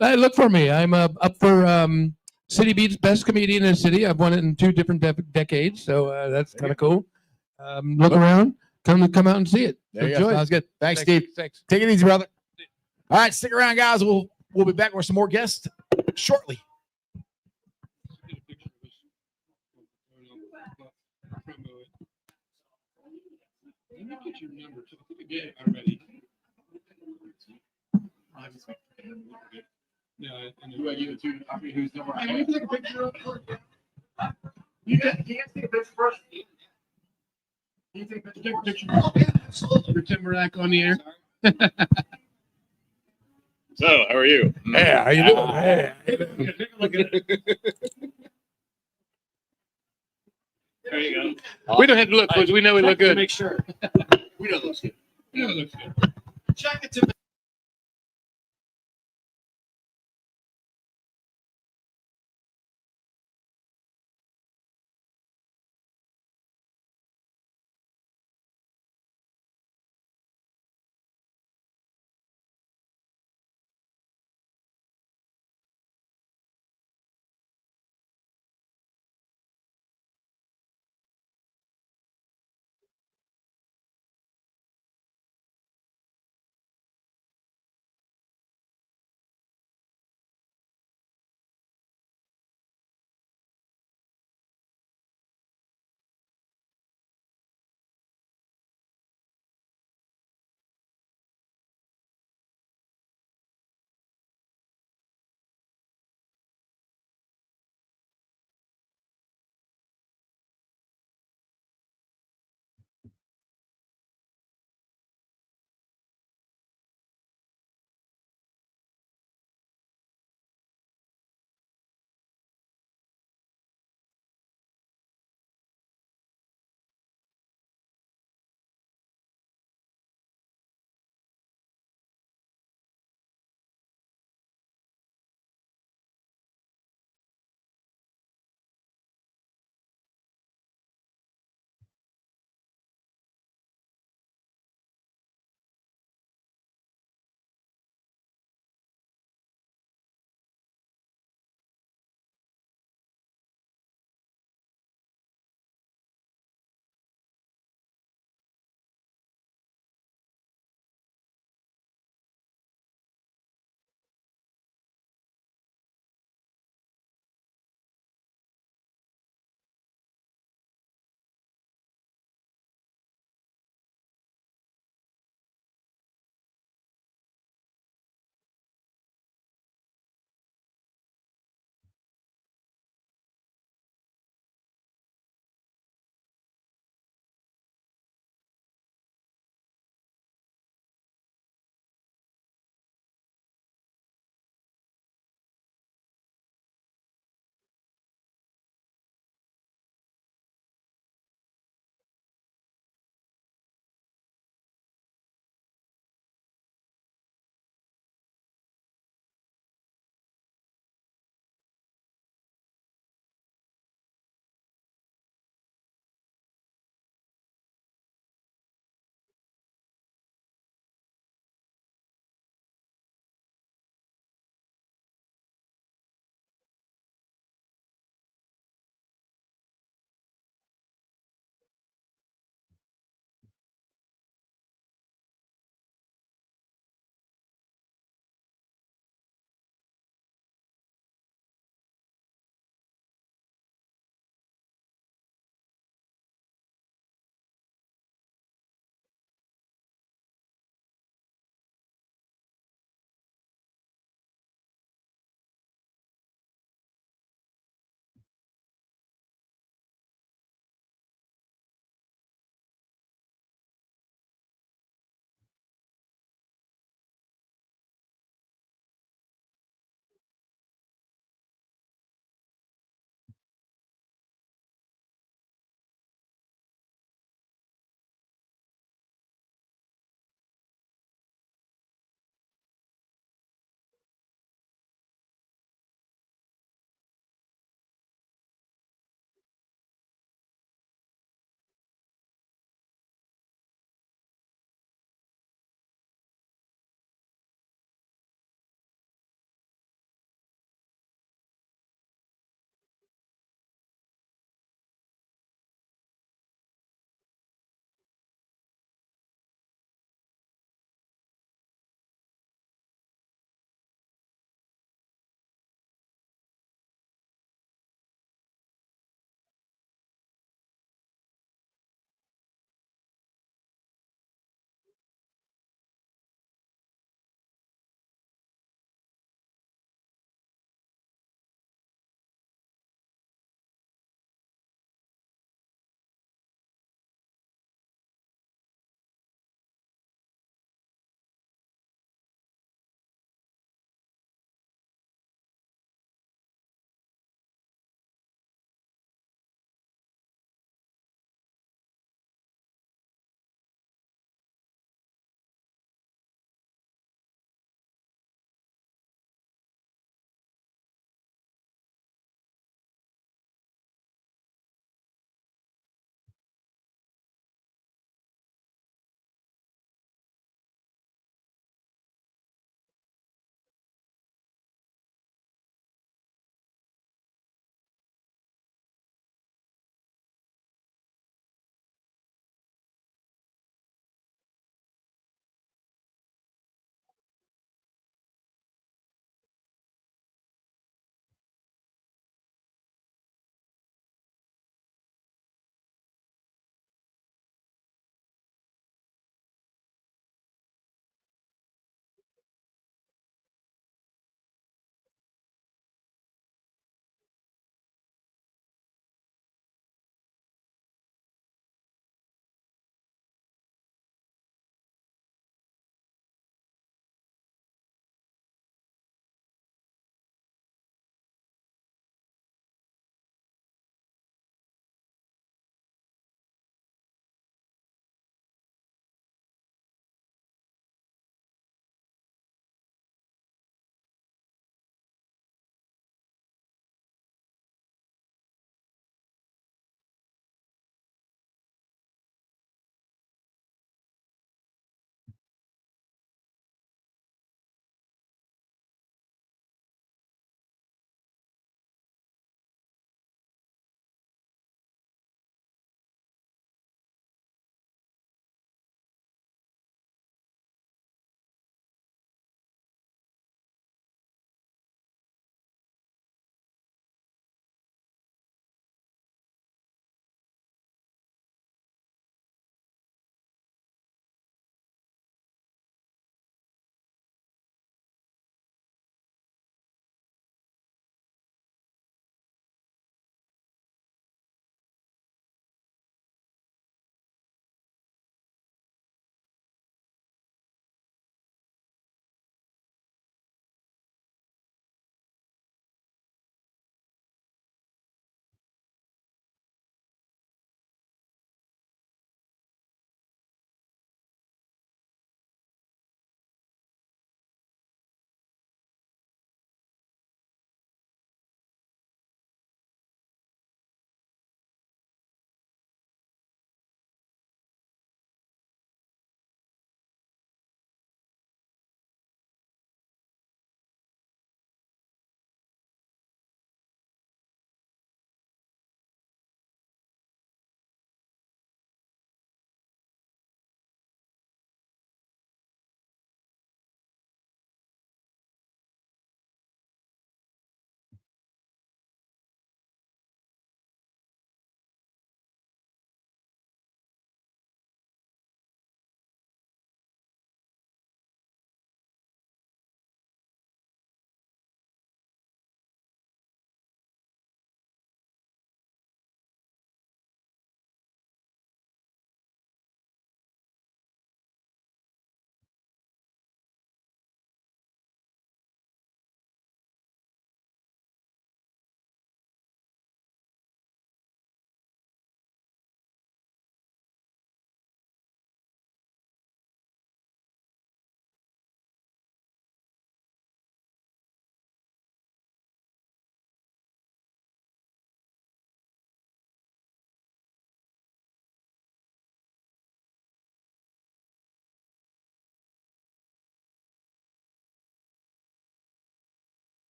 look for me. I'm up for City Beats Best Comedian in the City. I've won it in 2 different decades, so that's kind of cool. Look around. Come out and see it. There you Enjoy go. it. Sounds good. Thanks, Steve. Thanks. Take it easy, brother. All right, stick around, guys. We'll be back with some more guests shortly. Let me get your number to the game already. Yeah, and who I give it to? I mean, whose number? Can you take a picture of it? You can't take a picture first. Can you take a picture? Absolutely. For Tim Barack on the air. So, how are you? Hey, how you doing? Hey. Take a look at it. There you go. We don't have to look because we know we look good. Make sure. We know it looks good. We know it looks good. Check it to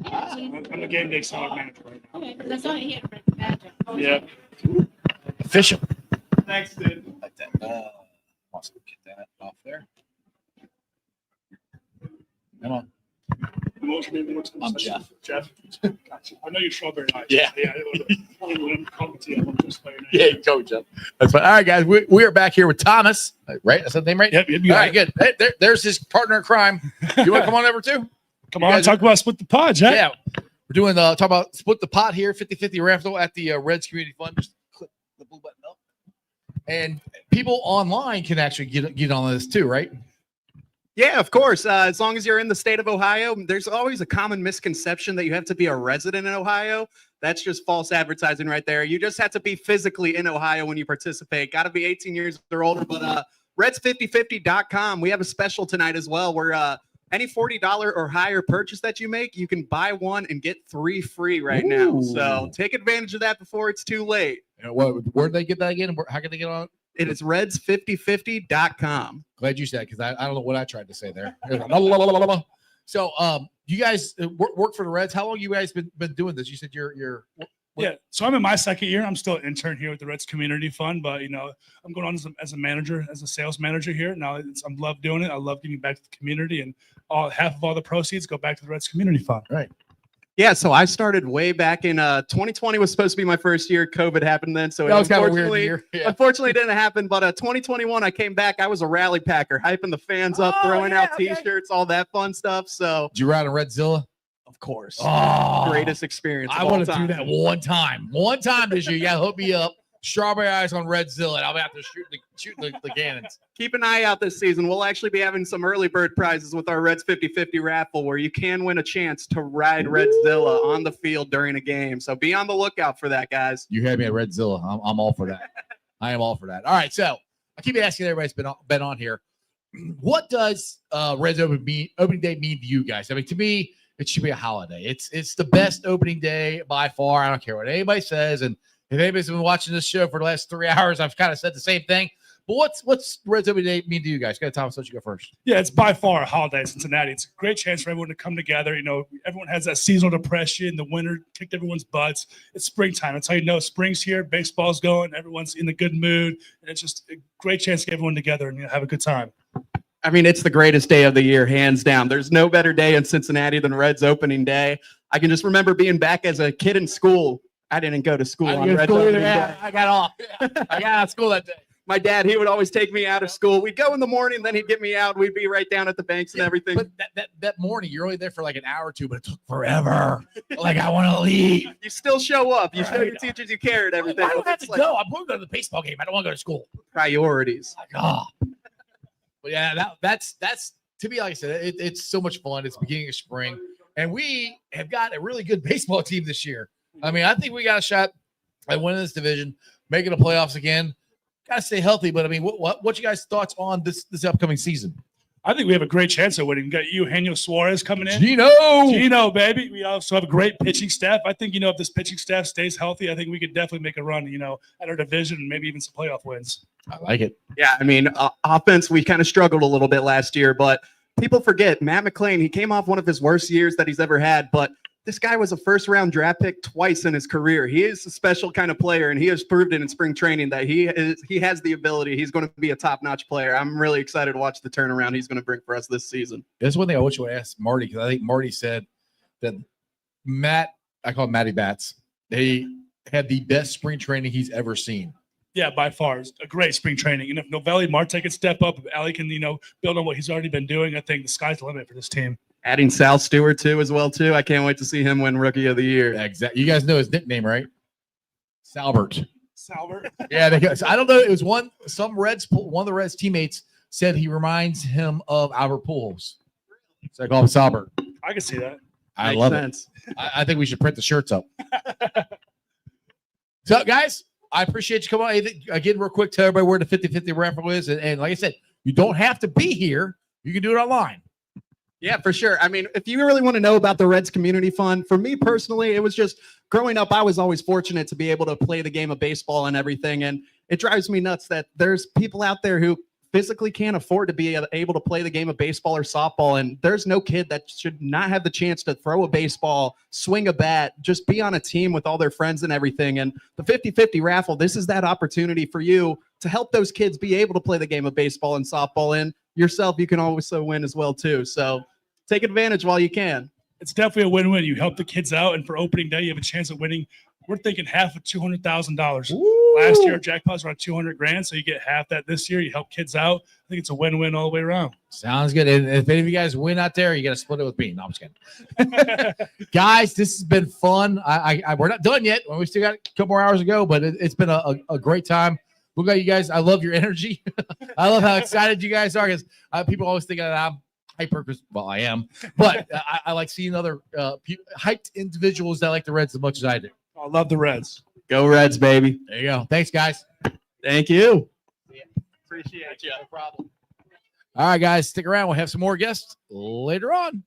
I'm a game day salad manager right now. Okay, that's all he had. Yeah. Official. Thanks, dude. Like that. Awesome. Get that off there. Come on. I'm Jeff. Jeff. Gotcha. I know you're Strawberry Ice. Yeah. Yeah. Yeah, you go, Jeff. That's fine. All right, guys. We are back here with Thomas. Right? That's the name, right? Yep. All right, good. There's his partner in crime. You want to come on over too? Come on, talk about Split the Pod, Jack. Yeah. We're doing talk about Split the Pot here, 50-50 raffle at the Reds Community Fund. Just click the blue button up. And people online can actually get on this too, right? Yeah, of course. As long as you're in the state of Ohio, there's always a common misconception that you have to be a resident in Ohio. That's just false advertising right there. You just have to be physically in Ohio when you participate. Got to be 18 years or older. But Reds5050.com, we have a special tonight as well where any $40 or higher purchase that you make, you can buy one and get 3 free right now. So take advantage of that before it's too late. Where did they get that again? How can they get on? It is Reds5050.com. Glad you said, because I don't know what I tried to say there. So you guys work for the Reds. How long you guys been doing this? You said you're Yeah, so I'm in my second year. I'm still an intern here with the Reds Community Fund, but I'm going on as a manager, as a sales manager here. Now I love doing it. I love giving back to the community, and half of all the proceeds go back to the Reds Community Fund. Right. Yeah, so I started way back in 2020 was supposed to be my first year. COVID happened then, so that was kind of a weird year. Yeah. Unfortunately, it didn't happen. But 2021, I came back. I was a rally packer, hyping the fans up, throwing out T-shirts, all that fun stuff. So did you ride on Redzilla? Of course. Oh, greatest experience. I want to do that one time this year. You got to hook me up. Strawberry Ice on Redzilla, and I'll be out there shooting the cannons. Keep an eye out this season. We'll actually be having some early bird prizes with our Reds 50-50 raffle where you can win a chance to ride Redzilla on the field during a game. So be on the lookout for that, guys. You had me at Redzilla. I'm all for that. I am all for that. All right, so I keep asking everybody's been on here. What does Reds opening day mean to you guys? I mean, to me, it should be a holiday. It's the best opening day by far. I don't care what anybody says. And if anybody's been watching this show for the last 3 hours, I've kind of said the same thing. But what's Reds opening day mean to you guys? Thomas, let you go first. Yeah, it's by far a holiday in Cincinnati. It's a great chance for everyone to come together. Everyone has that seasonal depression. The winter kicked everyone's butts. It's springtime. That's how you know spring's here. Baseball's going. Everyone's in a good mood. And it's just a great chance to get everyone together and have a good time. I mean, it's the greatest day of the year, hands down. There's no better day in Cincinnati than Reds opening day. I can just remember being back as a kid in school. I didn't go to school on Reds opening day. I got off. I got out of school that day. My dad, he would always take me out of school. We'd go in the morning, then he'd get me out. We'd be right down at the banks and everything. But that morning, you're only there for like an hour or two, but it took forever. Like, I want to leave. You still show up. You show your teachers you care and everything. I don't have to go. I'm going to go to the baseball game. I don't want to go to school. Priorities. But yeah, that's to me, like I said, it's so much fun. It's the beginning of spring, and we have got a really good baseball team this year. I mean, I think we got a shot at winning this division, making the playoffs again. Got to stay healthy, but I mean, what you guys' thoughts on this upcoming season? I think we have a great chance of winning. We got Eugenio Suarez coming in. Gino, baby. We also have a great pitching staff. I think, if this pitching staff stays healthy, I think we could definitely make a run, at our division and maybe even some playoff wins. I like it. Yeah, I mean, offense, we kind of struggled a little bit last year, but people forget Matt McClain, he came off one of his worst years that he's ever had, but this guy was a first-round draft pick twice in his career. He is a special kind of player, and he has proved it in spring training that he has the ability. He's going to be a top-notch player. I'm really excited to watch the turnaround he's going to bring for us this season. That's one thing I wish you would ask Marty, because I think Marty said that I call him Matty Bats, they had the best spring training he's ever seen. Yeah, by far. It's a great spring training. And if Novelli Marte can step up, if Ali can, build on what he's already been doing, I think the sky's the limit for this team. Adding Sal Stewart, too, as well, too. I can't wait to see him win Rookie of the Year. Exactly. You guys know his nickname, right? Salbert. Salbert? Yeah, I don't know. It was one of the Reds teammates said he reminds him of Albert Pujols. So I call him Salbert. I can see that. I love it. I think we should print the shirts up. So, guys, I appreciate you coming on. Again, real quick, tell everybody where the 50-50 raffle is. And like I said, you don't have to be here. You can do it online. Yeah, for sure. I mean, if you really want to know about the Reds Community Fund, for me personally, it was just growing up, I was always fortunate to be able to play the game of baseball and everything. And it drives me nuts that there's people out there who physically can't afford to be able to play the game of baseball or softball. And there's no kid that should not have the chance to throw a baseball, swing a bat, just be on a team with all their friends and everything. And the 50-50 raffle, this is that opportunity for you to help those kids be able to play the game of baseball and softball. And yourself, you can also win as well too. So take advantage while you can. It's definitely a win-win. You help the kids out, and for opening day, you have a chance of winning. We're thinking half of $200,000. Last year, our jackpot was around 200 grand, so you get half that this year. You help kids out. I think it's a win-win all the way around. Sounds good. And if any of you guys win out there, you got to split it with me. No, I'm just kidding. Guys, this has been fun. We're not done yet. We still got a couple more hours to go, but it's been a great time. Look at you guys. I love your energy. I love how excited you guys are, because people always think that I'm hyper, because, well, I am. But I like seeing other hyped individuals that like the Reds as much as I do. I love the Reds. Go Reds, baby. There you go. Thanks, guys. Thank you. Appreciate you. No problem. All right, guys, stick around. We'll have some more guests later on.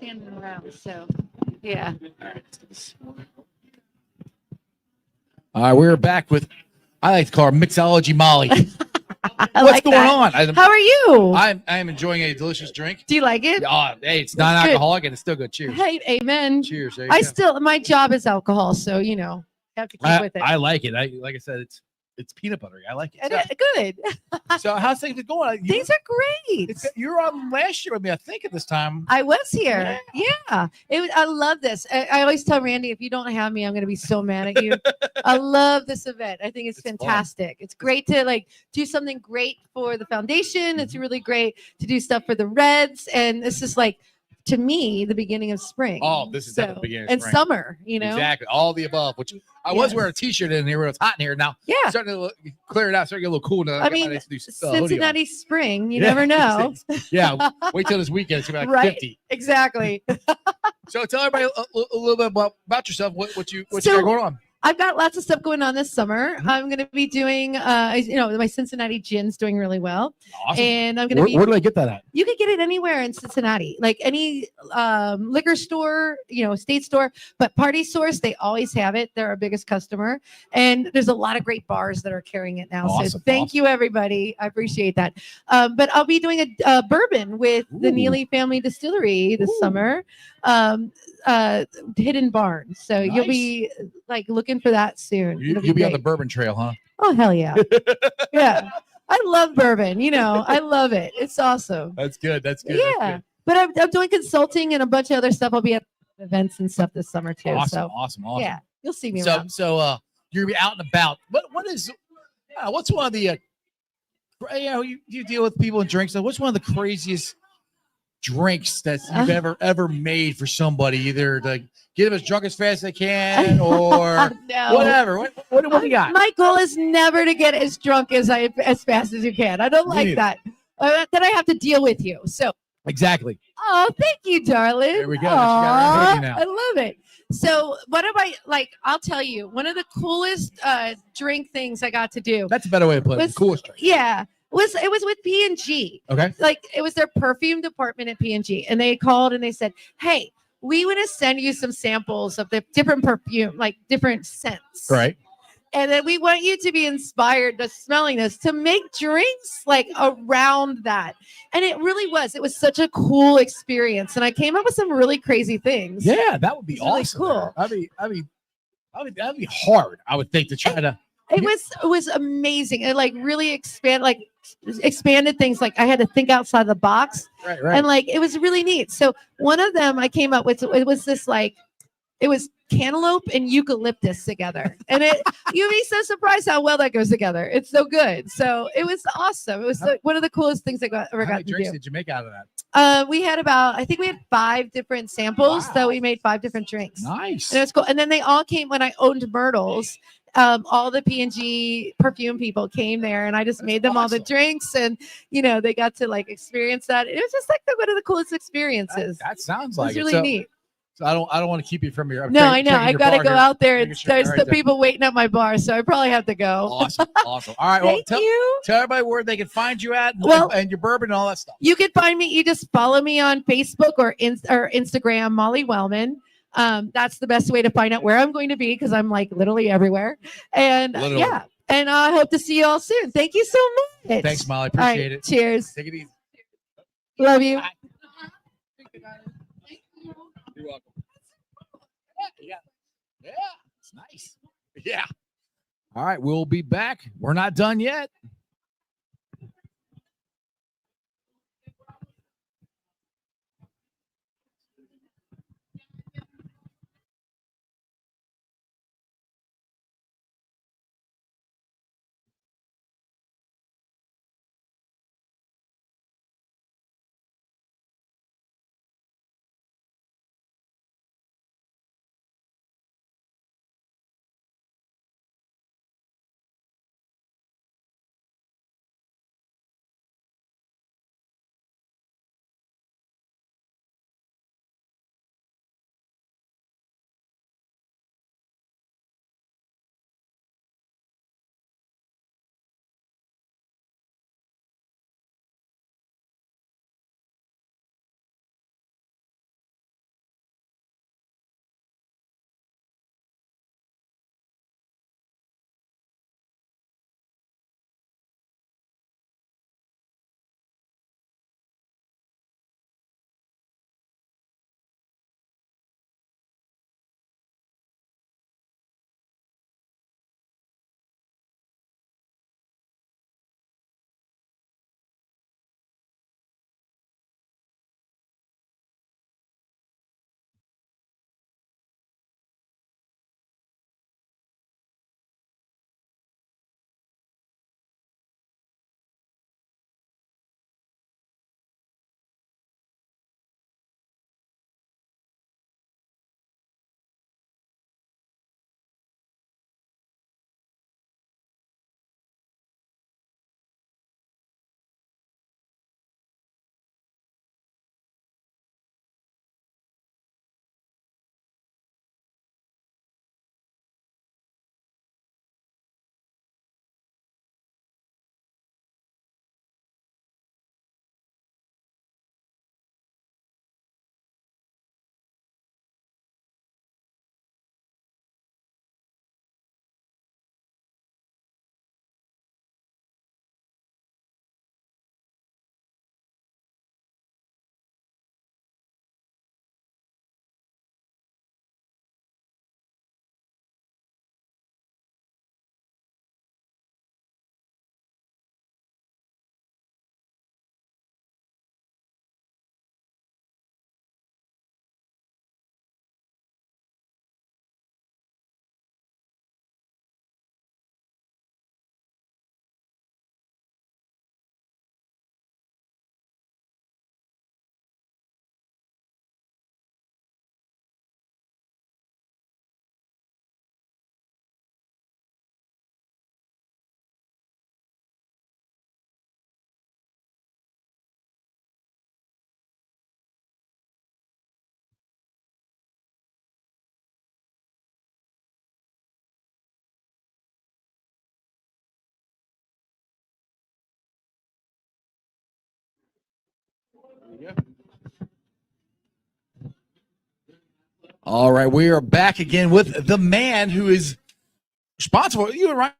standing around. So, yeah. All right, we're back with, I like to call her Mixology Molly. What's like going that. on? How are you? I am enjoying a delicious drink. Do you like it? Hey, it's non-alcoholic and it's still good. Cheers. Hey, amen. Cheers. There you I go. still, my job is alcohol, so you know, have to keep with it. I like it. Like I said, it's peanut buttery. I like it. And good. So how's things going? Things are great. You were on last year with me, I think, at this time. I was here. Yeah. I love this. I always tell Randy, if you don't have me, I'm going to be so mad at you. I love this event. I think it's fantastic. It's great to like do something great for the foundation. It's really great to do stuff for the Reds. And this is like, to me, the beginning of spring. Oh, this is definitely the beginning of and spring. summer, you know? Exactly. All the above, which I was wearing a t-shirt in here when it's hot in here. Now, starting to clear it out, starting to get a little cool now. I mean, Cincinnati spring, you never know. Yeah. Wait till this weekend. It's going to be like Right? 50. Exactly. So tell everybody a little bit about yourself. What you got going on? I've got lots of stuff going on this summer. I'm going to be doing, my Cincinnati gin's doing really well. Awesome. And I'm going to be. Where do I get that at? You can get it anywhere in Cincinnati, like any liquor store, state store, but Party Source, they always have it. They're our biggest customer. And there's a lot of great bars that are carrying it now. So thank you, everybody. I appreciate that. But I'll be doing a bourbon with the Neely Family Distillery this summer. Hidden Barn. So you'll be like looking for that soon. You'll be on the bourbon trail, huh? Oh, hell yeah. Yeah. I love bourbon. I love it. It's awesome. That's good. That's good. Yeah. But I'm doing consulting and a bunch of other stuff. I'll be at events and stuff this summer too. Awesome. Yeah. You'll see me So, around. you're gonna be out and about. What's one of the you deal with people and drinks. So what's one of the craziest drinks that you've ever made for somebody, either to get them as drunk as fast as they can or No. whatever? What do you got? My goal is never to get as drunk as fast as you can. I don't like neither. that. Then I have to deal with you. So Exactly. oh, thank you, darling. There we go. She got Aw, her hoodie now. I love it. So what am I like? I'll tell you, one of the coolest drink things I got to do. That's a better way to put it. was- The coolest drink. Yeah. It was with P&G. Okay. Like it was their perfume department at P&G. And they called and they said, hey, we want to send you some samples of the different perfume, like different scents. Right. And then we want you to be inspired to smelling this to make drinks like around that. And it really was. It was such a cool experience. And I came up with some really crazy things. Yeah, that would be It's really awesome. cool. That'd be hard, I would think, to try to. It was amazing. It like really expanded things. Like I had to think outside the box. Right. And like it was really neat. So one of them I came up with, it was this like, it was cantaloupe and eucalyptus together. And you'd be so surprised how well that goes together. It's so good. So it was awesome. It was one of the coolest things I ever How got many to drinks do. did you make out of that? We had I think we had 5 different samples. So we made 5 different drinks. Nice. And it was cool. And then they all came when I owned Myrtles. All the P&G perfume people came there and I just made them all the drinks and, they got to like experience that. It was just like one of the coolest experiences. That sounds It like was it. really So- neat. So I don't want to keep you from your. No, I know. I've got to go out there and there's All the right, people waiting at my bar. So I probably have to go. Awesome. All right. Well, Thank you. Tell everybody where they can find you at and your bourbon and all that stuff. You can find me. You just follow me on Facebook or Instagram, Molly Wellman. That's the best way to find out where I'm going to be because I'm like literally everywhere. And yeah. And I hope to see you all soon. Thank you so much. Thanks, Molly. All right, Appreciate it. Cheers. Take it easy. Love you. You're welcome. Yeah. It's nice. Yeah. All right. We'll be back. We're not done yet. All right, we are back again with the man who is responsible. You were right.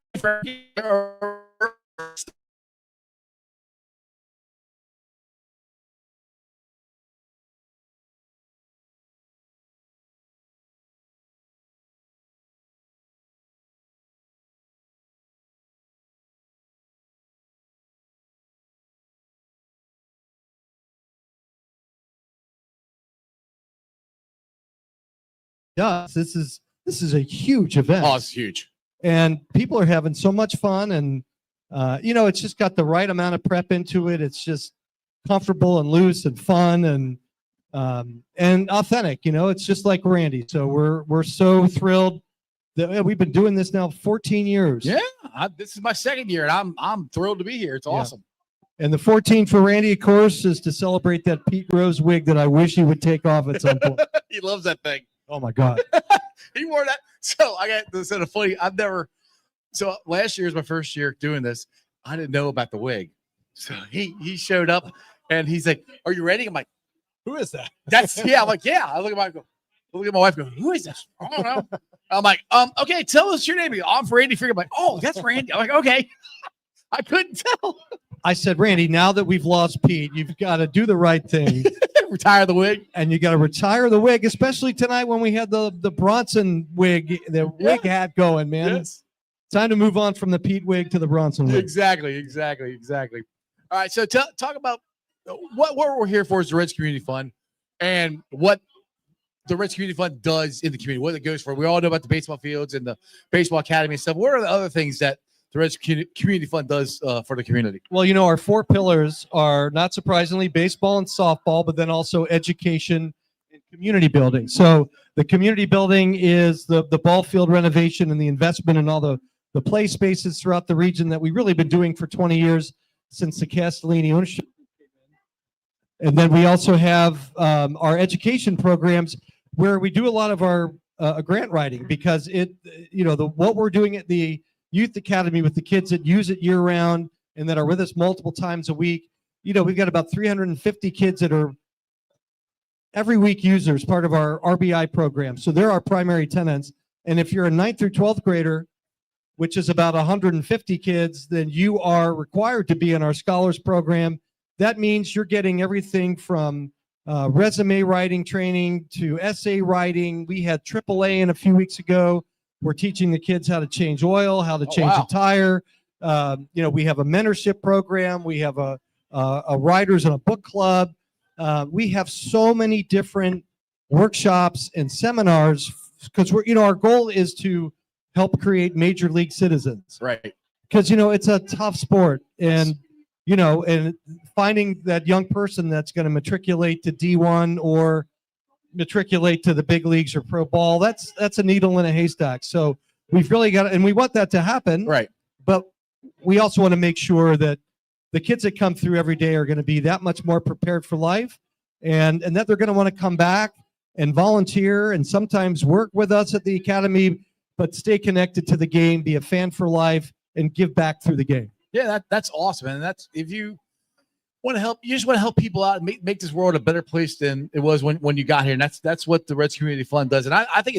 Yes, this is a huge event. Oh, it's huge. And people are having so much fun, and it's just got the right amount of prep into it. It's just comfortable and loose and fun and authentic. It's just like Randy. So we're so thrilled that we've been doing this now 14 years. Yeah, this is my second year, and I'm thrilled to be here. It's awesome. And the 14 for Randy, of course, is to celebrate that Pete Rose wig that I wish he would take off at some point. He loves that thing. Oh my God. He wore that. So I got this sort of funny. So last year is my first year doing this. I didn't know about the wig. So he showed up and he's like, "Are you ready?" I'm like, "Who is that?" I'm like, "Yeah." I look at my wife, go, "Who is this?" I don't know. I'm like, okay, tell us your name. I'm Randy Freak. I'm like, "Oh, that's Randy." I'm like, "Okay." I couldn't tell. I said, "Randy, now that we've lost Pete, you've got to do the right thing. Retire the wig. And you got to retire the wig, especially tonight when we had the Bronson wig, wig hat going, man. Yes. Time to move on from the Pete wig to the Bronson wig." Exactly. All right, so talk about what we're here for is the Reds Community Fund and what the Reds Community Fund does in the community, what it goes for. We all know about the baseball fields and the baseball academy and stuff. What are the other things that the Reds Community Fund does for the community? Well, our 4 pillars are, not surprisingly, baseball and softball, but then also education and community building. So the community building is the ball field renovation and the investment in all the play spaces throughout the region that we've really been doing for 20 years since the Castellini ownership. And then we also have our education programs where we do a lot of our grant writing, because what we're doing at the Youth Academy with the kids that use it year round and that are with us multiple times a week. We've got about 350 kids that are every week users, part of our RBI program. So they're our primary tenants. And if you're a 9th through 12th grader, which is about 150 kids, then you are required to be in our scholars program. That means you're getting everything from resume writing training to essay writing. We had AAA in a few weeks ago. We're teaching the kids how to change oil, how to change a tire. We have a mentorship program. We have a writers and a book club. We have so many different workshops and seminars because our goal is to help create major league citizens. Right. Because it's a tough sport, and and finding that young person that's going to matriculate to D1 or matriculate to the big leagues or pro ball, that's a needle in a haystack. So we've really got and we want that to happen. Right. But we also want to make sure that the kids that come through every day are going to be that much more prepared for life, and that they're going to want to come back and volunteer and sometimes work with us at the academy, but stay connected to the game, be a fan for life, and give back through the game. Yeah, that's awesome. And that's, if you want to help, you just want to help people out and make this world a better place than it was when you got here. And that's what the Reds Community Fund does. And I think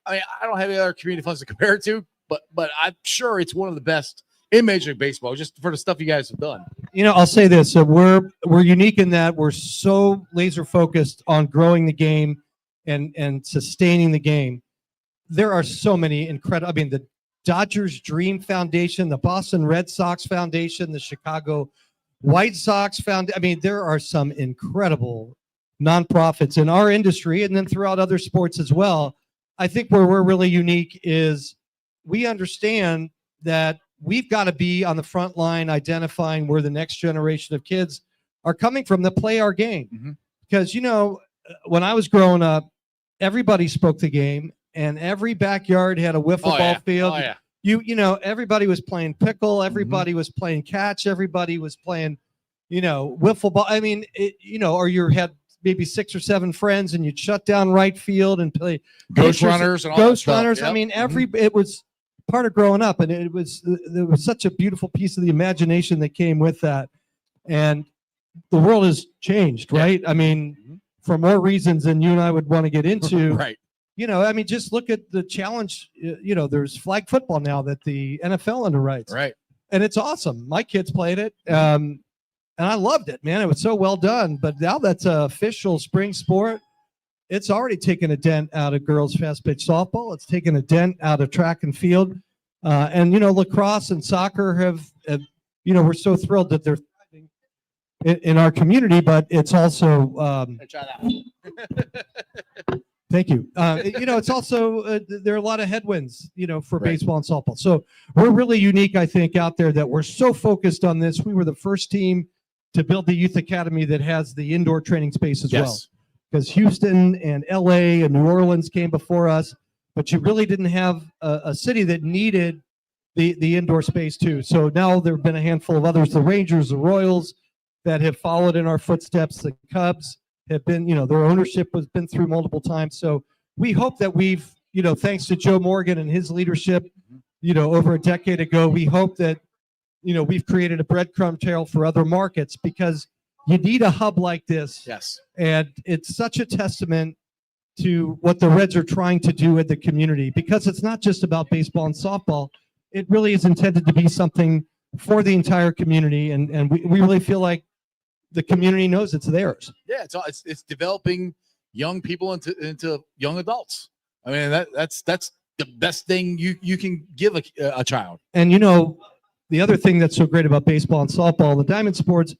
I don't have any other community funds to compare it to, but I'm sure it's one of the best in Major League Baseball, just for the stuff you guys have done. I'll say this. So we're unique in that we're so laser focused on growing the game and sustaining the game. There are so many incredible, the Dodgers Dream Foundation, the Boston Red Sox Foundation, the Chicago White Sox Foundation. There are some incredible nonprofits in our industry and then throughout other sports as well. I think where we're really unique is we understand that we've got to be on the front line identifying where the next generation of kids are coming from that play our game. Mm-hmm. Because, when I was growing up, everybody spoke the game, and every backyard had a wiffle ball field. Oh, yeah. Everybody was playing pickle. Everybody was playing catch. Everybody was playing, wiffle ball. Or you had maybe 6 or 7 friends, and you'd shut down right field and play Ghost runners and all ghost that stuff. runners. Yep. It was part of growing up, and there was such a beautiful piece of the imagination that came with that. And the world has changed, right? I mean, for more reasons than you and I would want to get into. Right. You know, I mean, just look at the challenge. You know, there's flag football now that the NFL underwrites. Right. And it's awesome. My kids played it. And I loved it, man. It was so well done. But now that's an official spring sport. It's already taken a dent out of girls fast pitch softball. It's taken a dent out of track and field. And, you know, lacrosse and soccer have, you know, we're so thrilled that they're thriving in our community, but it's also, Try that one. thank you. You know, it's also, there are a lot of headwinds, you know, for baseball and softball. So we're really unique, I think, out there that we're so focused on this. We were the first team to build the youth academy that has the indoor training space as well. Because Houston and LA and New Orleans came before us, but you really didn't have a city that needed the indoor space too. So now there have been a handful of others, the Rangers, the Royals, that have followed in our footsteps. The Cubs have been, you know, their ownership has been through multiple times. So we hope that we've, you know, thanks to Joe Morgan and his leadership, you know, over a decade ago, we hope that, you know, we've created a breadcrumb trail for other markets, because you need a hub like this. Yes. And it's such a testament to what the Reds are trying to do in the community, because it's not just about baseball and softball. It really is intended to be something for the entire community. And we really feel like the community knows it's theirs. Yeah, it's developing young people into young adults. I mean, that's the best thing you can give a child. And you know, the other thing that's so great about baseball and softball, the diamond sports,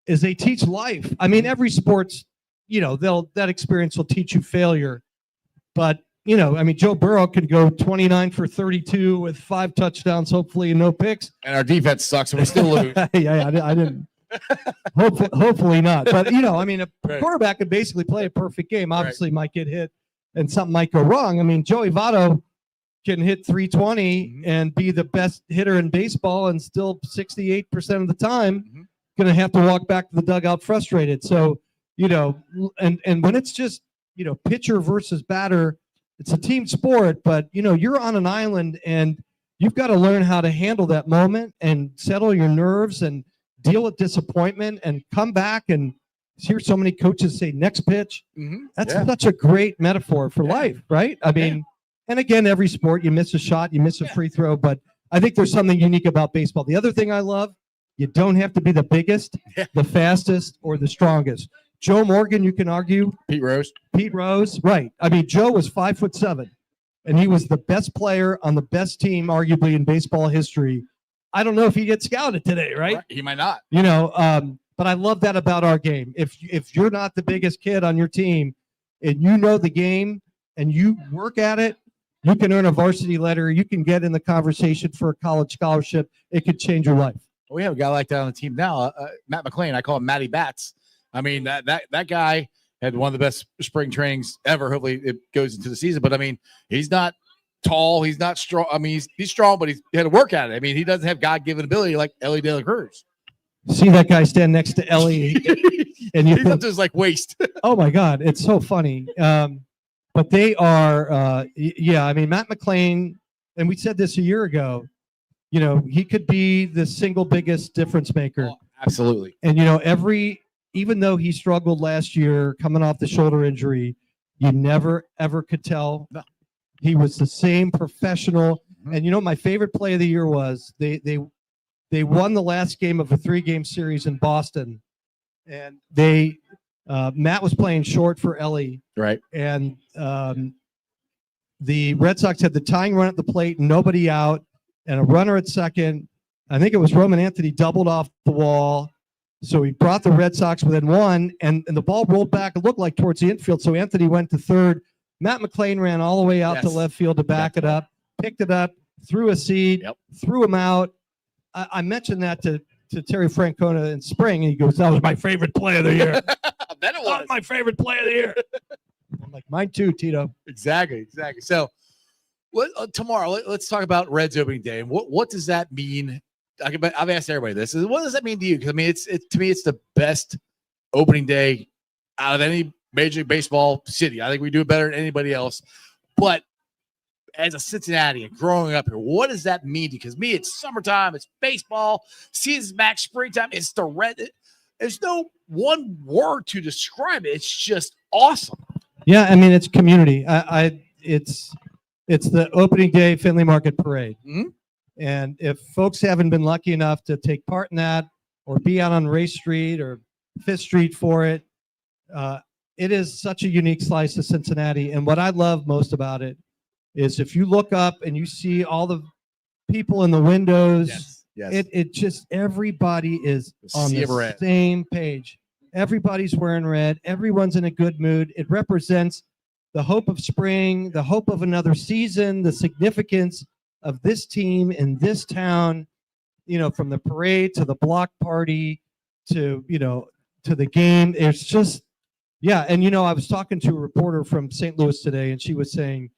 is they teach life. I mean, every sports, you know, that experience will teach you failure. But you know, I mean, Joe Burrow could go 29 for 32 with 5 touchdowns, hopefully, and no picks. And our defense sucks, and we still lose. Yeah, I didn't. Hopefully not. But you know, I mean, a quarterback could basically play a perfect game. Obviously, might get hit, and something might go wrong. I mean, Joey Votto can hit 320 and be the best hitter in baseball, and still 68% of the time going to have to walk back to the dugout frustrated. So, you know, and when it's just, you know, pitcher versus batter, it's a team sport, but you know, you're on an island and you've got to learn how to handle that moment and settle your nerves and deal with disappointment and come back. And hear so many coaches say next pitch. That's such a great metaphor for life, right? I mean, and again, every sport, you miss a shot, you miss a free throw, but I think there's something unique about baseball. The other thing I love, you don't have to be the biggest, the fastest, or the strongest. Joe Morgan, you can argue. Pete Rose, right. I mean, Joe was 5'7", and he was the best player on the best team, arguably, in baseball history. I don't know if he gets scouted today, right? He might not. You know, but I love that about our game. If you're not the biggest kid on your team and you know the game and you work at it, you can earn a varsity letter. You can get in the conversation for a college scholarship. It could change your life. We have a guy like that on the team now, Matt McClain. I call him Matty Bats. I mean, that guy had one of the best spring trainings ever. Hopefully it goes into the season. But, I mean, he's not tall. He's not strong. I mean, he's strong, but he had to work at it. I mean, he doesn't have God-given ability like Ellie De La Cruz. See that guy stand next to Ellie, and you he's up to his, like, waist. Oh, my God. It's so funny. But they are, I mean, Matt McClain, and we said this a year ago, you know, he could be the single biggest difference maker. Oh, absolutely. And, you know, even though he struggled last year coming off the shoulder injury, you never, ever could tell. No. He was the same professional. And, you know, my favorite play of the year was they won the last game of a 3-game series in Boston. And Matt was playing short for Ellie. Right. And the Red Sox had the tying run at the plate, nobody out, and a runner at second. I think it was Roman Anthony doubled off the wall. So he brought the Red Sox within 1, and the ball rolled back. It looked like towards the infield. So Anthony went to third. Matt McClain ran all the way out to left field to back it up, picked it up, threw a seed, threw him out. I mentioned that to Terry Francona in spring, and he goes, "That was my favorite play of the year." I bet it was. That was my favorite play of the year. I'm like, mine too, Tito. Exactly. So tomorrow, let's talk about Reds opening day. And what does that mean? I've asked everybody this. What does that mean to you? Because, I mean, to me, it's the best opening day out of any Major League Baseball city. I think we do it better than anybody else. But as a Cincinnatian growing up here, what does that mean to you? Because me, it's summertime, it's baseball, season's back, springtime. It's the Red. there's no one word to describe it. It's just awesome. Yeah, I mean it's community. It's the opening day Fenway Market Parade, and if folks haven't been lucky enough to take part in that or be out on Race Street or Fifth Street for it, it is such a unique slice of Cincinnati. And what I love most about it is if you look up and you see all the people in the windows, it just everybody is on the same page. Everybody's wearing red. Everyone's in a good mood. It represents the hope of spring, the hope of another season, the significance of this team in this town, you know, from the parade to the block party to, you know, to the game. It's just, yeah. And, you know, I was talking to a reporter from St. Louis today, and she was saying,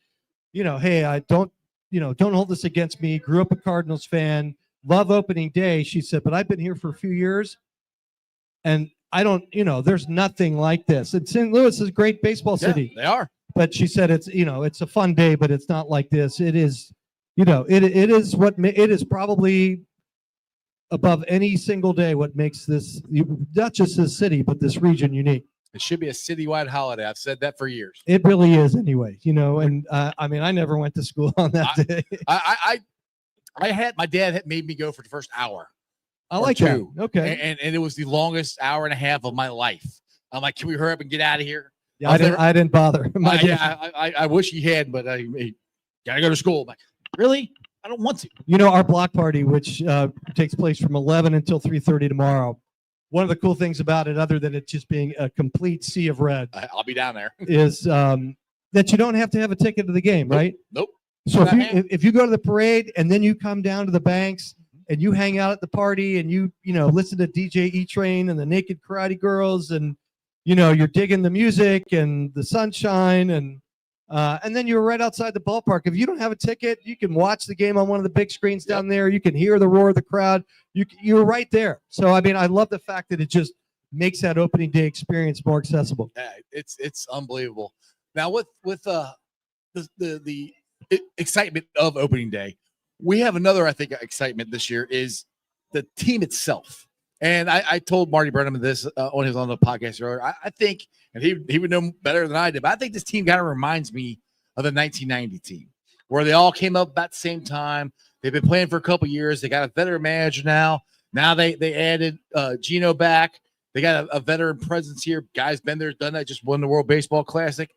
you know, hey, don't hold this against me. Grew up a Cardinals fan, love opening day. She said, but I've been here for a few years, and I don't, you know, there's nothing like this. And St. Louis is a great baseball city. They are. But she said it's, you know, it's a fun day, but it's not like this. It is, you know, it is probably above any single day what makes this, not just this city, but this region unique. It should be a citywide holiday. I've said that for years. It really is anyway, you know, and I mean, I never went to school on that day. My dad had made me go for the first hour. I like two. that. Okay. And it was the longest hour and a half of my life. I'm like, can we hurry up and get out of here? Yeah, I didn't bother. I wish he had, but I gotta go to school. I'm like, really? I don't want to. You know, our block party, which takes place from 11 until 3:30 tomorrow. One of the cool things about it, other than it just being a complete sea of red, I'll be down there, is that you don't have to have a ticket to the game, right? Nope. So if you go to the parade and then you come down to the banks and you hang out at the party and you listen to DJ E-Train and the Naked Karate Girls and you're digging the music and the sunshine and then you're right outside the ballpark. If you don't have a ticket, you can watch the game on one of the big screens down there. You can hear the roar of the crowd. You're right there. So I mean, I love the fact that it just makes that opening day experience more accessible. Yeah, it's unbelievable. Now with the excitement of opening day, we have another, I think, excitement this year is the team itself. And I told Marty Brennaman this on the podcast earlier. I think, and he would know better than I did, but I think this team kind of reminds me of the 1990 team, where they all came up about the same time. They've been playing for a couple years. They got a veteran manager now. Now they added Gino back. They got a veteran presence here. Guys been there, done that. Just won the World Baseball Classic.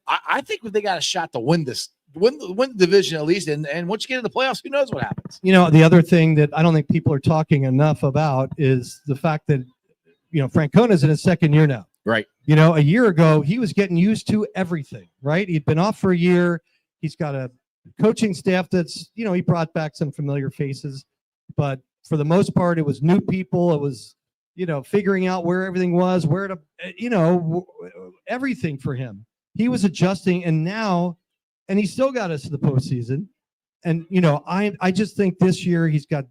I think they got a shot to win the division at least. And once you get in the playoffs, who knows what happens? The other thing that I don't think people are talking enough about is the fact that, Francona's in his second year now. Right. A year ago, he was getting used to everything, right? He'd been off for a year. He's got a coaching staff that's, he brought back some familiar faces, but for the most part, it was new people. It was, figuring out where everything was, where to, everything for him. He was adjusting, and he still got us to the postseason. And, I just think this year he's got,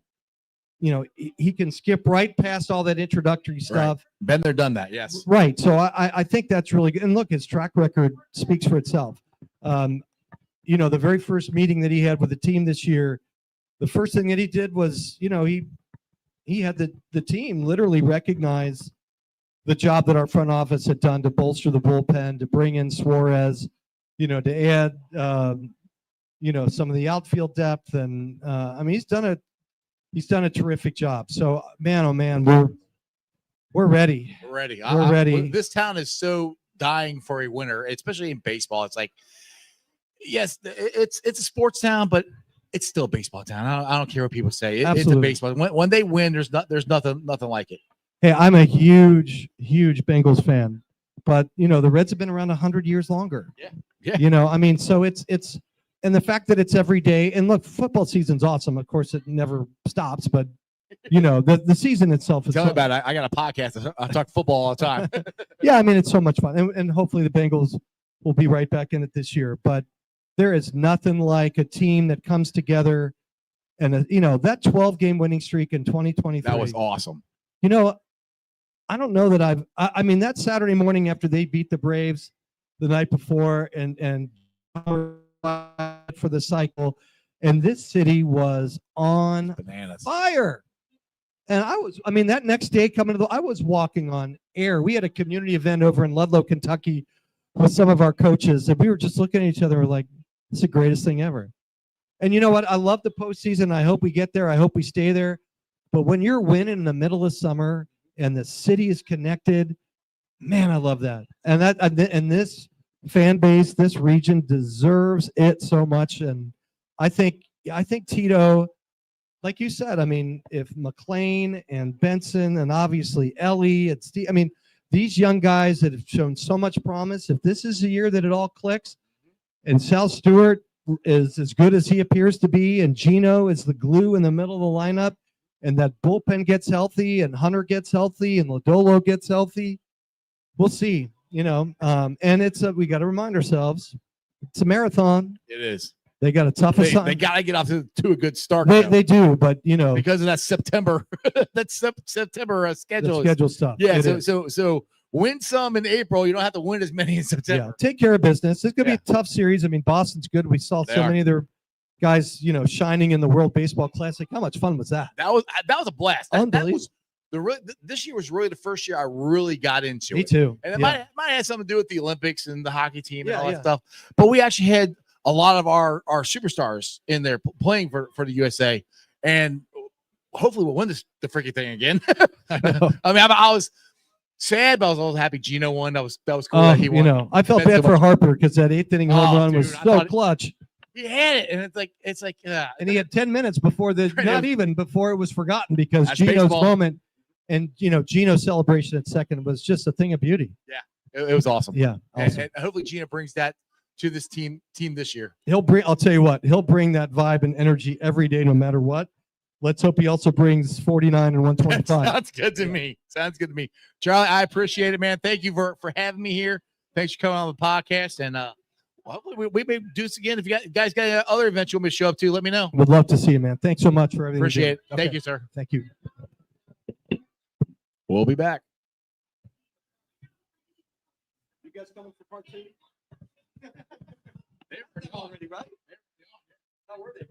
he can skip right past all that introductory stuff. Right. Been there, done that. Yes. Right. So I think that's really good. And look, his track record speaks for itself. The very first meeting that he had with the team this year, the first thing that he did was, he had the team literally recognize the job that our front office had done to bolster the bullpen, to bring in Suarez, to add, some of the outfield depth. And he's done a terrific job. So man, oh man, we're ready. We're ready. We're ready. This town is so dying for a winner, especially in baseball. It's like, yes, it's a sports town, but it's still a baseball town. I don't care what people say. It's a baseball. When they win, there's nothing like it. Hey, I'm a huge Bengals fan, but the Reds have been around 100 years longer. Yeah. So it's and the fact that it's every day. And look, football season's awesome. Of course, it never stops, but the season itself is. Tell me about it. I got a podcast. I talk football all the time. Yeah, it's so much fun, and hopefully the Bengals will be right back in it this year. But there is nothing like a team that comes together, and that 12-game winning streak in 2023. That was awesome. I don't know that that Saturday morning after they beat the Braves the night before and for the cycle, and this city was on bananas. fire. And I mean, that next day coming I was walking on air. We had a community event over in Ludlow, Kentucky with some of our coaches, and we were just looking at each other. We're like, "This is the greatest thing ever." And you know what? I love the postseason. I hope we get there. I hope we stay there. But when you're winning in the middle of summer and the city is connected, man, I love that. And this fan base, this region deserves it so much. And I think Tito, like you said, I mean, if McLean and Benson and obviously Ellie and Steve, I mean, these young guys that have shown so much promise, if this is the year that it all clicks and Sal Stewart is as good as he appears to be, and Gino is the glue in the middle of the lineup, and that bullpen gets healthy and Hunter gets healthy and Lodolo gets healthy, we'll see, you know. And we got to remind ourselves, it's a marathon. It is. They got a tough They assignment. got to get off to a good start. They do, but you know, because of that September, September schedule. The schedule stuff. Yeah. It is. So win some in April. You don't have to win as many in September. Yeah, take care of business. It's gonna be a tough series. I mean, Boston's good. We saw They so are. many of their guys, you know, shining in the World Baseball Classic. How much fun was that? That was a blast. That Unbelievable. was this year was really the first year I really got into Me it. too. And it Yeah. might have something to do with the Olympics and the hockey team and Yeah, all that yeah. stuff. But we actually had a lot of our superstars in there playing for the USA, and hopefully we'll win the freaking thing again. I mean, I was sad, but I was also happy Gino won. That was cool. That he won. You know, I felt Meant bad so for much. Harper because that 8th inning home Oh, run dude, was I so thought clutch. He had it, and it's like And he had 10 minutes before not even before it was forgotten, because That's Gino's baseball. moment and, you know, Gino's celebration at second was just a thing of beauty. Yeah, it was awesome. Yeah, And- awesome. And hopefully Gino brings that to this team this year. I'll tell you what, he'll bring that vibe and energy every day, no matter what. Let's hope he also brings 49 and 125. Sounds good to me. Sounds good to me. Charlie, I appreciate it, man. Thank you for having me here. Thanks for coming on the podcast. And hopefully we may do this again. If you guys got other events you want me to show up to, let me know. Would love to see you, man. Thanks so much for everything. you Appreciate do. it. Thank Okay. you, sir. Thank you. We'll be back. You guys coming for part 2? They're already right. How were they?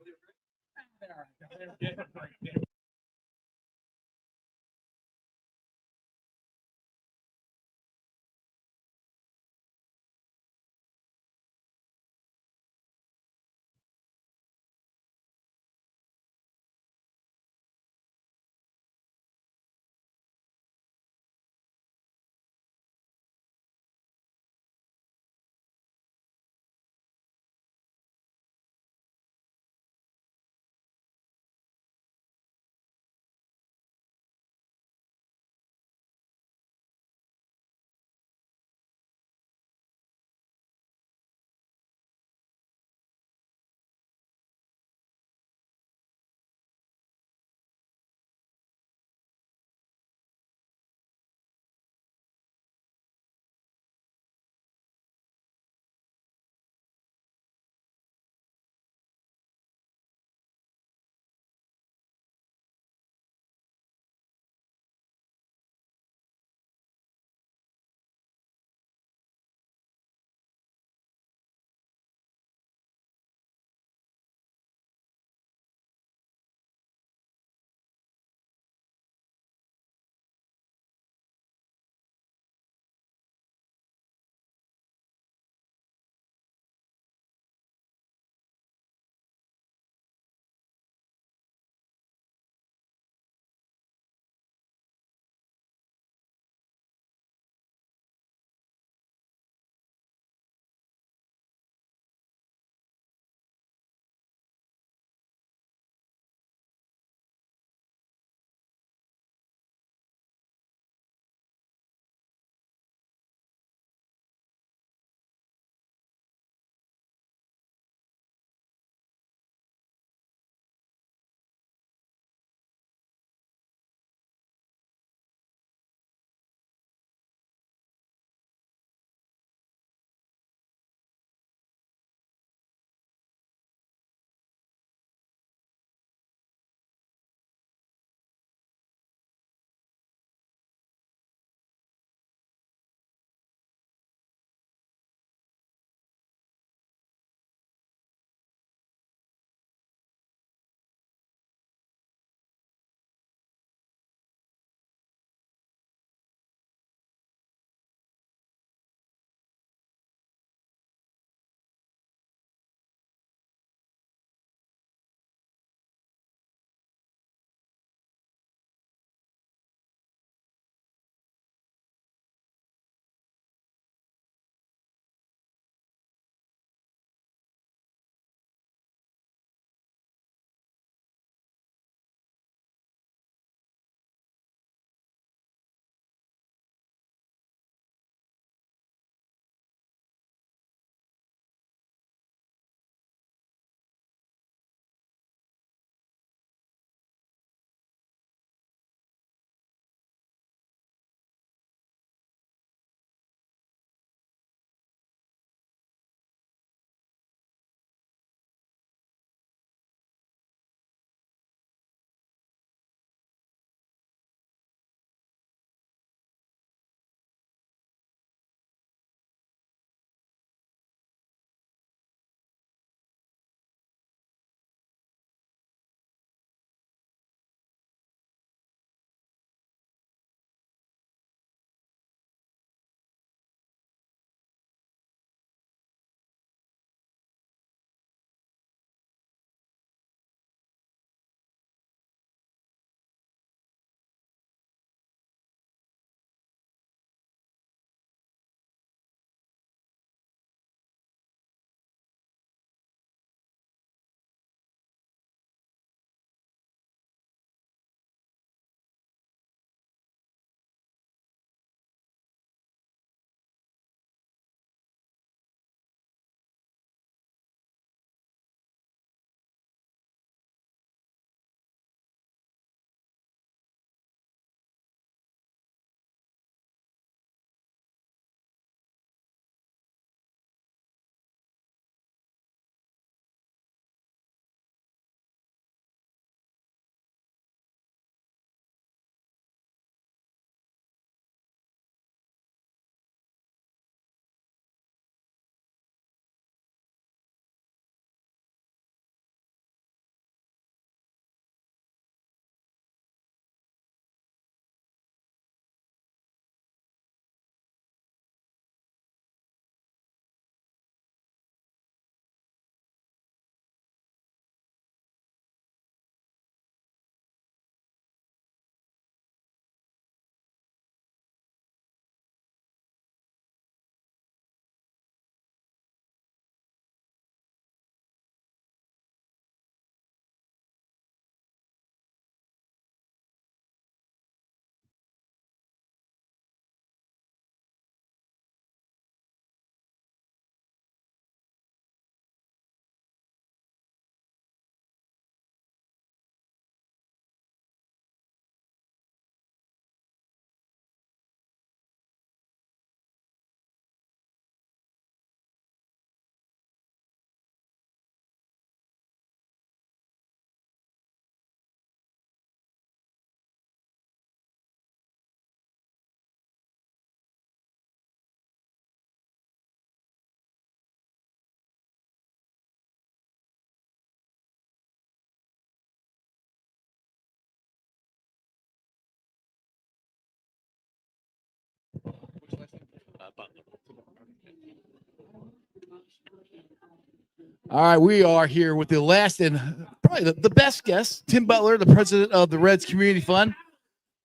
All right, we are here with the last and probably the best guest, Tim Butler, the president of the Reds Community Fund.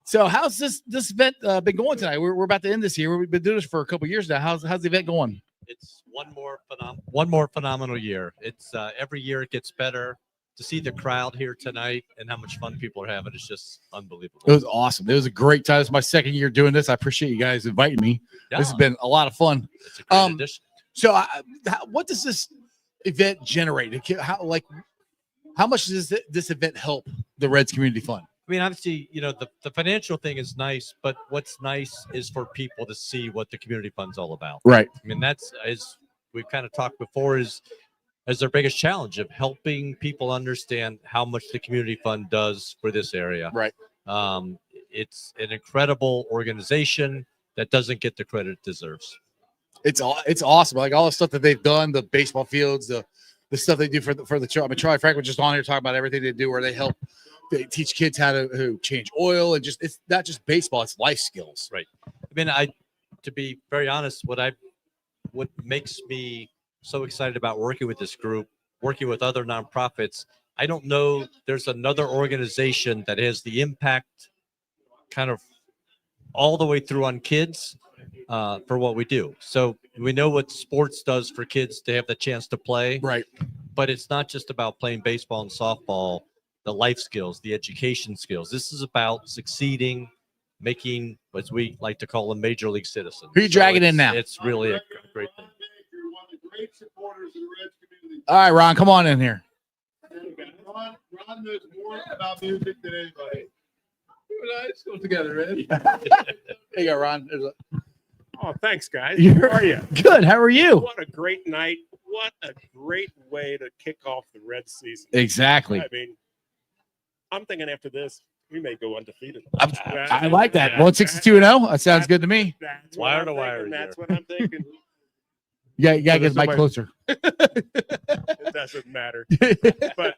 So, how's this event been going tonight? We're about to end this year. We've been doing this for a couple years now. How's the event going? It's one more phenomenal year. It's every year it gets better. To see the crowd here tonight and how much fun people are having is just unbelievable. It was awesome. It was a great time. It's my second year doing this. I appreciate you guys inviting me. Yeah. This has been a lot of fun. It's a great addition. So, what does this event generate? How much does this event help the Reds Community Fund? I mean, obviously, the financial thing is nice, but what's nice is for people to see what the community fund's all about. Right. I mean, that's, as we've kind of talked before, is their biggest challenge of helping people understand how much the community fund does for this area. Right. It's an incredible organization that doesn't get the credit it deserves. It's awesome. Like all the stuff that they've done, the baseball fields, the stuff they do for the Charlie Frank was just on here talking about everything they do, where they teach kids how to change oil, and it's not just baseball, it's life skills. Right. I mean, to be very honest, what makes me so excited about working with this group, working with other nonprofits, I don't know there's another organization that has the impact kind of all the way through on kids for what we do. So we know what sports does for kids to have the chance to play. Right. But it's not just about playing baseball and softball, the life skills, the education skills. This is about succeeding, making, as we like to call them, major league citizens. Who are you dragging in now? It's really a great thing. All right, Ron, come on in here. Ron knows more about music than anybody. Let's go together, Ed. There you go, Ron. Oh, thanks, guys. You're How are you? good. How are you? What a great night. What a great way to kick off the Reds season. Exactly. I mean, I'm thinking after this, we may go undefeated. I like that. 162-0. That sounds good to me. That's wire to wire. That's what I'm thinking. Yeah, you gotta get the mic closer. It doesn't matter. But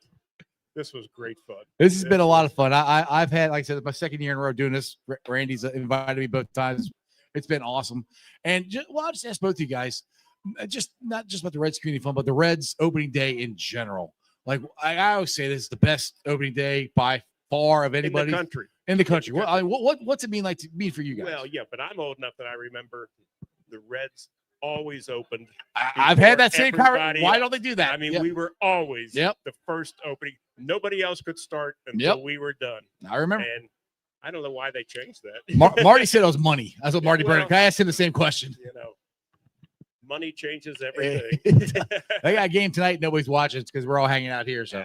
this was great fun. This has been a lot of fun. I've had, like I said, my second year in a row doing this. Randy's invited me both times. It's been awesome. And I'll just ask both of you guys, just not just about the Reds Community Fund, but the Reds opening day in general. Like I always say, this is the best opening day by far of anybody in the country. What's it mean for you guys? Well, yeah, but I'm old enough that I remember the Reds always opened. I've had that same everybody conversation. Why don't they do that? I mean, we were always the first opening. Nobody else could start until we were done. I remember. And I don't know why they changed that. Marty said it was money. That's what Marty Brennaman. I asked him the same question. Money changes everything. They got a game tonight. Nobody's watching because we're all hanging out here. So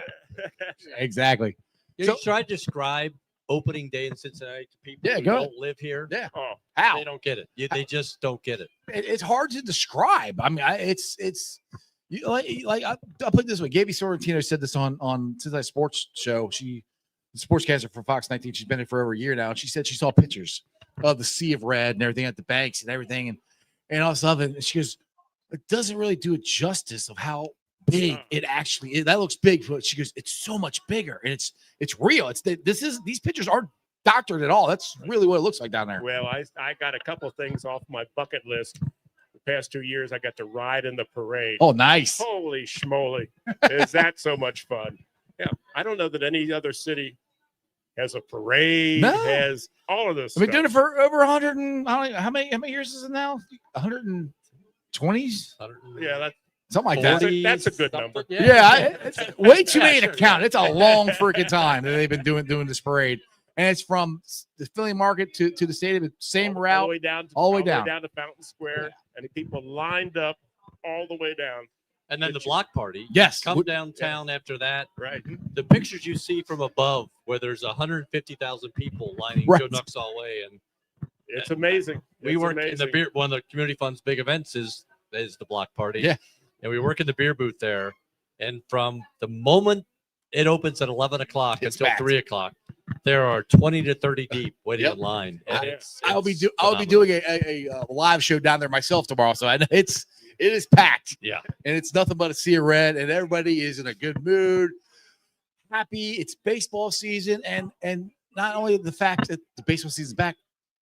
exactly. Should I describe opening day in Cincinnati to people who don't live here? Yeah. How? They don't get it. They just don't get it. It's hard to describe. I mean, it's I'll put it this way. Gaby Sorrentino said this on Cincinnati Sports Show. The sportscaster for Fox 19. She's been here for over a year now. And she said she saw pictures of the sea of red and everything at the banks and everything and all stuff. And she goes, it doesn't really do it justice of how big it actually is. That looks big, but she goes, it's so much bigger and it's real. These pictures aren't doctored at all. That's really what it looks like down there. Well, I got a couple things off my bucket list. The past 2 years, I got to ride in the parade. Oh, nice. Holy schmoly. Is that so much fun? Yeah. I don't know that any other city has a parade, has all of this. I've been doing it for over 100 and I don't know, how many years is it now? 120s? Yeah, that's something like that. That's a good number. Yeah, it's way too many to count. It's a long freaking time that they've been doing this parade. And it's from the Philly market to the stadium, same route, all the way down to Fountain Square, and people lined up all the way down. And then the block party. Yes. Come downtown after that. Right. The pictures you see from above where there's 150,000 people lining Joe Nuxall Way. And it's amazing. We work in the beer. One of the community fund's big events is the block party. Yeah. And we work in the beer booth there. And from the moment it opens at 11 o'clock until 3 o'clock, there are 20 to 30 deep waiting in line. And I'll be doing a live show down there myself tomorrow. So I know it is packed. Yeah. And it's nothing but a sea of red, and everybody is in a good mood, happy. It's baseball season, and not only the fact that the baseball season's back,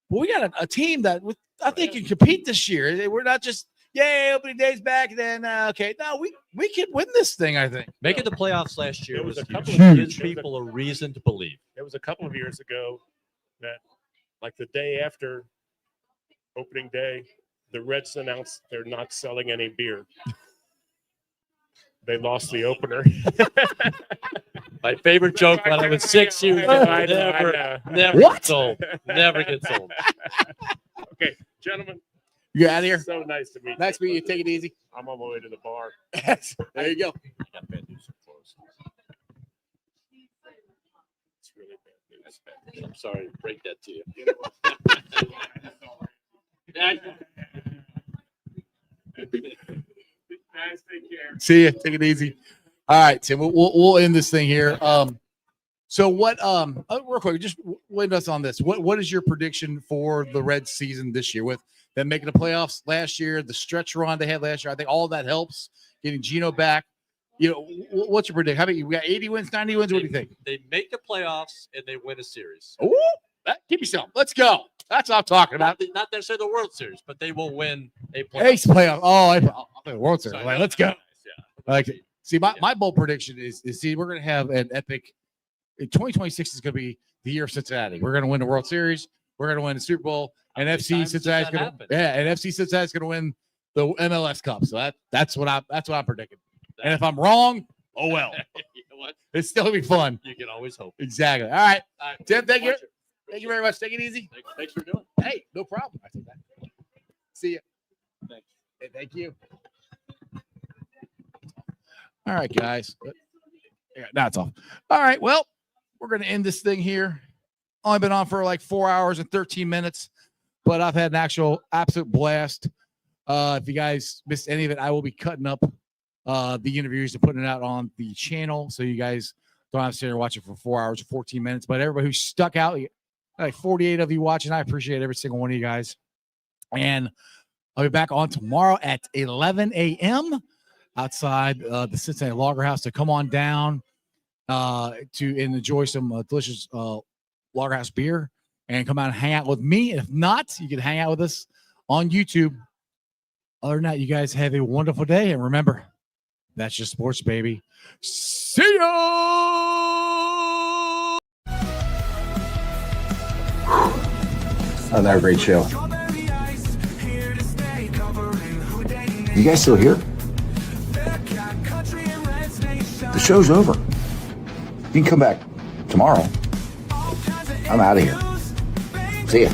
but we got a team that I think can compete this year. We're not just yay, opening day's back. Then okay, no, we can win this thing. I think Making the playoffs last year There was was a couple huge. of Gives people a reason to believe. It was a couple of years ago that, like the day after opening day, the Reds announced they're not selling any beer. They lost the opener. My favorite joke when I was 6 years old. I know. Never What? gets old. Never gets old. Okay, gentlemen. You out of here? So nice to meet Nice to meet you. Take it easy. I'm on my way to the bar. There you go. It's really bad news. I'm sorry to break that to you. Guys, take care. See you. Take it easy. All right, Tim. We'll end this thing here. So what? Real quick, just wind us on this. What is your prediction for the Reds season this year? With them making the playoffs last year, the stretch run they had last year, I think all that helps. Getting Gino back. You know, what's your prediction? How many? We got 80 wins, 90 wins. What do you think? They make the playoffs and they win a series. Ooh, give me some. Let's go. That's what I'm talking about. Not necessarily the World Series, but they will win a playoff. Ace playoff. Oh, I think World Series. Sorry, Like, no, let's no, go. nice, yeah. Like, see, my bold prediction is see, we're gonna have an epic. 2026 is gonna be the year of Cincinnati. We're gonna win the World Series. We're gonna win the Super Bowl. And FC Cincinnati's gonna and FC Cincinnati's gonna win the MLS Cup. So that's what I'm predicting. And if I'm wrong, oh well. You know what? It's still gonna be fun. You can always hope. Exactly. All right, All right. Tim. Thank you. Pleasure. Thank you very much. Take it easy. Thanks for doing it. Hey, no problem. I take that. See you. Thanks. Hey, thank you. All right, guys. Yeah, now it's off. All right. Well, we're going to end this thing here. Only been on for like 4 hours and 13 minutes, but I've had an absolute blast. If you guys missed any of it, I will be cutting up the interviews and putting it out on the channel, so you guys don't have to sit there and watch it for 4 hours or 14 minutes. But everybody who stuck out, like 48 of you watching, I appreciate every single one of you guys. And I'll be back on tomorrow at 11 a.m. outside the Cincinnati Lager House. To come on down to enjoy some delicious Lager House beer and come out and hang out with me. If not, you can hang out with us on YouTube. Other than that, you guys have a wonderful day. And remember, that's just sports, baby. See ya! Another great show. You guys still here? The show's over. You can come back tomorrow. I'm out of here. See ya.